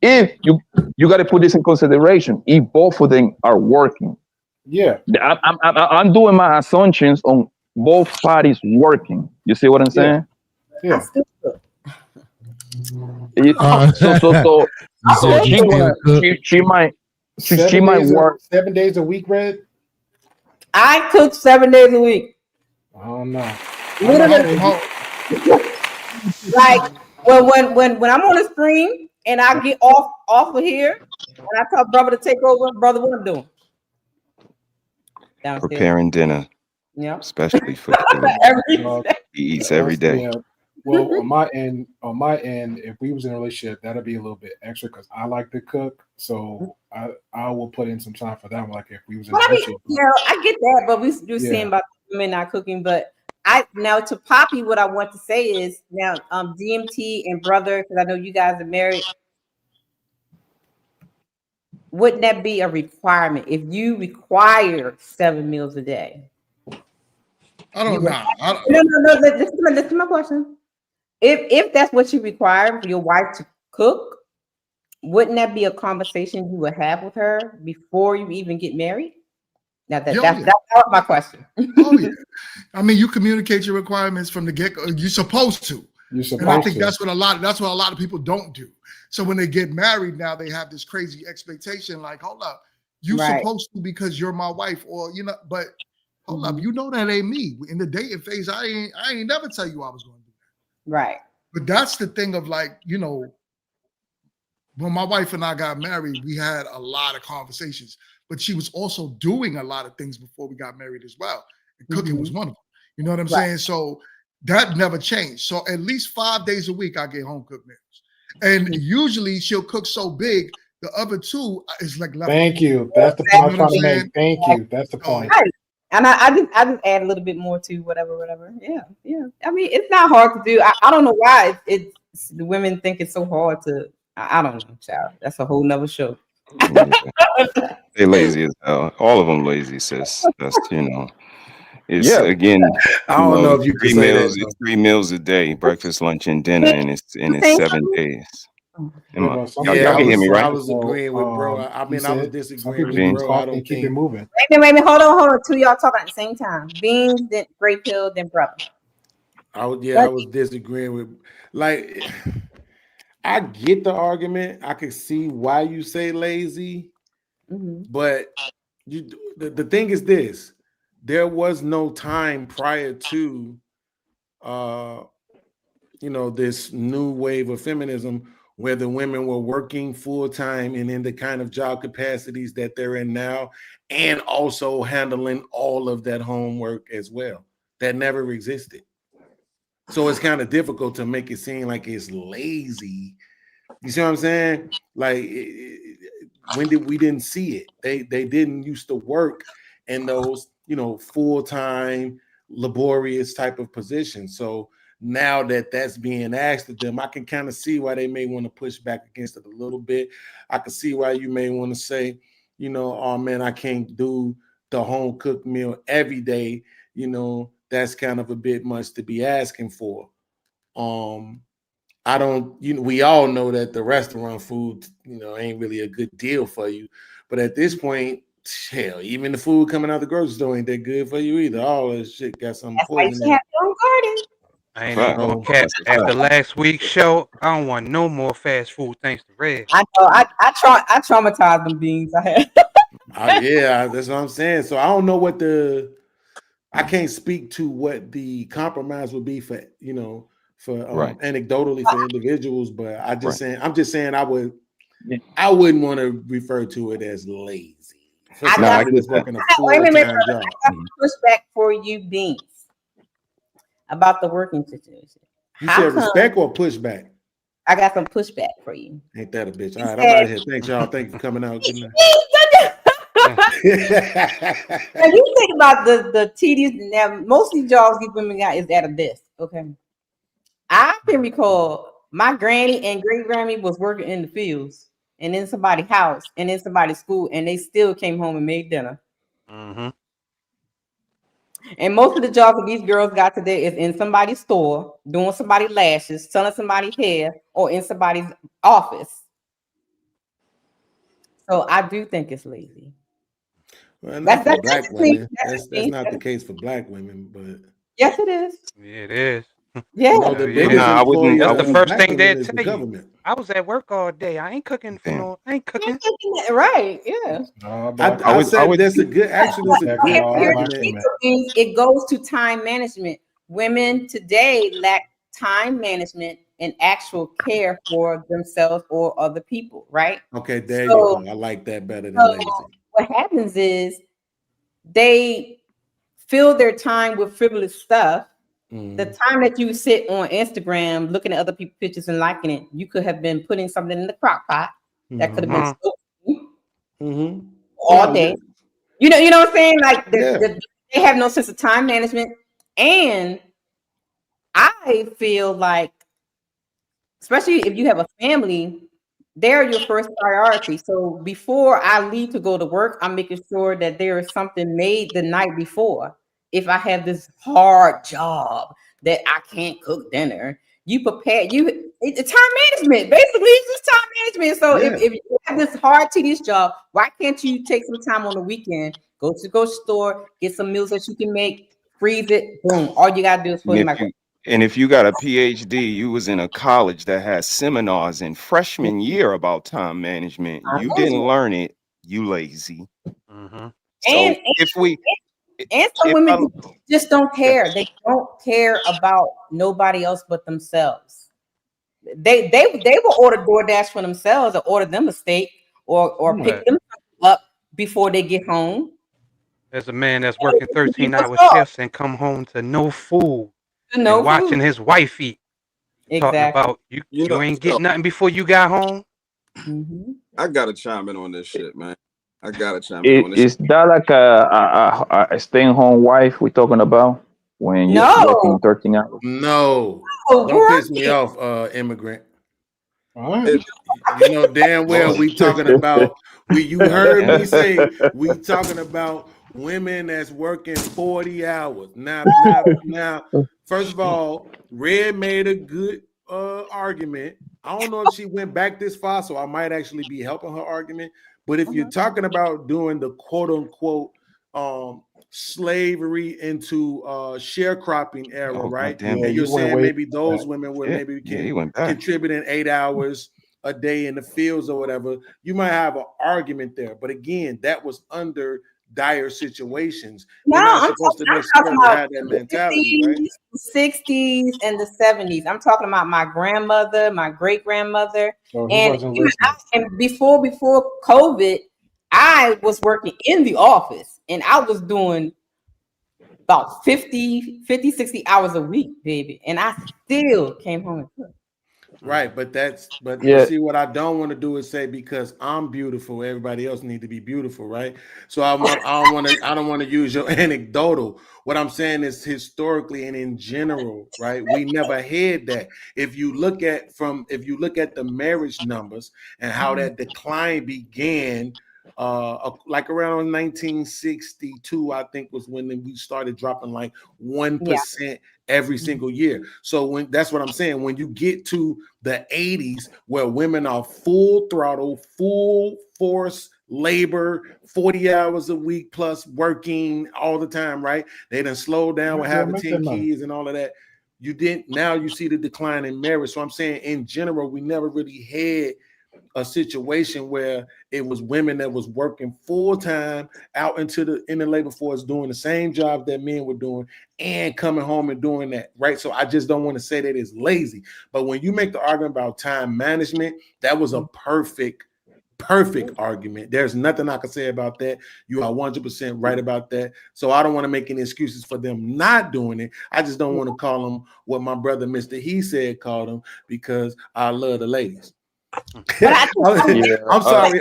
A: if you got to put this in consideration. If both of them are working.
J: Yeah,
A: I'm doing my assumptions on both parties working. You see what I'm saying?
J: Yeah.
A: She might work
J: 7 days a week, Red.
F: I cook 7 days a week.
J: I don't know.
F: Literally, like when I'm on the screen and I get off of here, and I tell brother to take over, brother, what I'm doing? Downstairs.
B: Preparing dinner.
F: Yeah.
B: Especially for he eats every day.
J: Yeah. Well, on my end, if we was in a relationship, that'd be a little bit extra because I like to cook. So I will put in some time for that one. Like if we was in a relationship.
F: I get that, but you're saying about women not cooking. But now to Poppy, what I want to say is now DMT and brother, because I know you guys are married. Wouldn't that be a requirement if you require 7 meals a day?
M: I don't know.
F: No. Listen to my question. If that's what you require for your wife to cook, wouldn't that be a conversation you would have with her before you even get married? Now that's my question.
M: Oh yeah. I mean, you communicate your requirements from the get-go. You're supposed to. And I think that's what a lot of people don't do. So when they get married now, they have this crazy expectation, like, hold up, you supposed to because you're my wife, or but hold up, that ain't me. In the dating phase, I ain't never tell you I was going to do that.
F: Right.
M: But that's the thing of like, when my wife and I got married, we had a lot of conversations, but she was also doing a lot of things before we got married as well. And cooking was one of them. You know what I'm saying? So that never changed. So at least 5 days a week, I get home cooked meals. And usually she'll cook so big, the other 2 is like left.
J: Thank you. That's the point I'm trying to make. Thank you. That's the point.
F: Right. And I just add a little bit more to whatever. Yeah. I mean, it's not hard to do. I don't know why it's the women think it's so hard to. I don't know, child. That's a whole nother show.
B: They lazy as hell. All of them lazy, sis. That's It's again.
P: I don't know if you
B: 3 meals. It's 3 meals a day: breakfast, lunch, and dinner, and it's 7 days. Y'all can hear me, right?
P: I was agreeing with bro. I mean, I was disagreeing with bro. I don't
J: keep it moving.
F: Wait, hold on. 2 y'all talking at the same time. Beans, then Great Pill, then brother.
P: I was disagreeing with. Like, I get the argument. I could see why you say lazy, but the thing is this: there was no time prior to, this new wave of feminism where the women were working full time and in the kind of job capacities that they're in now, and also handling all of that homework as well. That never existed. So it's kind of difficult to make it seem like it's lazy. You see what I'm saying? Like, we didn't see it. They didn't used to work in those,
K: full-time, laborious type of position. So now that that's being asked of them, I can kind of see why they may want to push back against it a little bit. I can see why you may want to say, oh man, I can't do the home cooked meal every day. That's kind of a bit much to be asking for. I don't, we all know that the restaurant food, ain't really a good deal for you. But at this point, hell, even the food coming out the grocery store ain't that good for you either. All that shit got some poison in it.
N: I ain't even gonna catch after last week's show. I don't want no more fast food thanks to Red.
F: I know. I traumatized them beans. I had.
K: Yeah, that's what I'm saying. So I don't know I can't speak to what the compromise would be for anecdotally for individuals, but I'm just saying I wouldn't want to refer to it as lazy.
F: Wait a minute. I got pushback for you, Beans, about the working situation.
K: You said respect or pushback?
F: I got some pushback for you.
K: Ain't that a bitch? All right, I'm out of here. Thanks, y'all. Thank you for coming out. Good night.
F: Now you think about the tedious. Now, most of these jobs these women got is at a desk. Okay, I can recall my granny and great granny was working in the fields and in somebody's house and in somebody's school, and they still came home and made dinner.
N: Mm-hmm.
F: And most of the jobs that these girls got today is in somebody's store, doing somebody's lashes, selling somebody's hair, or in somebody's office. So I do think it's lazy.
K: Well, not for black women. That's not the case for black women, but
F: yes, it is.
N: Yeah, it is.
F: Yeah,
N: that's the first thing they tell you. I was at work all day. I ain't cooking for no. I ain't cooking.
F: Right? Yeah.
K: I said that's a good. Actually, that's a good argument.
F: It goes to time management. Women today lack time management and actual care for themselves or other people. Right?
K: Okay, there you go. I like that better than lazy.
F: What happens is they fill their time with frivolous stuff. The time that you sit on Instagram looking at other people's pictures and liking it, you could have been putting something in the crock pot that could have been all day. You know what I'm saying? Like they have no sense of time management. And I feel like, especially if you have a family, they're your first priority. So before I leave to go to work, I'm making sure that there is something made the night before. If I have this hard job that I can't cook dinner, you prepare. It's time management. Basically, it's just time management. So if you have this hard, tedious job, why can't you take some time on the weekend, go to the grocery store, get some meals that you can make, freeze it, boom. All you gotta do is put it in my.
B: And if you got a PhD, you was in a college that has seminars in freshman year about time management. You didn't learn it. You lazy.
N: Mm-hmm.
F: And some women just don't care. They don't care about nobody else but themselves. They will order DoorDash for themselves or order them a steak or pick them up before they get home.
N: There's a man that's working 13-hour shifts and come home to no food. Watching his wife eat.
F: Exactly.
N: Talking about you ain't getting nothing before you got home.
U: I gotta chime in on this shit, man. I gotta chime in on this.
A: Is that like a staying-home wife we're talking about when you're working 13 hours?
K: No, don't piss me off, immigrant. You know damn well we talking about. You heard me say we talking about women that's working 40 hours. Now, first of all, Red made a good argument. I don't know if she went back this far, so I might actually be helping her argument. But if you're talking about doing the quote unquote slavery into sharecropping era, right? And you're saying maybe those women were maybe contributing 8 hours a day in the fields or whatever, you might have an argument there. But again, that was under dire situations.
F: No,
K: I'm talking about
F: that mentality, 50s, right? 60s, and the 70s. I'm talking about my grandmother, my great grandmother, and before COVID, I was working in the office, and I was doing about 50, 60 hours a week, baby, and I still came home and cooked.
K: Right, but
A: Yeah.
K: see, what I don't want to do is say because I'm beautiful, everybody else need to be beautiful, right? So I don't want to use your anecdotal. What I'm saying is historically and in general, right? We never had that. If you look at the marriage numbers and how that decline began, like around 1962, I think was when we started dropping like 1% every single year. So that's what I'm saying. When you get to the 80s, where women are full throttle, full force labor, 40 hours a week plus working all the time, right? They done slowed down with having 10 kids and all of that. Now you see the decline in marriage. So I'm saying in general, we never really had a situation where it was women that was working full time out in the labor force doing the same job that men were doing and coming home and doing that, right? So I just don't want to say that it's lazy. But when you make the argument about time management, that was a perfect argument. There's nothing I can say about that. You are 100% right about that. So I don't want to make any excuses for them not doing it. I just don't want to call them what my brother Mr. He said called them, because I love the ladies. I'm sorry.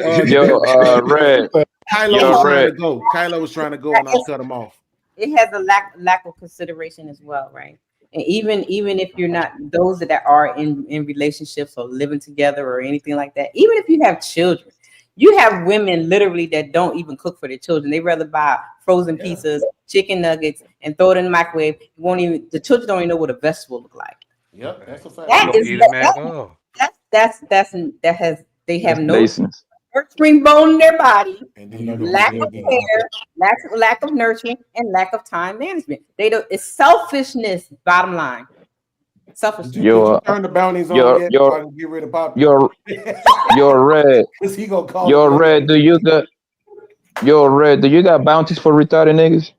A: Red.
K: Kylo was trying to go and I cut him off.
F: It has a lack of consideration as well, right? And even if you're not, those that are in relationships or living together or anything like that, even if you have children, you have women literally that don't even cook for their children. They rather buy frozen pizzas, chicken nuggets, and throw it in the microwave. The children don't even know what a vegetable look like.
K: Yep, that's a fact.
F: They have no nurturing bone in their body, lack of care, lack of nurturing, and lack of time management. It's selfishness. Bottom line, selfishness.
K: Did you turn the bounties on yet? So I can get rid of Pop.
A: You're Red.
K: He gonna call
A: you're Red. Do you got bounties for retarded niggas?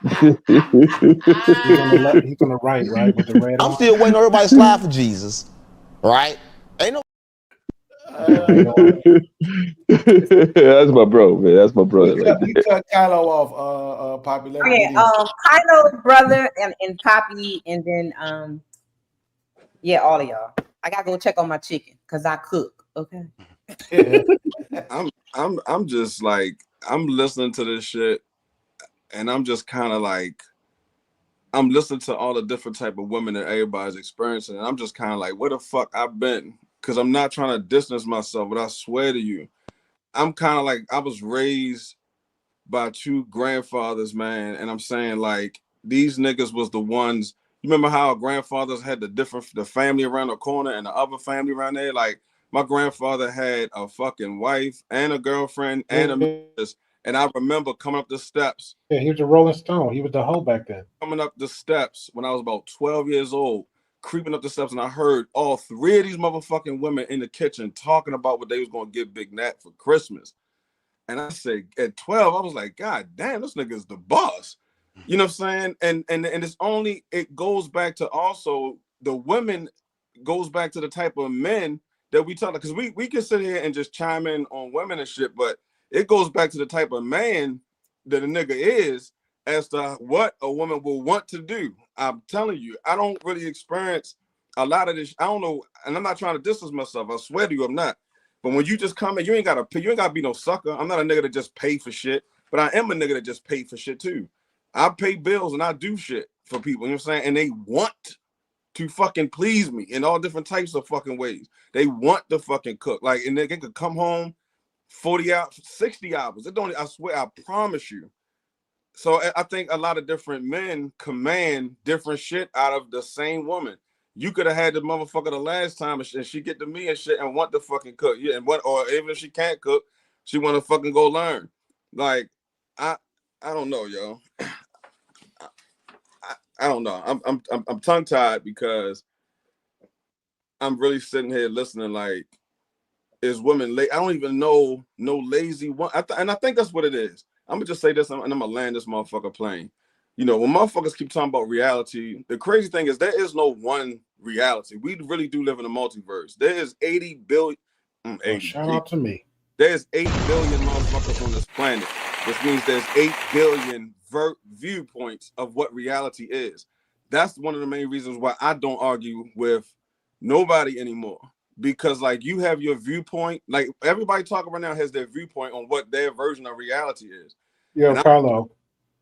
J: He's on the right with the red.
H: I'm still waiting on everybody to slide for Jesus, right? Ain't no.
A: That's my bro, man. That's my brother.
K: You cut Kylo off, Poppy.
F: Okay, Kylo, brother, and Poppy, and then all of y'all. I gotta go check on my chicken because I cook. Okay.
U: I'm just like, I'm listening to this shit, and I'm just kind of like, I'm listening to all the different type of women that everybody's experiencing, and I'm just kind of like, where the fuck I've been? Because I'm not trying to distance myself, but I swear to you, I'm kind of like, I was raised by two grandfathers, man, and I'm saying like, these niggas was the ones. You remember how our grandfathers had the family around the corner and the other family around there? Like, my grandfather had a fucking wife and a girlfriend and a mistress. And I remember coming up the steps.
J: Yeah, he was a Rolling Stone. He was the hoe back then.
U: Coming up the steps when I was about 12 years old, creeping up the steps, and I heard all three of these motherfucking women in the kitchen talking about what they was going to give Big Nat for Christmas. And I said, at 12, I was like, God damn, this nigga is the boss. You know what I'm saying? And it's only, it goes back to also the women, goes back to the type of men that we talk, because we can sit here and just chime in on women and shit, but it goes back to the type of man that a nigga is as to what a woman will want to do. I'm telling you, I don't really experience a lot of this. I don't know, and I'm not trying to distance myself. I swear to you, I'm not. But when you just come in, you ain't gotta be no sucker. I'm not a nigga that just pay for shit, but I am a nigga that just pay for shit too. I pay bills and I do shit for people, you know what I'm saying? And they want to fucking please me in all different types of fucking ways. They want to fucking cook. Like, and they could come home 40 hours, 60 hours. It don't, I swear, I promise you. So I think a lot of different men command different shit out of the same woman. You could have had the motherfucker the last time and she get to me and shit and want to fucking cook. Yeah, and or even if she can't cook, she want to fucking go learn. Like, I don't know, yo. I don't know. I'm tongue tied because I'm really sitting here listening. Like, is women late? I don't even know no lazy one. And I think that's what it is. I'm gonna just say this, and I'm gonna land this motherfucker plane. You know, when motherfuckers keep talking about reality, the crazy thing is there is no one reality. We really do live in a multiverse. There is 80 billion.
J: Shout out to me.
U: There's 8 billion motherfuckers on this planet, which means there's 8 billion viewpoints of what reality is. that's one of the main reasons why I don't argue with nobody anymore. Because like you have your viewpoint, like everybody talking right now has their viewpoint on what their version of reality is.
J: Yo, Carlo,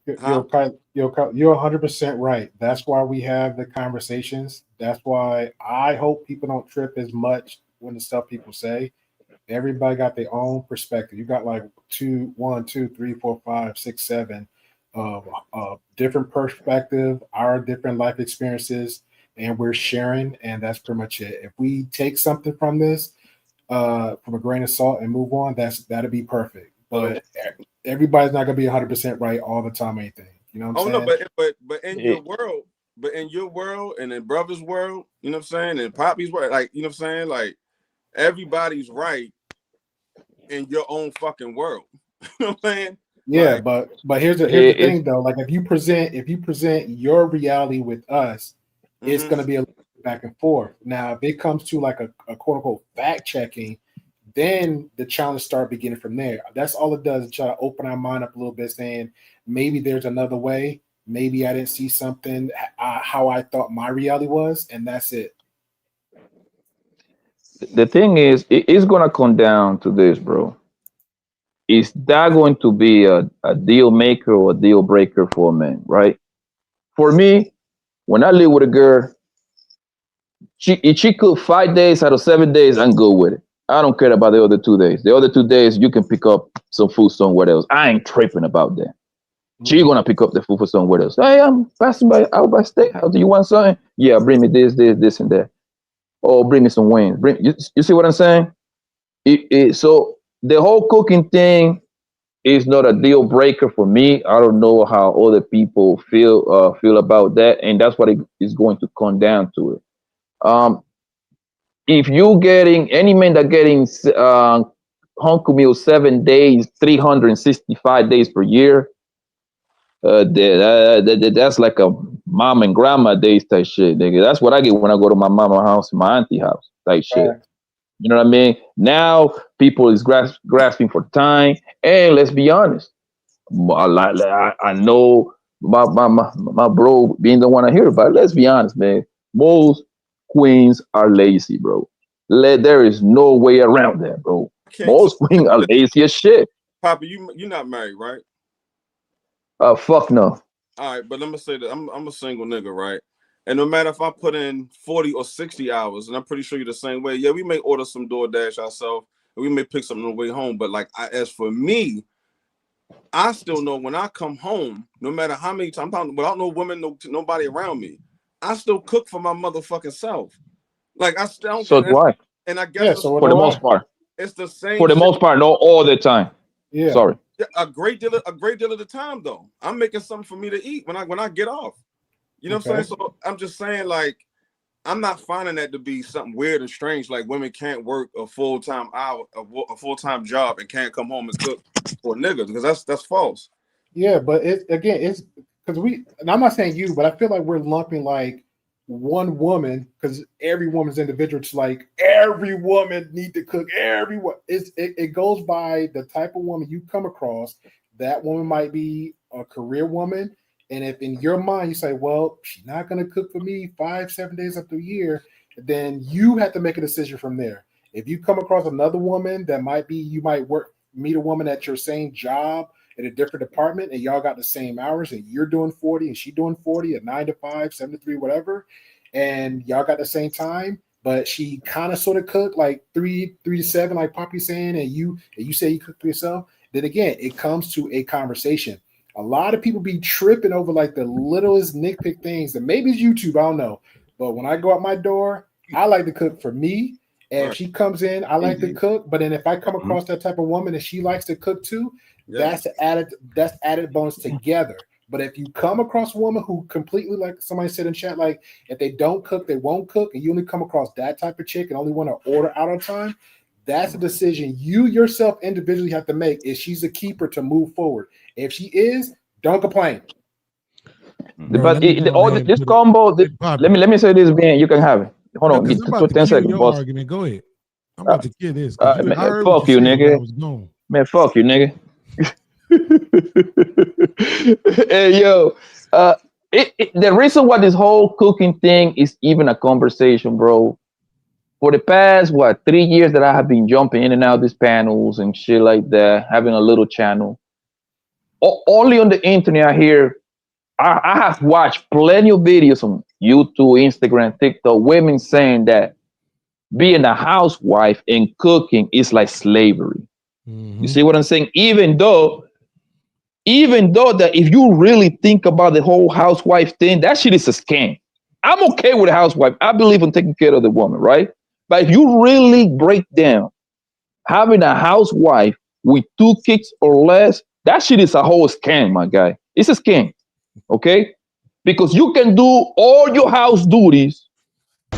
J: you're 100% right. That's why we have the conversations. That's why I hope people don't trip as much when the stuff people say. Everybody got their own perspective. You got like 1, 2, 3, 4, 5, 6, 7 different perspective, our different life experiences, and we're sharing, and that's pretty much it. If we take something from this, from a grain of salt and move on, that'd be perfect. But everybody's not gonna be 100% right all the time. Anything, you know what I'm saying?
U: No, but in your world, and in brother's world, you know what I'm saying, and Poppy's world, like you know what I'm saying, like everybody's right in your own fucking world. You know what I'm saying?
J: Yeah, like, but here's the thing though. Like if you present your reality with us, it's gonna be a back and forth. Now, if it comes to like a quote unquote fact checking, then the challenge start beginning from there. That's all it does, is try to open our mind up a little bit, saying maybe there's another way. Maybe I didn't see something how I thought my reality was, and that's it.
A: The thing is, it's gonna come down to this, bro. Is that going to be a deal maker or a deal breaker for a man, right? For me, when I live with a girl, if she cook 5 days out of 7 days, I'm good with it. I don't care about the other 2 days. The other 2 days, you can pick up some food somewhere else. I ain't tripping about that. She gonna pick up the food for somewhere else. Hey, I'm passing by out by steakhouse. Do you want something? Yeah, bring me this, and that. Or bring me some wings. You see what I'm saying? So the whole cooking thing is not a deal breaker for me. I don't know how other people feel about that, and that's what it is going to come down to it. If you getting any man that getting hunk meal 7 days, 365 days per year, that's like a mom and grandma days type shit, nigga. That's what I get when I go to my mama house and my auntie house type shit. You know what I mean? Now people is grasping for time, and let's be honest. I know my bro being the one I hear about. Let's be honest, man. Most queens are lazy, bro. There is no way around that, bro. Most queens are lazy as shit.
U: Papa, you're not married, right?
A: Fuck no.
U: All right, but let me say that I'm a single nigga, right? And no matter if I put in 40 or 60 hours, and I'm pretty sure you're the same way. Yeah, we may order some DoorDash ourselves, and we may pick something on the way home. But like, as for me, I still know when I come home, no matter how many times, without no woman, nobody around me, I still cook for my motherfucking self. Like I still.
A: So do I.
U: And I guess
A: for the most part,
U: it's the same.
A: For the most part, not all the time.
J: Yeah.
A: Sorry.
U: A great deal of the time though. I'm making something for me to eat when I get off. You know what I'm saying? So I'm just saying, like, I'm not finding that to be something weird and strange. Like women can't work a full-time full-time job and can't come home and cook for niggas, because that's false.
J: Yeah, but it's because and I'm not saying you, but I feel like we're lumping like one woman, because every woman's individual. It's like every woman need to cook. Everyone, it goes by the type of woman you come across. That woman might be a career woman, and if in your mind you say, well, she's not going to cook for me 5-7 days up to a year, then you have to make a decision from there. If you come across another woman that you might meet a woman at your same job in a different department, and y'all got the same hours, and you're doing 40 and she doing 40 at 9 to 5, 7 to 3, whatever, and y'all got the same time, but she kind of sort of cooked like 3 to 7, like Poppy's saying, and you say you cook for yourself, then again, it comes to a conversation. A lot of people be tripping over like the littlest nitpick things, and maybe it's YouTube, I don't know, but when I go out my door, I like to cook for me. And if she comes in, I like to cook. But then if I come across that type of woman and she likes to cook too, that's added bonus together. But if you come across a woman who completely, like somebody said in chat, like if they don't cook, they won't cook, and you only come across that type of chick and only want to order out on time, that's a decision you yourself individually have to make. If she's a keeper to move forward, if she is, don't complain.
A: But this combo, let me say this, Ben. You can have it. Hold on, get 10 seconds, boss.
C: Argument. Go ahead. I'm about to kill this.
A: Man, fuck you, nigga. Man, fuck you, nigga. Hey, yo. The reason why this whole cooking thing is even a conversation, bro. For the past 3 years that I have been jumping in and out of these panels and shit like that, having a little channel. Only on the internet here, I have watched plenty of videos on YouTube, Instagram, TikTok, women saying that being a housewife and cooking is like slavery. You see what I'm saying? Even though that if you really think about the whole housewife thing, that shit is a scam. I'm okay with a housewife. I believe in taking care of the woman, right? But if you really break down having a housewife with 2 kids or less, that shit is a whole scam, my guy. It's a scam, okay? Because you can do all your house duties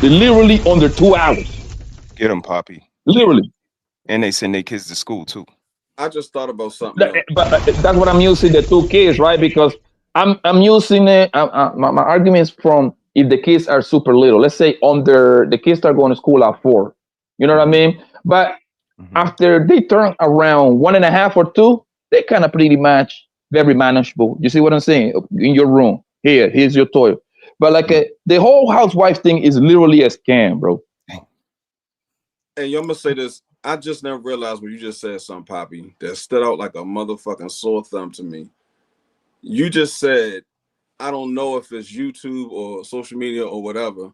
A: literally under 2 hours.
B: Get them, Poppy.
A: Literally.
B: And they send their kids to school too.
U: I just thought about something.
A: But that's what I'm using the 2 kids, right? Because I'm using it. My argument is from if the kids are super little. Let's say the kids start going to school at 4. You know what I mean? But after they turn around 1.5 or 2, they kind of pretty much very manageable. You see what I'm saying? In your room, here's your toy. But like the whole housewife thing is literally a scam, bro.
U: And I'm gonna say this. I just never realized when you just said something, Poppy, that stood out like a motherfucking sore thumb to me. You just said, I don't know if it's YouTube or social media or whatever.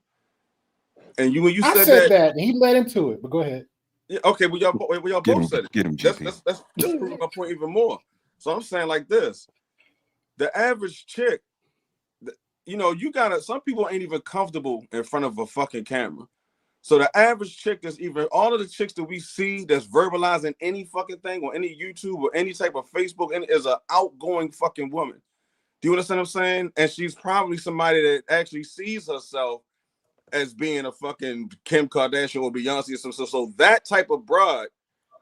U: And when you said
J: that, he led into it. But go ahead.
U: Yeah, okay, well, y'all both said it.
B: Get him, GP.
U: That's proving my point even more. So I'm saying like this: the average chick, some people ain't even comfortable in front of a fucking camera. So the average chick that's even all of the chicks that we see that's verbalizing any fucking thing on any YouTube or any type of Facebook is an outgoing fucking woman. Do you understand what I'm saying? And she's probably somebody that actually sees herself as being a fucking Kim Kardashian or Beyonce or something. So that type of broad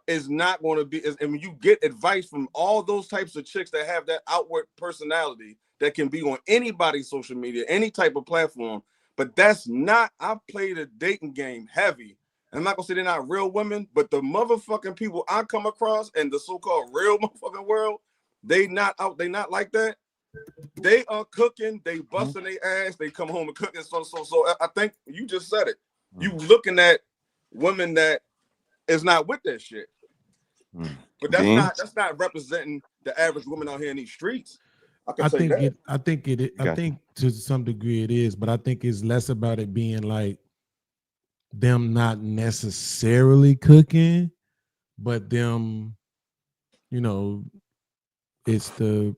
U: is not going to be. And when you get advice from all those types of chicks that have that outward personality that can be on anybody's social media, any type of platform. But that's not, I've played a dating game heavy. I'm not gonna say they're not real women, but the motherfucking people I come across in the so-called real motherfucking world, they not like that. They are cooking, they busting their ass, they come home and cooking. So I think you just said it. You looking at women that is not with that shit. But that's not representing the average woman out here in these streets. I think to some degree it is, but I think it's less about it being like them not necessarily cooking, but them,
C: it's the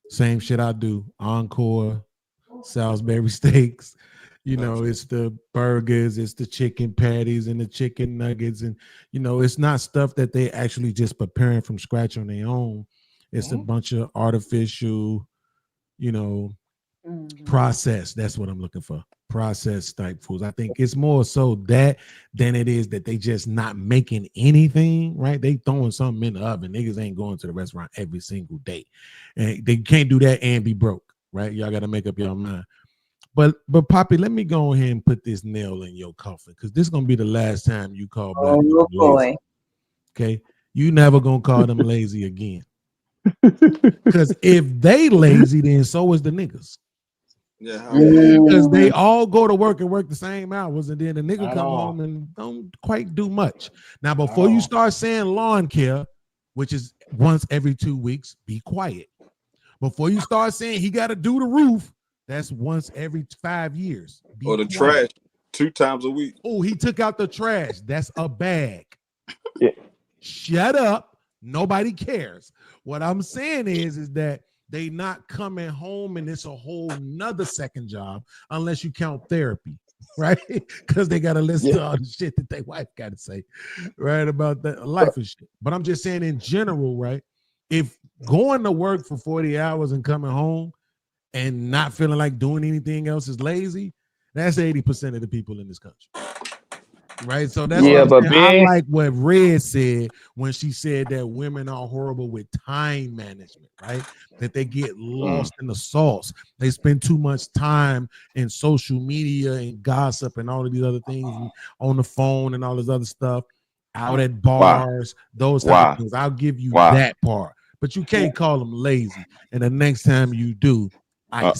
C: same shit I do. Encore, Salisbury steaks, it's the burgers, it's the chicken patties and the chicken nuggets, and it's not stuff that they actually just preparing from scratch on their own. It's a bunch of artificial, process. That's what I'm looking for. Process type foods. I think it's more so that than it is that they just not making anything, right? They throwing something in the oven. Niggas ain't going to the restaurant every single day. And they can't do that and be broke, right? Y'all got to make up your mind. But Poppy, let me go ahead and put this nail in your coffin, because this is going to be the last time you call black people lazy. Okay? You never going to call them lazy again. Because if they lazy, then so is the niggas.
U: Yeah,
C: because they all go to work and work the same hours, and then the nigga come home and don't quite do much. Now, before you start saying lawn care, which is once every 2 weeks, be quiet. Before you start saying he got to do the roof, that's once every 5 years.
U: Or the trash 2 times a week.
C: Oh, he took out the trash. That's a bag.
A: Yeah.
C: Shut up. Nobody cares. What I'm saying is that they not coming home and it's a whole nother second job unless you count therapy, right? Because they got to listen to all the shit that their wife got to say, right, about that life and shit. But I'm just saying in general, right? If going to work for 40 hours and coming home and not feeling like doing anything else is lazy, that's 80% of the people in this country. Right, so that's I like what Red said when she said that women are horrible with time management, right? That they get lost in the sauce. They spend too much time in social media and gossip and all of these other things, and on the phone and all this other stuff, out at bars, those type of things. I'll give you that part, but you can't call them lazy. And the next time you do, ice.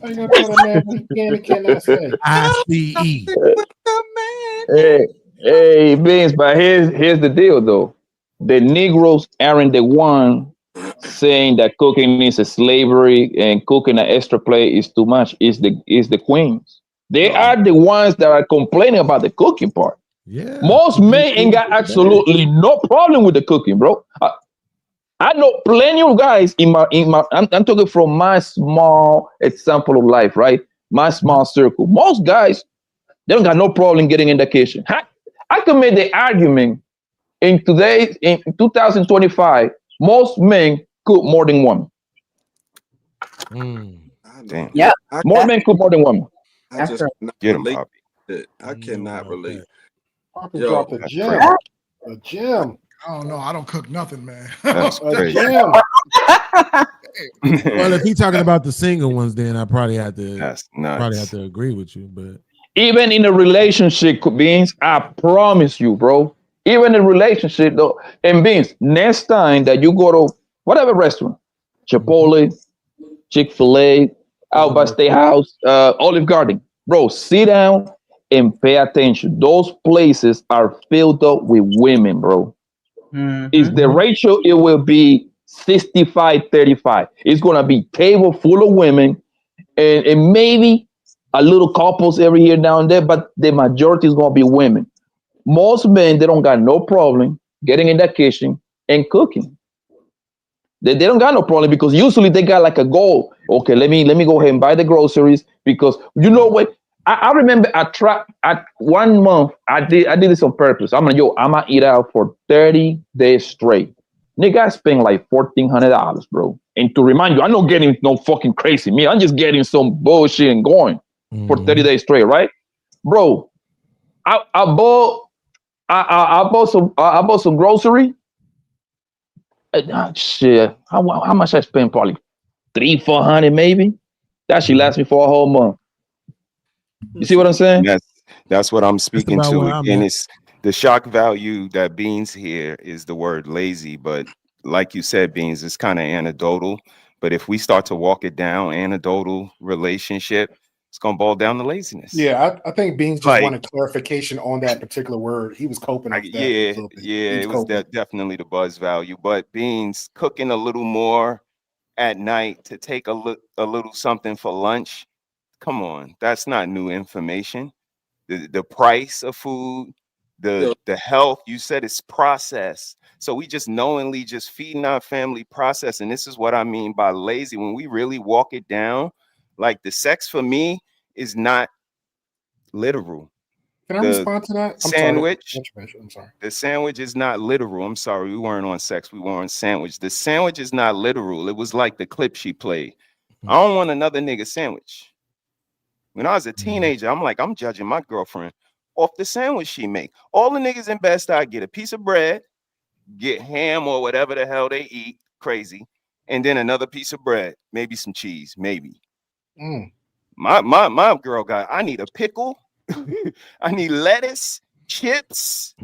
J: How you gonna tell a man what he can and cannot say?
C: ICE.
A: Hey, Vince, but here's the deal though. The Negroes aren't the one saying that cooking is a slavery and cooking an extra plate is too much. It's the queens. They are the ones that are complaining about the cooking part.
C: Yeah.
A: Most men ain't got absolutely no problem with the cooking, bro. I know plenty of guys in my I'm talking from my small example of life, right? My small circle. Most guys, they don't got no problem getting in the kitchen. I can make the argument in 2025, most men cook more than women.
U: Damn.
F: Yeah.
A: More men cook more than women.
U: I just cannot
B: Get him,
U: relate.
B: Poppy.
U: to it. I cannot relate.
J: Poppy
U: Yo,
J: dropped a
U: that's
J: gem.
U: crazy.
J: A gem.
M: I don't know. I don't cook nothing, man.
B: That's
J: A
B: crazy.
J: gem.
C: Well, if he's talking about the single ones, then I probably have to
B: That's
C: probably have
B: nuts.
C: to agree with you. But
A: Even in a relationship, Beans, I promise you, bro. Even in a relationship, though, and Beans, next time that you go to whatever restaurant, Chipotle, Chick-fil-A, Outback Steakhouse, Olive Garden, bro, sit down and pay attention. Those places are filled up with women, bro. Is the ratio, it will be 65-35. It's gonna be table full of women and maybe a little couples every here now and there, but the majority is gonna be women. Most men, they don't got no problem getting in that kitchen and cooking. They don't got no problem because usually they got like a goal. Okay, let me go ahead and buy the groceries because you know what? I remember at 1 month I did this on purpose. I'm gonna eat out for 30 days straight. Nigga, I spent like $1,400, bro. And to remind you, I'm not getting no fucking crazy meal. I'm just getting some bullshit and going for 30 days straight, right? Bro, I bought some grocery. Shit, how much I spent? Probably $300-400 maybe. That should last me for a whole month. You see what I'm saying?
B: That's what I'm speaking
C: about
B: to.
C: where I'm
B: Again,
C: at.
B: it's the shock value that Beans here is the word lazy, but like you said, Beans, it's kind of anecdotal. But if we start to walk it down, anecdotal relationship, it's gonna boil down to laziness.
J: Yeah, I think Beans just
B: Like-
J: wanted clarification on that particular word. He was coping with that.
B: Yeah,
J: a little bit.
B: yeah,
J: He
B: it was
J: coping.
B: definitely the buzz value. But Beans cooking a little more at night to take a little something for lunch. Come on, that's not new information. The price of food, the health, you said it's processed. So we just knowingly just feeding our family process. And this is what I mean by lazy. When we really walk it down, like the sex for me is not literal.
J: Can I respond to that?
B: Sandwich.
J: I'm sorry.
B: The sandwich is not literal. I'm sorry, we weren't on sex. We were on sandwich. The sandwich is not literal. It was like the clip she played. I don't want another nigga sandwich. When I was a teenager, I'm judging my girlfriend off the sandwich she make. All the niggas in Bed-Stuy get a piece of bread, get ham or whatever the hell they eat, crazy, and then another piece of bread, maybe some cheese, maybe. My girl got, I need a pickle, I need lettuce, chips,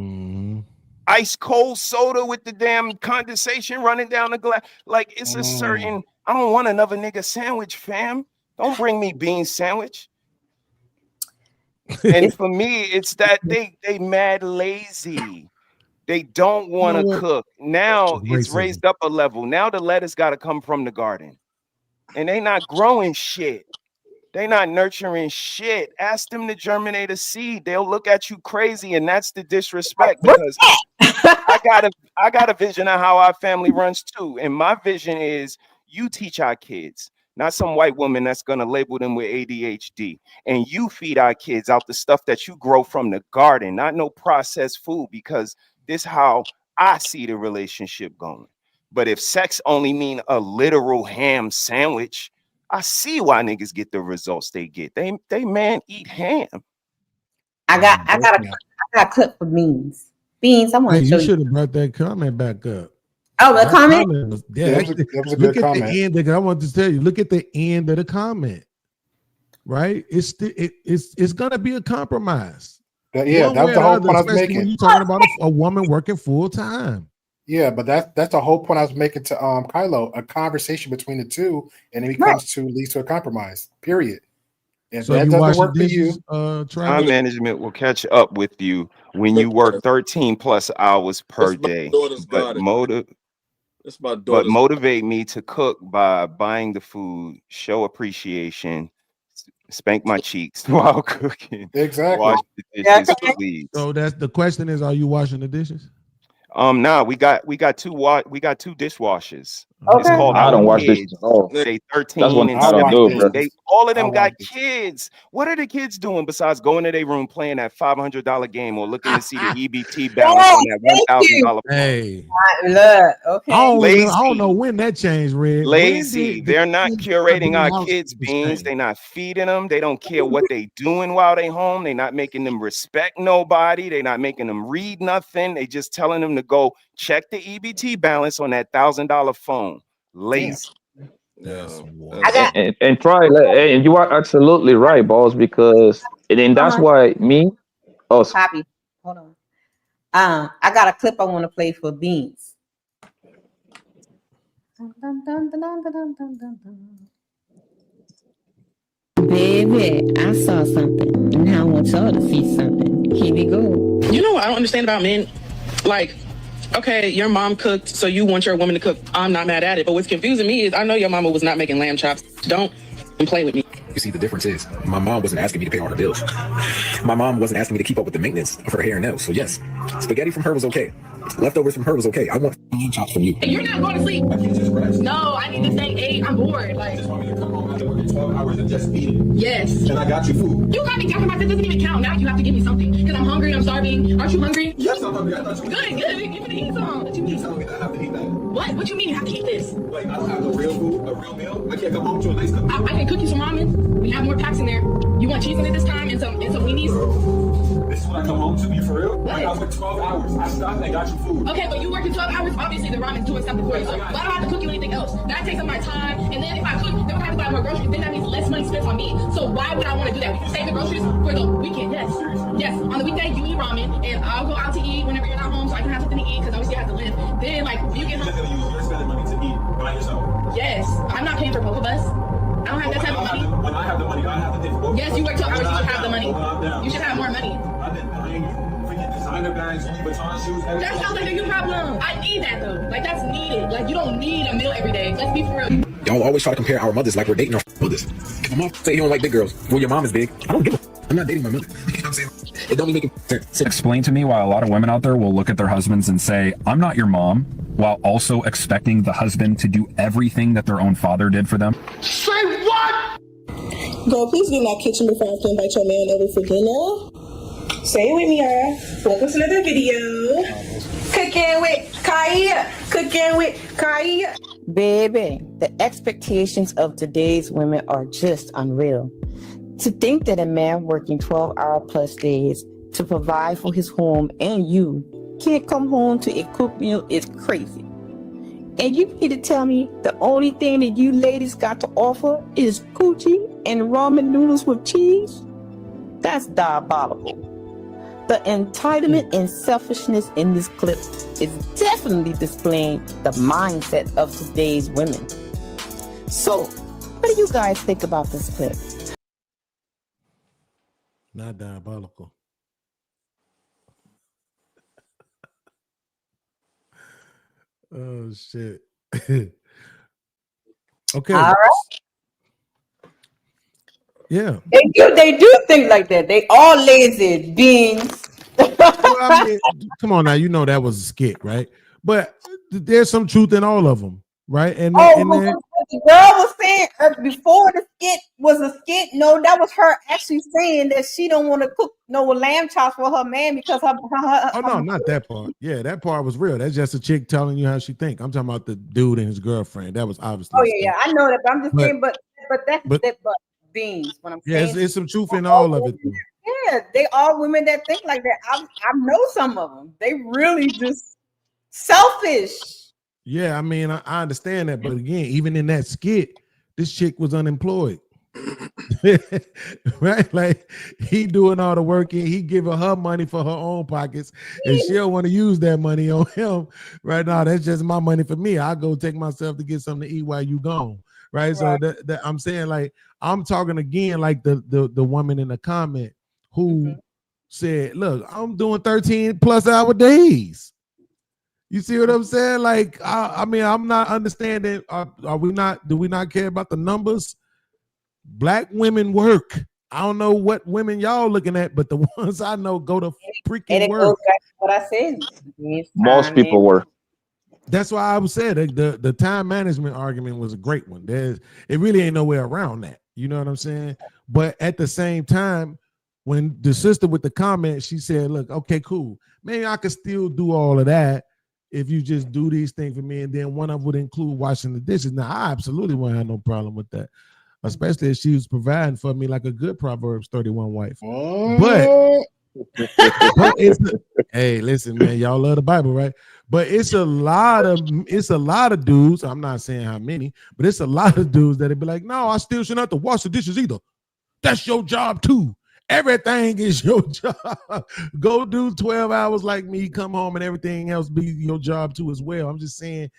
B: ice cold soda with the damn condensation running down the glass. Like it's a certain, I don't want another nigga sandwich, fam. Don't bring me bean sandwich. And for me, it's that they mad lazy. They don't want to cook. Now it's raised up a level. Now the lettuce got to come from the garden. And they not growing shit. They not nurturing shit. Ask them to germinate a seed. They'll look at you crazy, and that's the disrespect because I got a vision of how our family runs too. And my vision is you teach our kids. Not some white woman that's going to label them with ADHD. And you feed our kids out the stuff that you grow from the garden, not no processed food, because this is how I see the relationship going. But if sex only mean a literal ham sandwich, I see why niggas get the results they get. They man eat ham.
F: I got a clip for beans. Beans, I want
C: Hey,
F: to show
C: you
F: you.
C: should have brought that comment back up.
F: Oh, the
C: That
F: comment?
C: was,
J: that was a
C: look
J: good
C: at
J: comment.
C: the end. I want to tell you, look at the end of the comment. Right? It's gonna be a compromise.
J: Yeah,
C: One
J: that was
C: way
J: the
C: or
J: whole
C: other,
J: point I was
C: especially
J: making.
C: when you're talking about a woman working full time.
J: Yeah, but that's the whole point I was making to Kylo. A conversation between the two, and it becomes leads to a compromise. Period. If
C: So
J: that
C: you
J: doesn't
C: wash
J: work for
C: dishes,
J: you,
B: Time management will catch up with you when you work 13 plus hours per
U: That's my
B: day.
U: daughter's
B: But
U: garden. That's my
B: but
U: daughter's
B: motivate me to cook by buying the food, show appreciation, spank my cheeks while cooking,
J: exactly.
B: wash the dishes, please.
C: So that's the question is, are you washing the dishes?
B: Nah, we got two dishwashers.
A: Okay.
B: It's called
A: I don't
B: Our
A: watch this
B: Kids.
A: at all.
B: They
A: That's
B: 13
A: one
B: and
A: thing I don't do,
B: 17.
A: bro.
B: They all of them
J: I
B: got
J: watch
B: kids. What are the kids doing besides going to their room playing that $500 game or looking to see the EBT balance on that $1,000 phone?
C: Hey,
F: Look, okay.
C: I don't
B: Lazy.
C: know when that changed, Red.
B: Lazy. They're not curating our
C: house
B: kids'
C: was
B: beans.
C: changed?
B: They're not feeding them. They don't care what they doing while they home. They're not making them respect nobody. They're not making them read nothing. They just telling them to go check the EBT balance on that $1,000 phone. Lazy.
A: And try, and you are absolutely right, boss. Because and that's why me, us.
F: Poppy, hold on. I got a clip I want to play for Beans.
T: Baby, I saw something. Now I want y'all to see something. Here we go.
O: You know what I don't understand about men? Like, okay, your mom cooked, so you want your woman to cook. I'm not mad at it. But what's confusing me is I know your mama was not making lamb chops. Don't play with me.
Q: You see, the difference is my mom wasn't asking me to pay all her bills. My mom wasn't asking me to keep up with the maintenance of her hair and nails. So yes, spaghetti from her was okay. Leftovers from her was okay. I want lamb chops from you.
W: You're not going to sleep. No, I need to stay 8. I'm bored. Like,
Q: 12 hours and just eating.
W: yes.
Q: And I got you food.
W: You got me talking about this doesn't even count. Now you have to give me something. Because I'm hungry, I'm starving. Aren't you hungry?
Q: Yes, I'm hungry. I thought you
W: Good. Give me to eat some. What you mean?
Q: telling me that I have to eat that.
W: What? What you mean you have to eat this?
Q: Like, I don't have the real food, a real meal. I can't come home to a nice cup.
W: I can cook you some ramen. We have more packs in there. You want cheese in it this time and some weenies?
Q: This is what I come home to. You for real? Like, I was like 12 hours. I stopped and got you food.
W: Okay, but you working 12 hours. Obviously, the ramen's doing something for you. So why do I have to cook you anything else? That takes up my time. And then if I cook, then we're have to buy more groceries. Then that means less money spent on me. So why would I want to do that? We can save the groceries for the weekend. Yes. Yes. On the weekday, you eat ramen, and I'll go out to eat whenever you're not home, so I can have something to eat because obviously I have to live. Then, like, when you get home.
Q: You're spending money to eat by yourself.
W: Yes. I'm not paying for both of us. I don't have that type of money.
Q: When I have the money, I have to pay for both.
W: Yes, you work 12 hours. You should have the money. You should have more money.
Q: I've been buying you freaking designer bags, Vuitton shoes.
W: That sounds like a you problem. I need that though. Like that's needed. Like you don't need a meal every day. Let's be for real.
Q: Y'all always try to compare our mothers like we're dating our mothers. If my mom say you don't like big girls, well, your mom is big. I don't give a. I'm not dating my mother. You know what I'm saying? It don't even make sense.
S: Explain to me why a lot of women out there will look at their husbands and say, I'm not your mom, while also expecting the husband to do everything that their own father did for them.
W: Say what?
X: Girl, please get in my kitchen before I have to invite your man over for dinner. Say it with me, y'all. Welcome to another video.
F: Cooking with Kaya. Cooking with Kaya. Baby, the expectations of today's women are just unreal. To think that a man working 12-hour plus days to provide for his home and you can't come home to a cooked meal is crazy. And you need to tell me the only thing that you ladies got to offer is coochie and ramen noodles with cheese? That's diabolical. The entitlement and selfishness in this clip is definitely displaying the mindset of today's women. So, what do you guys think about this clip?
C: Not diabolical. Oh shit. Okay.
F: All right.
C: Yeah.
F: They do think like that. They all lazy beans.
C: I mean, come on now, you know that was a skit, right? But there's some truth in all of them, right? And
F: The girl was saying before the skit was a skit. No, that was her actually saying that she don't want to cook no lamb chops for her man because her
C: oh no, not that part. Yeah, that part was real. That's just a chick telling you how she think. I'm talking about the dude and his girlfriend. That was obviously.
F: Oh yeah, I know that, but I'm just saying, but beans. When I'm saying,
C: it's some truth in all of it.
F: Yeah, they are women that think like that. I know some of them. They really just selfish.
C: Yeah, I mean, I understand that, but again, even in that skit, this chick was unemployed. Right? Like he doing all the work and he giving her money for her own pockets, and she don't want to use that money on him. Right now, that's just my money for me. I go take myself to get something to eat while you gone. Right. So that I'm saying, like, I'm talking again, like the woman in the comment who said, look, I'm doing 13+ hour days. You see what I'm saying? Like, I mean, I'm not understanding. Do we not care about the numbers? Black women work. I don't know what women y'all looking at, but the ones I know go to freaking
F: And it
C: work.
F: goes back to what I said.
A: Most people work.
C: That's why I was saying the time management argument was a great one. It really ain't no way around that. You know what I'm saying? But at the same time, when the sister with the comment, she said, look, okay, cool. Maybe I could still do all of that if you just do these things for me. And then one of them would include washing the dishes. Now, I absolutely wouldn't have no problem with that, especially if she was providing for me like a good Proverbs 31 wife. But hey, listen, man, y'all love the Bible, right? But it's a lot of dudes. I'm not saying how many, but it's a lot of dudes that'd be like, no, I still shouldn't have to wash the dishes either. That's your job too. Everything is your job. Go do 12 hours like me, come home, and everything else be your job too as well. I'm just saying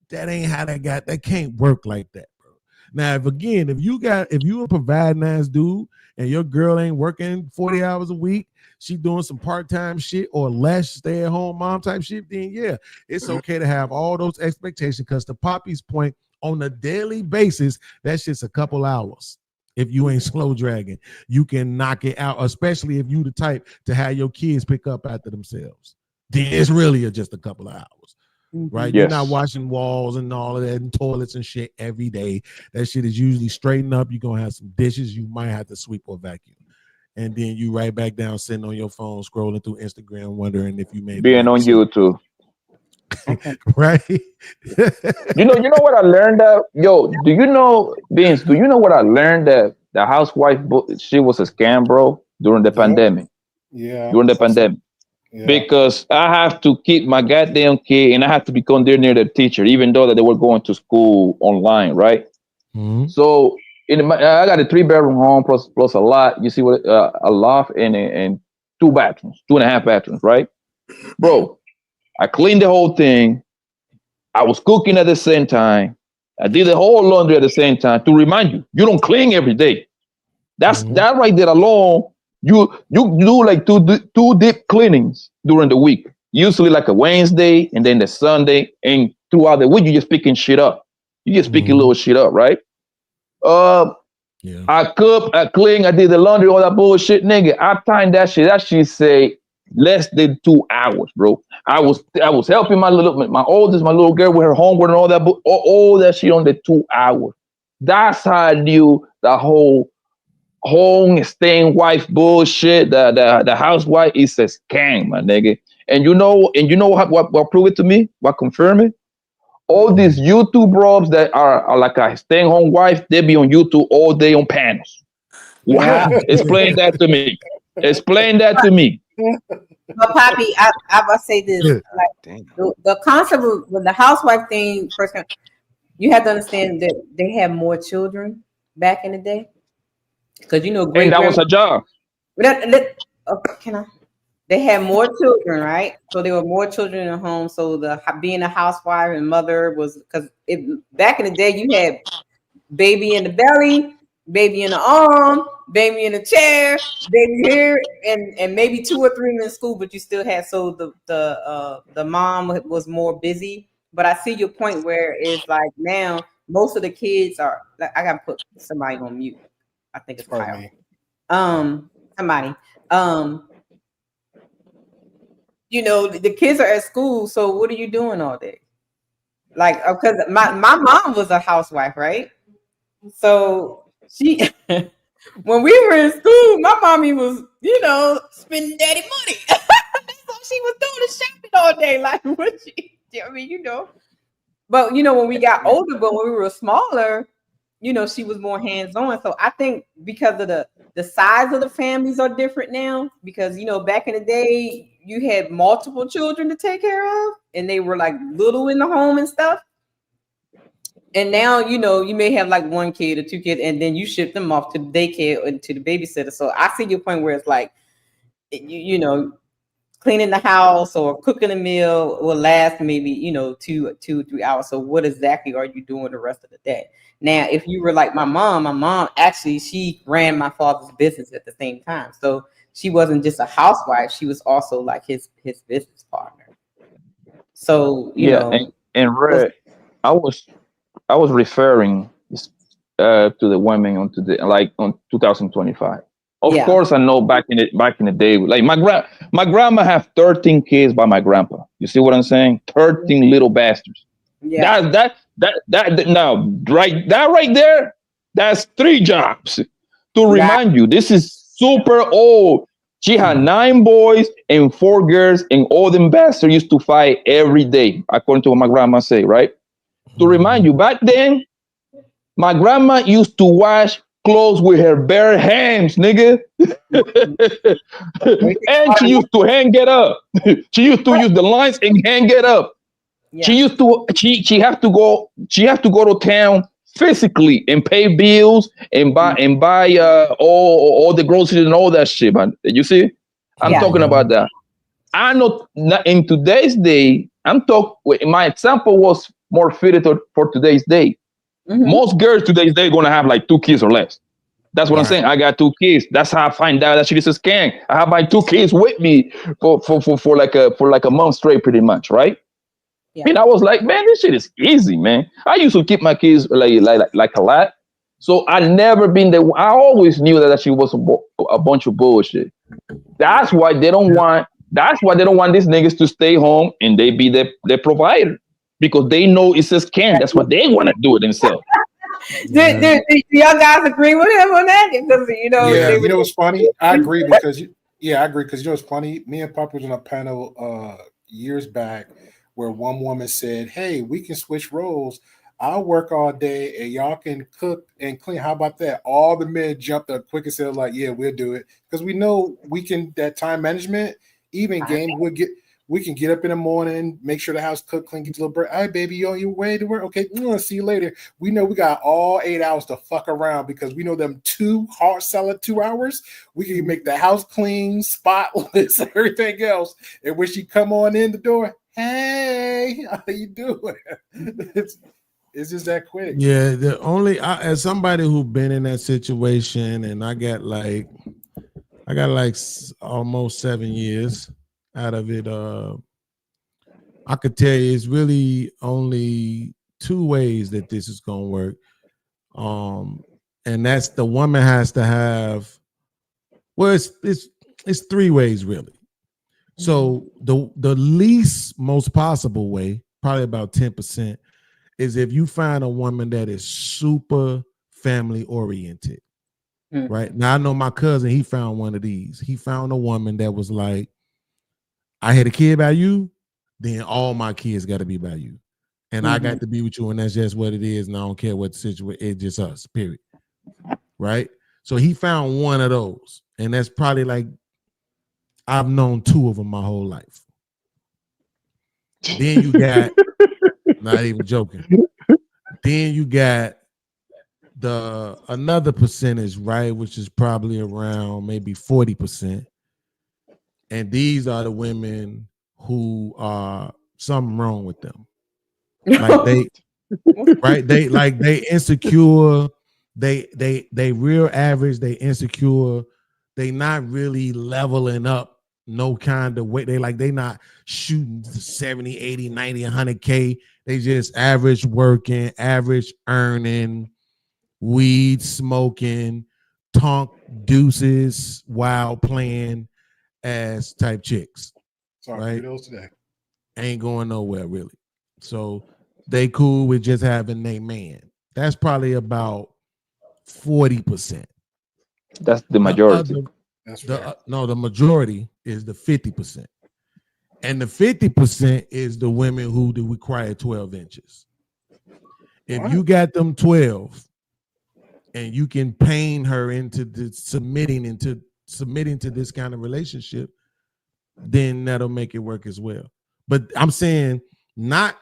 C: that ain't how that can't work like that, bro. Now, if you a providing ass dude and your girl ain't working 40 hours a week, she doing some part-time shit or less stay-at-home mom type shit, then yeah, it's okay to have all those expectations, because to Poppy's point, on a daily basis, that's just a couple hours. If you ain't slow dragging, you can knock it out, especially if you the type to have your kids pick up after themselves. Then it's really just a couple of hours, right?
A: Yes.
C: You're not washing walls and all of that and toilets and shit every day. That shit is usually straightened up. You're going to have some dishes. You might have to sweep or vacuum. And then you right back down sitting on your phone, scrolling through Instagram, wondering if you made
A: Being on YouTube.
C: right?
A: You know what I learned that, do you know what I learned, that the housewife she was a scam, bro, during the pandemic.
J: Yeah.
A: During the pandemic.
J: Yeah.
A: Because I have to keep my goddamn kid and I have to become there near the teacher, even though that they were going to school online, right?
C: Mm-hmm.
A: So I got a 3-bedroom home plus a lot. You see what a loft and 2 bathrooms, 2.5 bathrooms, right? Bro, I cleaned the whole thing. I was cooking at the same time. I did the whole laundry at the same time. To remind you, you don't clean every day. That right there alone. You do like two deep cleanings during the week. Usually like a Wednesday and then the Sunday, and throughout the week you just picking shit up. You just picking little shit up, right? I cooked, I cleaned, I did the laundry, all that bullshit, nigga. I timed that shit. That shit say less than 2 hours, bro. I was helping my little girl with her homework and all that, all that shit on the 2 hours. That's how I knew the whole home staying wife bullshit. The housewife is a scam, my nigga. And you know what prove it to me? What confirm it? All these YouTube bros that are like a staying home wife, they be on YouTube all day on panels. Wow. Explain that to me. Explain that to me.
F: But Poppy, I will say this: like the concept with the housewife thing. First, you have to understand that they had more children back in the day, because and
A: that was a job.
F: Can I? They had more children, right? So there were more children in the home. So being a housewife and mother was, because back in the day you had baby in the belly, baby in the arm, baby in the chair, baby here, and maybe 2 or 3 in school, but you still had, so the mom was more busy. But I see your point where it's like now most of the kids are like, I gotta put somebody on mute. I think it's Kyle. Somebody. The kids are at school, so what are you doing all day? Like, because my mom was a housewife, right? So she, when we were in school, my mommy was, spending daddy money. So she was doing the shopping all day, like what she. I mean, But when we got older, but when we were smaller, she was more hands-on. So I think because of the size of the families are different now, because back in the day you had multiple children to take care of and they were like little in the home and stuff.
D: And now, you know, you may have like 1 kid or 2 kids, and then you ship them off to the daycare or to the babysitter. So I see your point where it's like, you know, cleaning the house or cooking a meal will last maybe, you know, 2 or 3 hours. So what exactly are you doing the rest of the day? Now, if you were like my mom actually, she ran my father's business at the same time. So she wasn't just a housewife. She was also like his business partner. So, you know.
A: And Red, I was referring to the women on 2025. Of course, I know back in the day, like my grandma have 13 kids by my grandpa. You see what I'm saying? 13 little bastards.
D: Yeah.
A: That now right there, that's 3 jobs. To remind you, this is super old. She had 9 boys and 4 girls, and all them bastards used to fight every day, according to what my grandma say, right? To remind you, back then, my grandma used to wash clothes with her bare hands, nigga. And she used to hang it up. She used to use the lines and hang it up. Yeah. She have to go to town physically and pay bills and buy all the groceries and all that shit, man. You see? I'm talking about that. I know in today's day, my example was more fitted for today's day. Mm-hmm. Most girls today's day gonna have like 2 kids or less. That's what I'm saying. I got 2 kids. That's how I find out that shit is a scam. I have my 2 kids with me for like a month straight, pretty much, right? Yeah. And I was like, man, this shit is easy, man. I used to keep my kids like a lot. So I never been there. I always knew that she was a bunch of bullshit. That's why they don't want these niggas to stay home and they be their provider, because they know it's a scam. That's what they want to do it themselves.
D: Do y'all guys agree with him on that? Because you know
J: what's funny? I agree because you know what's funny. Me and Papa was on a panel years back where one woman said, "Hey, we can switch roles. I'll work all day and y'all can cook and clean. How about that?" All the men jumped up quick and said, like, "Yeah, we'll do it." Because we know we can, that time management, even game, we can get up in the morning, make sure the house cooked, clean, get a little break. All right, baby, you on your way to work? Okay, we're gonna see you later. We know we got all 8 hours to fuck around because we know them 2 hard solid 2 hours. We can make the house clean, spotless, everything else. And when she come on in the door, hey, how you doing? It's just that quick.
C: Yeah, as somebody who's been in that situation, and I got like almost 7 years out of it. I could tell you it's really only 2 ways that this is gonna work. And that's the woman has to have, well, it's 3 ways really. So the least most possible way, probably about 10%, is if you find a woman that is super family oriented. Right now, I know my cousin, he found one of these. He found a woman that was like, I had a kid by you, then all my kids got to be by you. And I got to be with you, and that's just what it is. And I don't care what the situation, it's just us, period. Right? So he found one of those. And that's probably like, I've known 2 of them my whole life. Then you got, not even joking. Then you got another percentage, right, which is probably around maybe 40%. And these are the women who are something wrong with them. Like they insecure, they real average, they insecure, they not really leveling up no kind of way. They not shooting 70, 80, 90, 100K. They just average working, average earning, weed smoking, tonk deuces while playing ass type chicks.
J: Sorry, right? Today.
C: Ain't going nowhere really. So they cool with just having their man. That's probably about 40%.
A: That's the majority.
C: The majority is the 50%. And the 50% is the women who do require 12 inches. If you got them 12 and you can pain her into submitting to this kind of relationship, then that'll make it work as well. But I'm saying not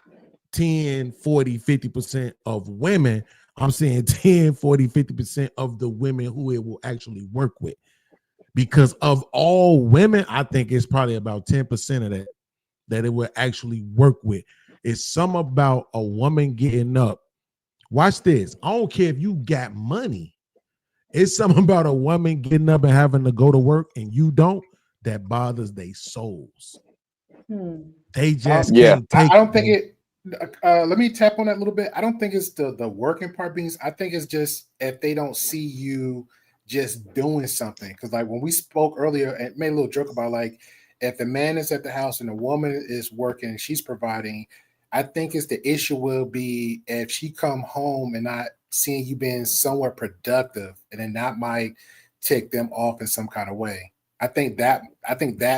C: 10, 40, 50% of women. I'm saying 10, 40, 50% of the women who it will actually work with. Because of all women, I think it's probably about 10% of that it will actually work with. It's some about a woman getting up. Watch this. I don't care if you got money. It's something about a woman getting up and having to go to work and you don't, that bothers their souls. They just can't take
J: I don't think it. Let me tap on that a little bit. I don't think it's the working part being. I think it's just if they don't see you just doing something. Because like when we spoke earlier and made a little joke about like if the man is at the house and the woman is working, she's providing. I think it's the issue will be if she come home and not seeing you being somewhat productive, and then that might tick them off in some kind of way. I think that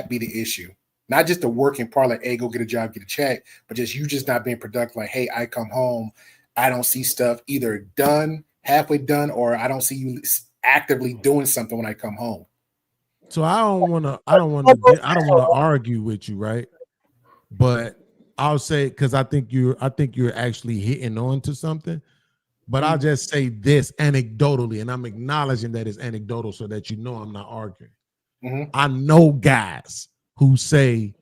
J: be the issue. Not just the working part, like, hey, go get a job, get a check, but just you just not being productive. Like, hey, I come home, I don't see stuff either done, halfway done, or I don't see you actively doing something when I come home.
C: So I don't want to argue with you, right? But I'll say, because I think you're actually hitting on to something. But I'll just say this anecdotally, and I'm acknowledging that it's anecdotal so that you know I'm not arguing. I know guys who say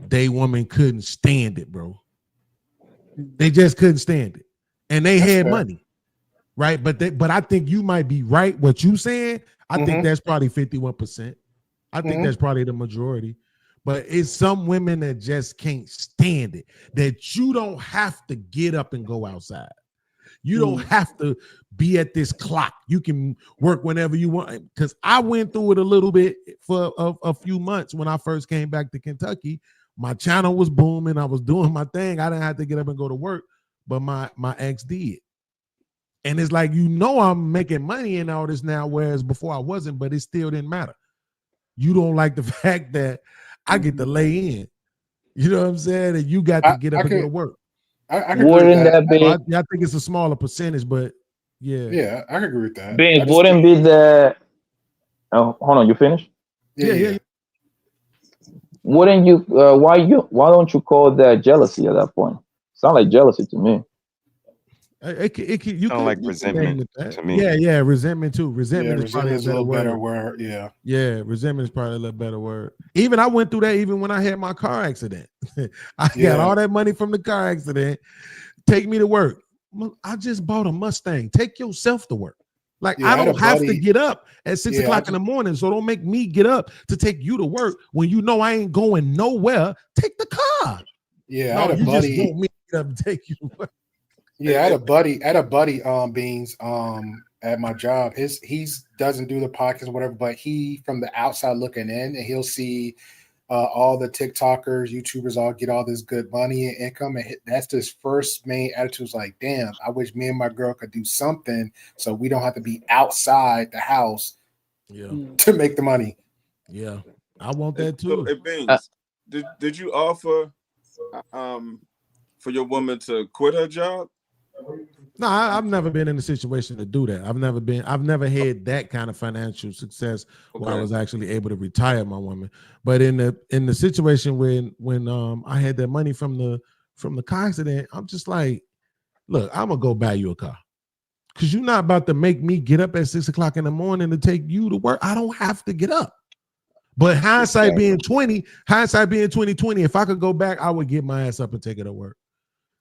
C: they woman couldn't stand it, bro. They just couldn't stand it. And they had money, right? But I think you might be right. What you saying, I think that's probably 51%. I think that's probably the majority. But it's some women that just can't stand it, that you don't have to get up and go outside. You don't have to be at this clock. You can work whenever you want. Because I went through it a little bit for a few months when I first came back to Kentucky. My channel was booming. I was doing my thing. I didn't have to get up and go to work, but my ex did. And it's like, I'm making money and all this now, whereas before I wasn't, but it still didn't matter. You don't like the fact that I get to lay in. You know what I'm saying? And you got to get up and go to work.
J: I
A: wouldn't that be?
C: I think it's a smaller percentage, but
J: yeah, I can agree with that.
A: Beans, wouldn't be that? Oh, hold on, you finished?
J: Yeah.
A: Wouldn't you? Why don't you call that jealousy at that point? Sound like jealousy to me.
B: You sound like resentment to me.
C: Yeah, resentment too. Resentment is probably a
J: little better word. Yeah,
C: resentment is probably a little better word. Even I went through that even when I had my car accident. I got all that money from the car accident. Take me to work. I just bought a Mustang. Take yourself to work. Like I don't have to get up at 6 o'clock in the morning. So don't make me get up to take you to work when you know I ain't going nowhere. Take the car.
J: Yeah,
C: no,
J: I had a buddy.
C: Just want me to get up and take you to work.
J: Yeah, I had a buddy, Beans, at my job. He doesn't do the podcast or whatever, but he from the outside looking in, and he'll see all the TikTokers, YouTubers all get all this good money and income, and that's his first main attitude. Is like, damn, I wish me and my girl could do something so we don't have to be outside the house to make the money.
C: Yeah, I want that too.
U: Hey, Beans, did you offer for your woman to quit her job?
C: No, I've never been in a situation to do that. I've never had that kind of financial success where I was actually able to retire my woman. But in the situation when I had that money from the car accident, I'm just like, look, I'm gonna go buy you a car. Cause you're not about to make me get up at 6 o'clock in the morning to take you to work. I don't have to get up. But hindsight being 2020, if I could go back, I would get my ass up and take her to work.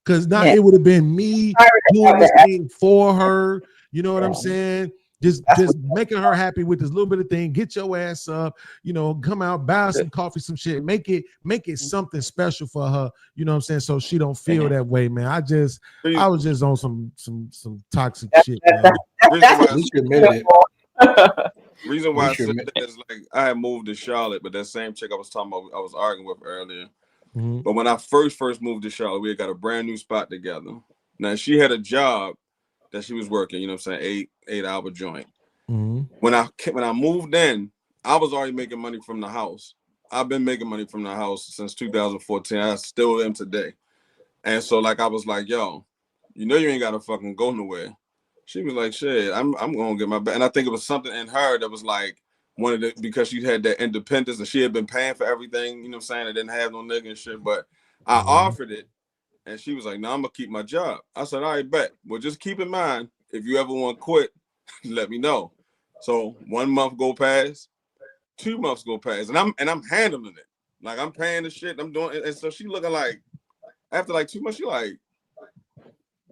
C: Because now it would have been me doing this thing for her. You know what I'm saying? Just making her happy with this little bit of thing. Get your ass up, come out, buy some coffee, some shit. Make it something special for her. You know what I'm saying? So she don't feel that way, man. I was just on some toxic shit.
U: Reason why I said that is like I had moved to Charlotte, but that same chick I was talking about, I was arguing with earlier.
C: Mm-hmm.
U: But when I first moved to Charlotte, we had got a brand new spot together. Now she had a job that she was working, you know what I'm saying, 8-hour joint.
C: Mm-hmm.
U: When I moved in, I was already making money from the house. I've been making money from the house since 2014. I still am today. And so like I was like, yo, you ain't gotta fucking go nowhere. She was like, shit, I'm gonna get my back. And I think it was something in her that was like because she had that independence and she had been paying for everything, you know what I'm saying? I didn't have no nigga and shit, but I offered it And she was like, no, I'm gonna keep my job. I said, all right, bet. Well, just keep in mind, if you ever want to quit, let me know. So 1 month go past, 2 months go past, and I'm handling it. Like I'm paying the shit, I'm doing it. And so she looking like, after like 2 months,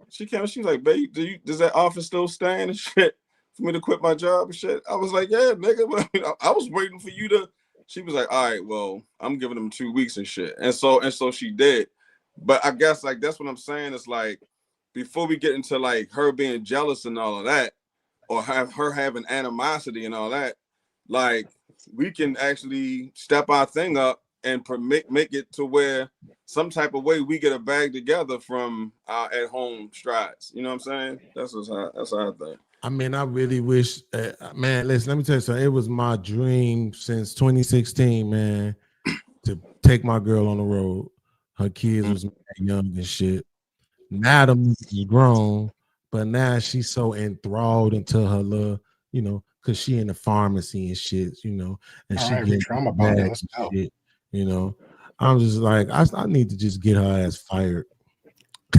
U: she came, she was like, babe, does that offer still stand and shit for me to quit my job and shit? I was like, yeah, nigga. I was waiting for you to. She was like, all right, well, I'm giving them 2 weeks and shit. And so she did. But I guess like that's what I'm saying. It's like before we get into like her being jealous and all of that, or have her having animosity and all that, like we can actually step our thing up and make it to where some type of way we get a bag together from our at-home strides. You know what I'm saying? That's how I think.
C: I mean, I really wish, man, listen, let me tell you something. It was my dream since 2016, man, to take my girl on the road. Her kids was young and shit. Now them is grown, but now she's so enthralled into her love, you know, because she in the pharmacy and shit, you know, and she getting shit, you know. I'm just like, I need to just get her ass fired.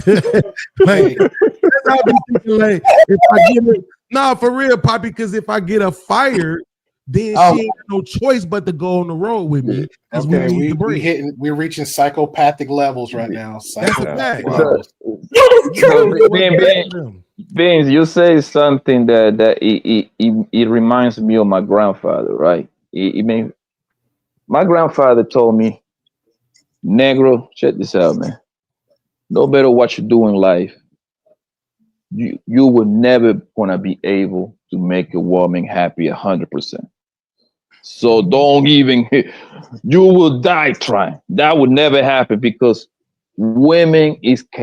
C: Like, that's how I be thinking, like, if I get her, nah, for real, Poppy, because if I get her fired, then she ain't got no choice but to go on the road with me.
J: Okay, we're reaching psychopathic levels right now. Psychopathic levels.
A: Vince, you say something that it reminds me of my grandfather, right? My grandfather told me, Negro, check this out, man. No matter what you do in life, you will never gonna be able to make a woman happy 100%. So don't even, you will die trying. That would never happen because women is chaotic.